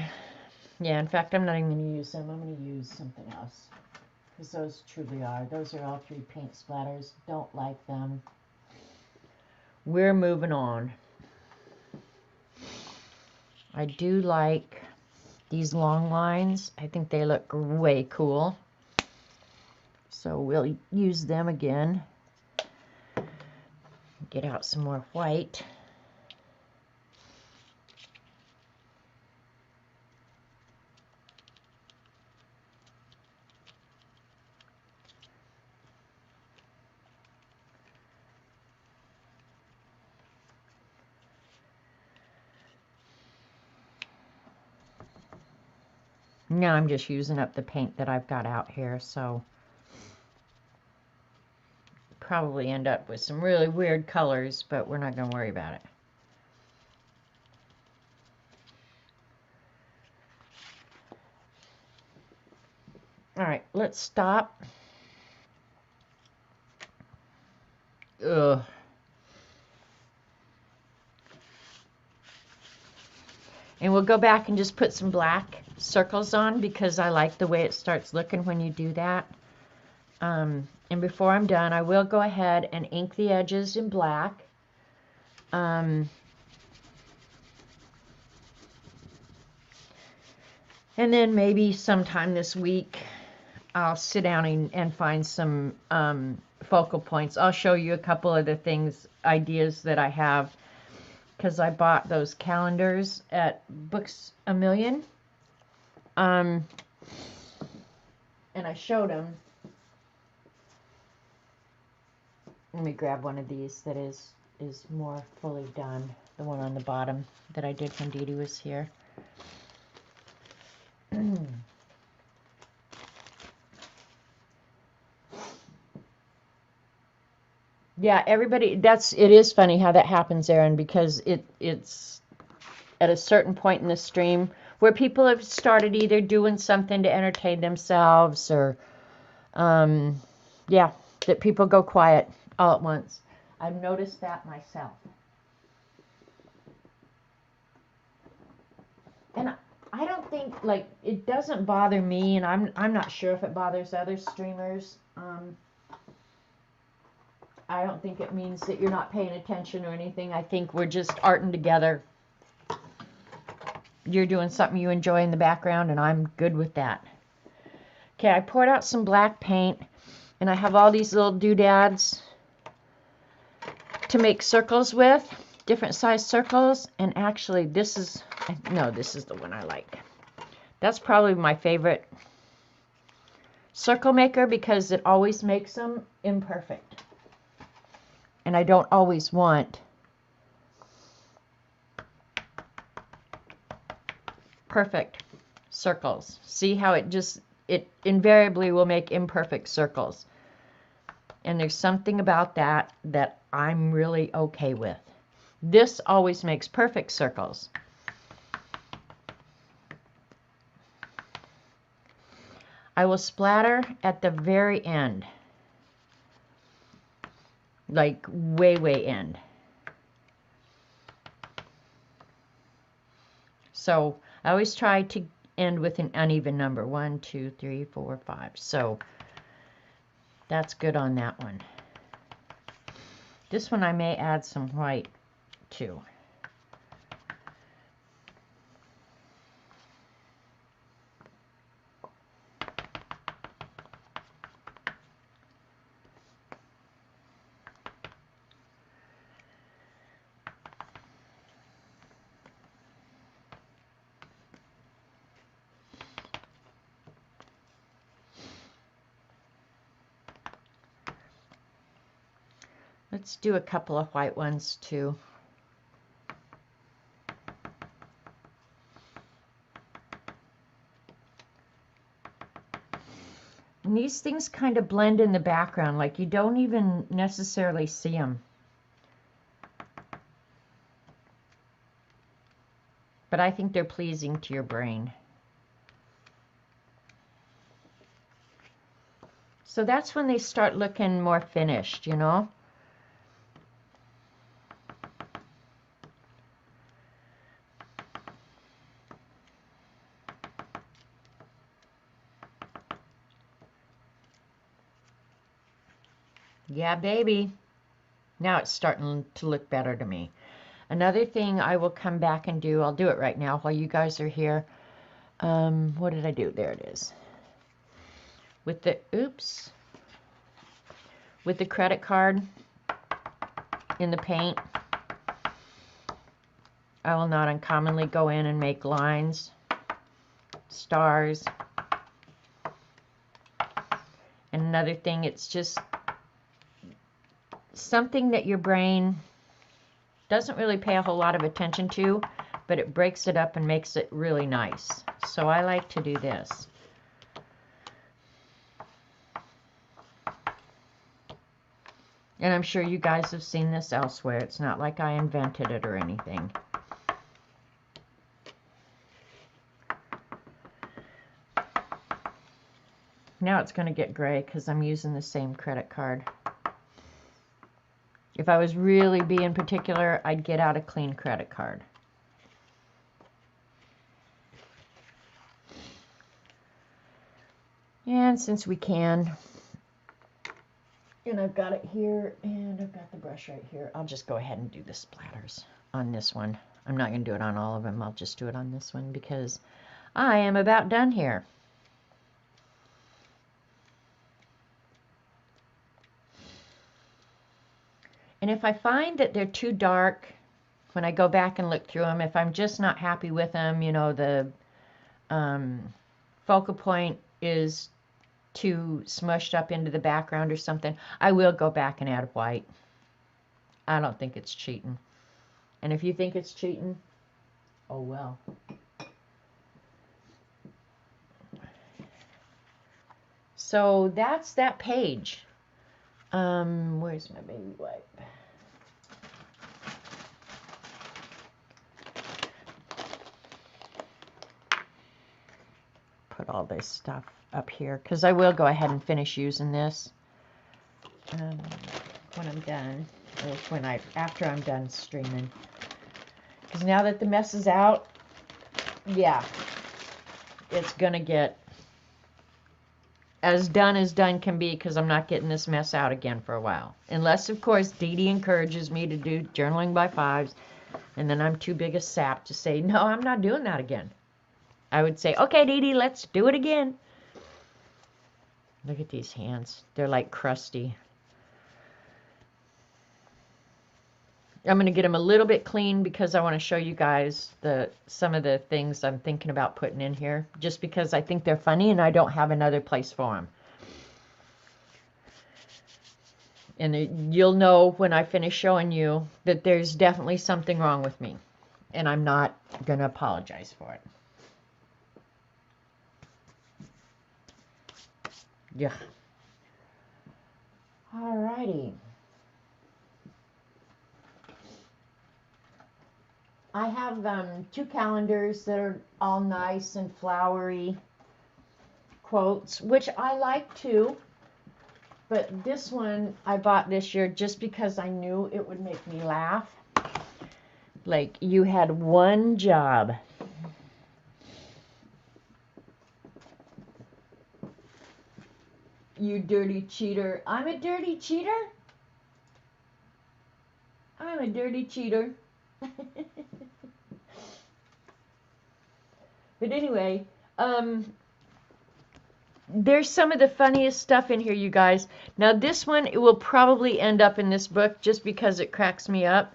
Yeah, in fact, I'm not even going to use them. I'm going to use something else. Because those truly are. Those are all 3 paint splatters. Don't like them. We're moving on. I do like these long lines. I think they look way cool. So we'll use them again. Get out some more white. Now I'm just using up the paint that I've got out here, so probably end up with some really weird colors, but we're not going to worry about it. All right, let's stop. Ugh. And we'll go back and just put some black circles on because I like the way it starts looking when you do that. And before I'm done, I will go ahead and ink the edges in black. And then maybe sometime this week, I'll sit down and find some focal points. I'll show you a couple of the things, ideas that I have, because I bought those calendars at Books A Million. And I showed them. Let me grab one of these that is more fully done. The one on the bottom that I did when Dee Dee was here. Yeah, everybody, it is funny how that happens, Erin, because it's at a certain point in the stream where people have started either doing something to entertain themselves or, yeah, that people go quiet all at once. I've noticed that myself. And I don't think, like, it doesn't bother me, and I'm not sure if it bothers other streamers. I don't think it means that you're not paying attention or anything. I think we're just arting together. You're doing something you enjoy in the background, and I'm good with that. Okay, I poured out some black paint, and I have all these little doodads to make circles with, different size circles. And actually, this is the one I like. That's probably my favorite circle maker because it always makes them imperfect. And I don't always want perfect circles. See how it invariably will make imperfect circles. And there's something about that I'm really okay with. This always makes perfect circles. I will splatter at the very end. Like way end. So I always try to end with an uneven number. 1, 2, 3, 4, 5. So that's good on that one. This one I may add some white too. Let's do a couple of white ones too. And these things kind of blend in the background, like you don't even necessarily see them. But I think they're pleasing to your brain. So that's when they start looking more finished, you know? Yeah, baby. Now it's starting to look better to me. Another thing I will come back and do, I'll do it right now while you guys are here. What did I do? There it is. With the, with the credit card in the paint, I will not uncommonly go in and make lines, stars. And another thing, it's just something that your brain doesn't really pay a whole lot of attention to, but it breaks it up and makes it really nice. So I like to do this. And I'm sure you guys have seen this elsewhere. It's not like I invented it or anything. Now it's going to get gray because I'm using the same credit card. If I was really being particular, I'd get out a clean credit card. And since we can, and I've got it here, and I've got the brush right here, I'll just go ahead and do the splatters on this one. I'm not going to do it on all of them. I'll just do it on this one because I am about done here. And if I find that they're too dark, when I go back and look through them, if I'm just not happy with them, you know, the focal point is too smushed up into the background or something, I will go back and add white. I don't think it's cheating. And if you think it's cheating, oh well. So that's that page. Where's my baby wipe? Put all this stuff up here because I will go ahead and finish using this when I'm done, or after I'm done streaming. Because now that the mess is out, yeah, it's gonna get as done can be, because I'm not getting this mess out again for a while. Unless, of course, Dee Dee encourages me to do journaling by fives, and then I'm too big a sap to say, no, I'm not doing that again. I would say, okay, Dee Dee, let's do it again. Look at these hands. They're like crusty. I'm going to get them a little bit clean because I want to show you guys some of the things I'm thinking about putting in here, just because I think they're funny and I don't have another place for them. And you'll know when I finish showing you that there's definitely something wrong with me, and I'm not going to apologize for it. Yeah. Alrighty. I have 2 calendars that are all nice and flowery quotes, which I like too. But this one I bought this year just because I knew it would make me laugh. Like, you had one job. You dirty cheater. I'm a dirty cheater? I'm a dirty cheater. But anyway, there's some of the funniest stuff in here, you guys. Now this one, it will probably end up in this book just because it cracks me up.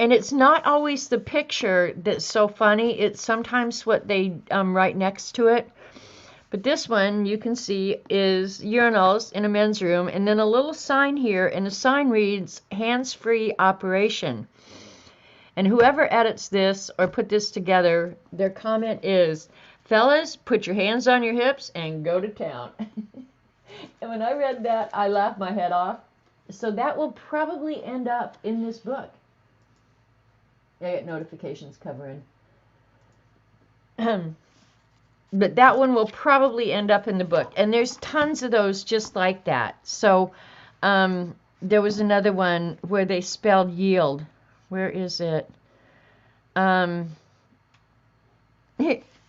And it's not always the picture that's so funny. It's sometimes what they write next to it. But this one, you can see, is urinals in a men's room, and then a little sign here, and the sign reads, hands-free operation. And whoever edits this or put this together, their comment is, fellas, put your hands on your hips and go to town. And when I read that, I laughed my head off. So that will probably end up in this book. I get notifications covering. But that one will probably end up in the book. And there's tons of those just like that. So there was another one where they spelled yield. Where is it?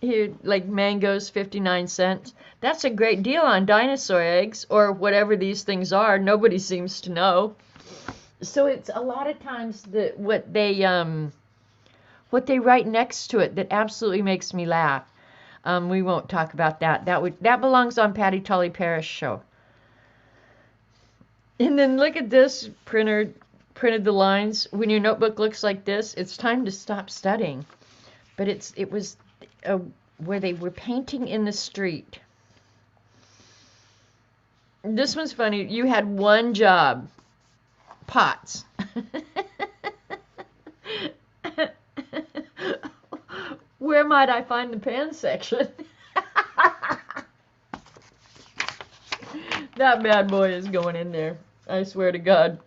Here, like mangoes, 59 cents. That's a great deal on dinosaur eggs, or whatever these things are. Nobody seems to know. So it's a lot of times that what they write next to it that absolutely makes me laugh. We won't talk about that. That belongs on Patty Tully Parrish show. And then look at this printed the lines. When your notebook looks like this, it's time to stop studying. But it was where they were painting in the street. This one's funny. You had one job. Pots. Where might I find the pan section? That bad boy is going in there. I swear to God.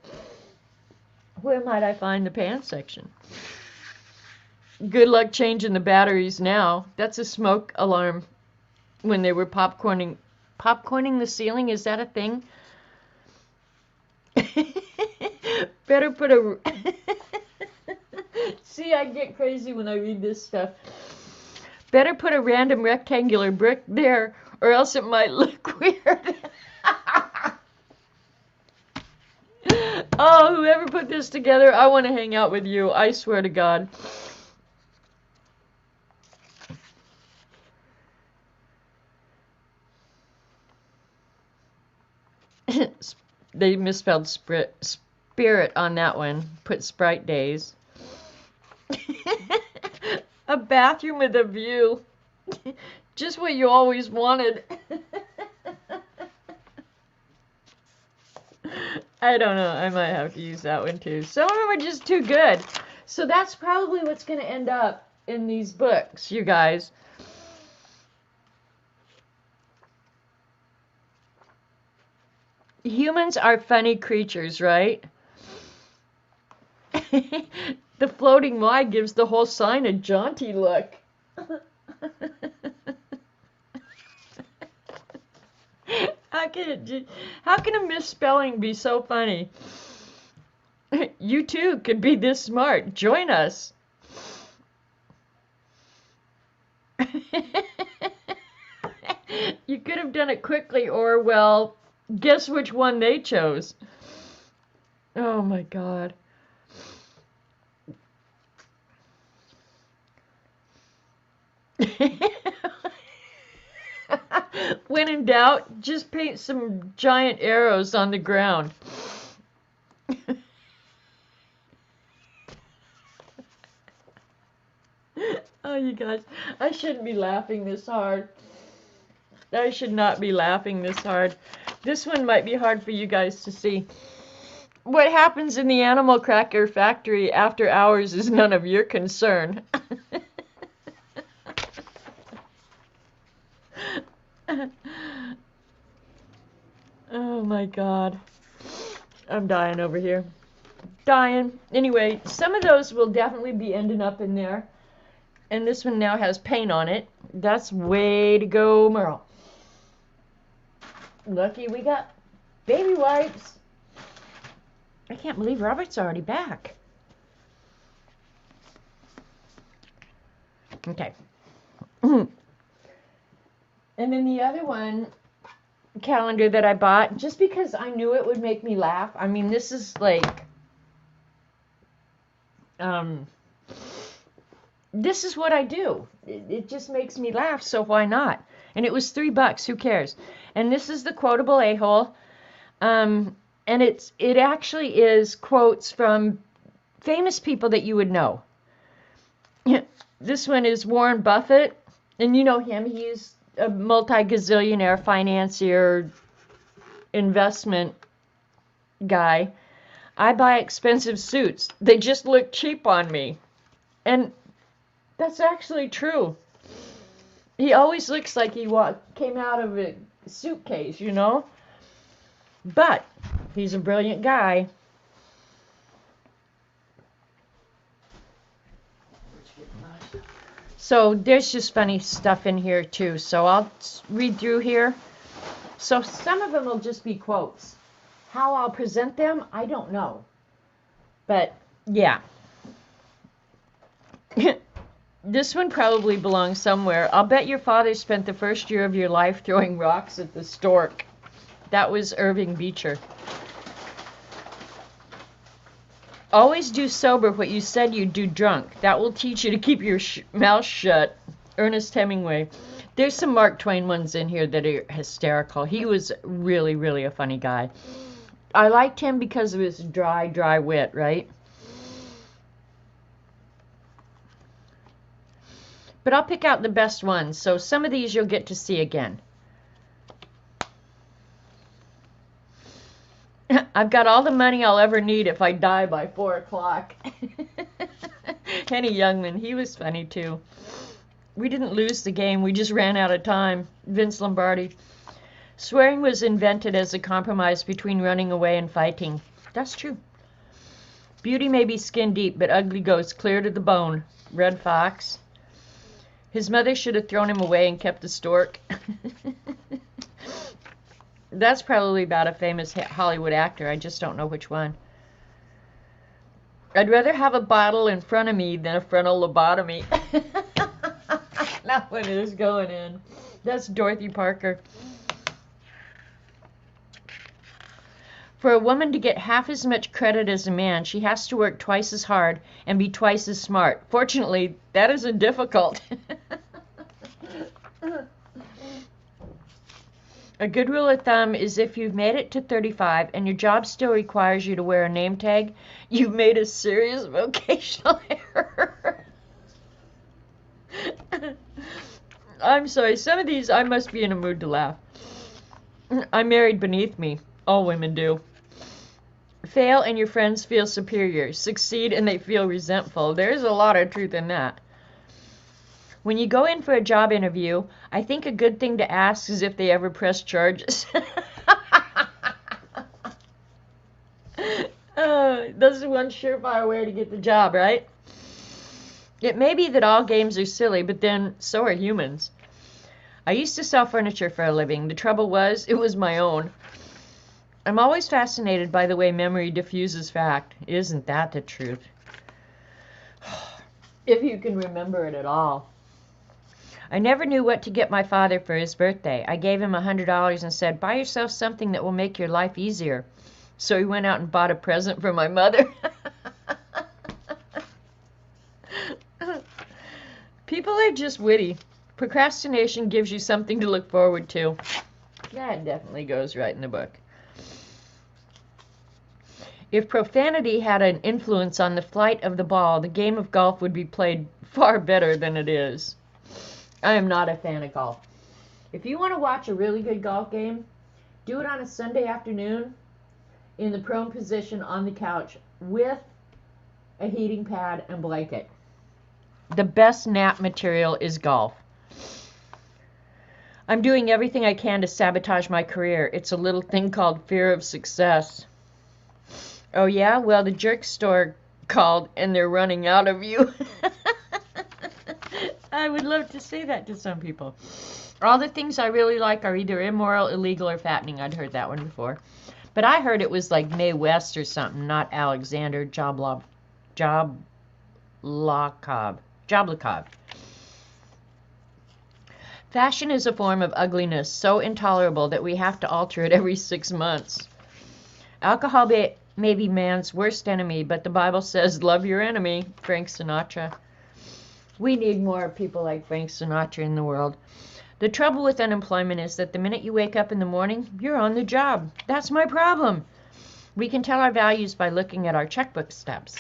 Where might I find the pan section? Good luck changing the batteries now. That's a smoke alarm. When they were popcorning the ceiling, is that a thing? Better put a... See, I get crazy when I read this stuff. Better put a random rectangular brick there, or else it might look weird. Oh, whoever put this together, I want to hang out with you. I swear to God. They misspelled spirit on that one. Put Sprite Days. A bathroom with a view. Just what you always wanted. I don't know. I might have to use that one too. Some of them are just too good. So that's probably what's going to end up in these books, you guys. Humans are funny creatures, right? The floating Y gives the whole sign a jaunty look. How can a misspelling be so funny? You too could be this smart. Join us. You could have done it quickly, or, well, guess which one they chose. Oh my God. When in doubt, just paint some giant arrows on the ground. Oh, you guys, I shouldn't be laughing this hard. I should not be laughing this hard. This one might be hard for you guys to see. What happens in the animal cracker factory after hours is none of your concern. Oh my God. I'm dying over here. Dying. Anyway, some of those will definitely be ending up in there. And this one now has paint on it. That's way to go, Merle. Lucky we got baby wipes. I can't believe Robert's already back. Okay. And then the other one, calendar that I bought, just because I knew it would make me laugh. I mean, this is like, this is what I do. It just makes me laugh, so why not? And it was $3. Who cares? And this is the Quotable A-Hole. And it actually is quotes from famous people that you would know. This one is Warren Buffett, and you know him. He's a multi-gazillionaire financier, investment guy. I buy expensive suits. They just look cheap on me. And that's actually true. He always looks like he came out of a suitcase, you know? But he's a brilliant guy. So there's just funny stuff in here too. So I'll read through here. So some of them will just be quotes. How I'll present them, I don't know. But yeah. This one probably belongs somewhere. I'll bet your father spent the first year of your life throwing rocks at the stork. That was Irving Beecher. Always do sober what you said you'd do drunk. That will teach you to keep your mouth shut. Ernest Hemingway. There's some Mark Twain ones in here that are hysterical. He was really, really a funny guy. I liked him because of his dry wit, right? But I'll pick out the best ones. So some of these you'll get to see again. I've got all the money I'll ever need if I die by 4 o'clock. Henny Youngman, he was funny too. We didn't lose the game, we just ran out of time. Vince Lombardi. Swearing was invented as a compromise between running away and fighting. That's true. Beauty may be skin deep, but ugly goes clear to the bone. Red Fox. His mother should have thrown him away and kept the stork. That's probably about a famous Hollywood actor. I just don't know which one. I'd rather have a bottle in front of me than a frontal lobotomy. That one is going in. That's Dorothy Parker. For a woman to get half as much credit as a man, she has to work twice as hard and be twice as smart. Fortunately, that isn't difficult. A good rule of thumb is if you've made it to 35 and your job still requires you to wear a name tag, you've made a serious vocational error. I'm sorry, some of these I must be in a mood to laugh. I married beneath me. All women do. Fail and your friends feel superior. Succeed and they feel resentful. There's a lot of truth in that. When you go in for a job interview, I think a good thing to ask is if they ever press charges. That's one surefire way to get the job, right? It may be that all games are silly, but then so are humans. I used to sell furniture for a living. The trouble was, it was my own. I'm always fascinated by the way memory diffuses fact. Isn't that the truth? If you can remember it at all. I never knew what to get my father for his birthday. I gave him $100 and said, buy yourself something that will make your life easier. So he went out and bought a present for my mother. People are just witty. Procrastination gives you something to look forward to. That definitely goes right in the book. If profanity had an influence on the flight of the ball, the game of golf would be played far better than it is. I am not a fan of golf. If you want to watch a really good golf game, do it on a Sunday afternoon in the prone position on the couch with a heating pad and blanket. The best nap material is golf. I'm doing everything I can to sabotage my career. It's a little thing called fear of success. Oh yeah? Well, the jerk store called and they're running out of you. I would love to say that to some people. All the things I really like are either immoral, illegal, or fattening. I'd heard that one before. But I heard it was like Mae West or something, not Alexander Jablokov. Fashion is a form of ugliness so intolerable that we have to alter it every 6 months. Alcohol may be man's worst enemy, but the Bible says, love your enemy. Frank Sinatra. We need more people like Frank Sinatra in the world. The trouble with unemployment is that the minute you wake up in the morning, you're on the job. That's my problem. We can tell our values by looking at our checkbook steps.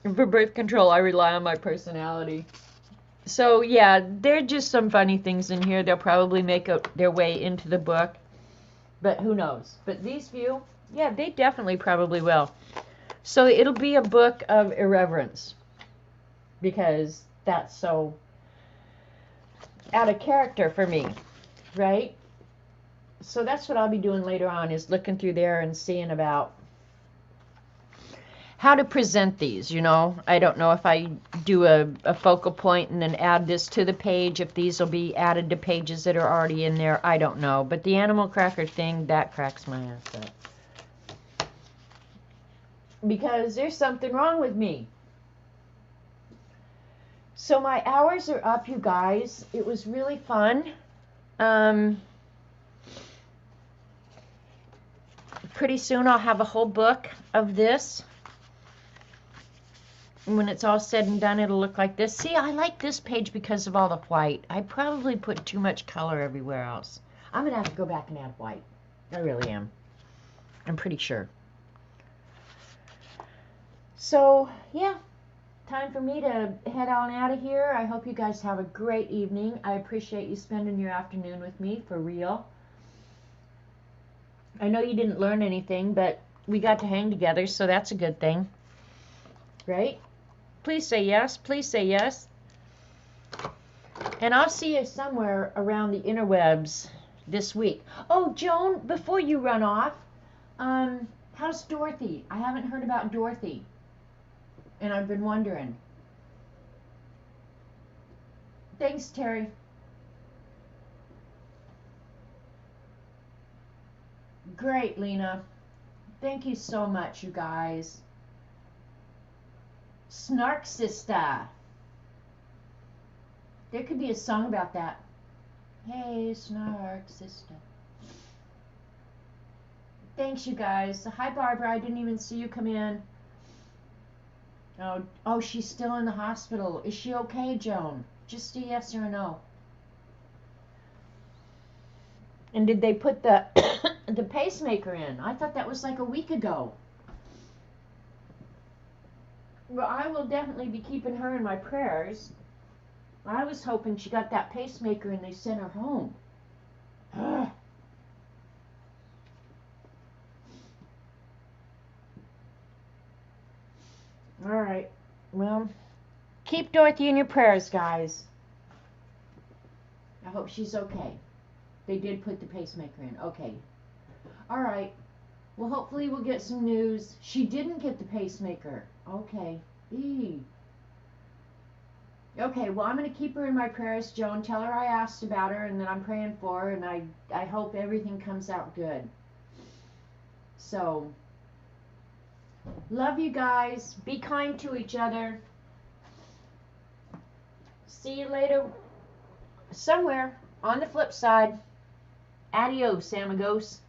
For birth control, I rely on my personality. So, yeah, there are just some funny things in here. They'll probably make their way into the book. But who knows? But these few, yeah, they definitely probably will. So it'll be a book of irreverence. Because that's so out of character for me, right? So that's what I'll be doing later on, is looking through there and seeing about how to present these, you know. I don't know if I do a focal point and then add this to the page, if these will be added to pages that are already in there. I don't know. But the animal cracker thing, that cracks my ass up. Because there's something wrong with me. So my hours are up, you guys. It was really fun. Pretty soon I'll have a whole book of this. And when it's all said and done, it'll look like this. See, I like this page because of all the white. I probably put too much color everywhere else. I'm going to have to go back and add white. I really am. I'm pretty sure. So, yeah. Time for me to head on out of here. I hope you guys have a great evening. I appreciate you spending your afternoon with me, for real. I know you didn't learn anything, but we got to hang together, so that's a good thing. Right? Please say yes. Please say yes. And I'll see you somewhere around the interwebs this week. Oh, Joan, before you run off, how's Dorothy? I haven't heard about Dorothy, and I've been wondering. Thanks, Terry. Great, Lena. Thank you so much, you guys. Snark Sister. There could be a song about that. Hey, Snark Sister. Thanks, you guys. Hi, Barbara. I didn't even see you come in. Oh, she's still in the hospital. Is she okay, Joan? Just a yes or a no. And did they put the the pacemaker in? I thought that was like a week ago. Well, I will definitely be keeping her in my prayers. I was hoping she got that pacemaker and they sent her home. Ugh. All right. Well, keep Dorothy in your prayers, guys. I hope she's okay. They did put the pacemaker in. Okay. All right. Well, hopefully we'll get some news. She didn't get the pacemaker. Okay. Eee. Okay, well, I'm going to keep her in my prayers, Joan. Tell her I asked about her and that I'm praying for her, and I hope everything comes out good. So, love you guys. Be kind to each other. See you later somewhere on the flip side. Adios, amigos.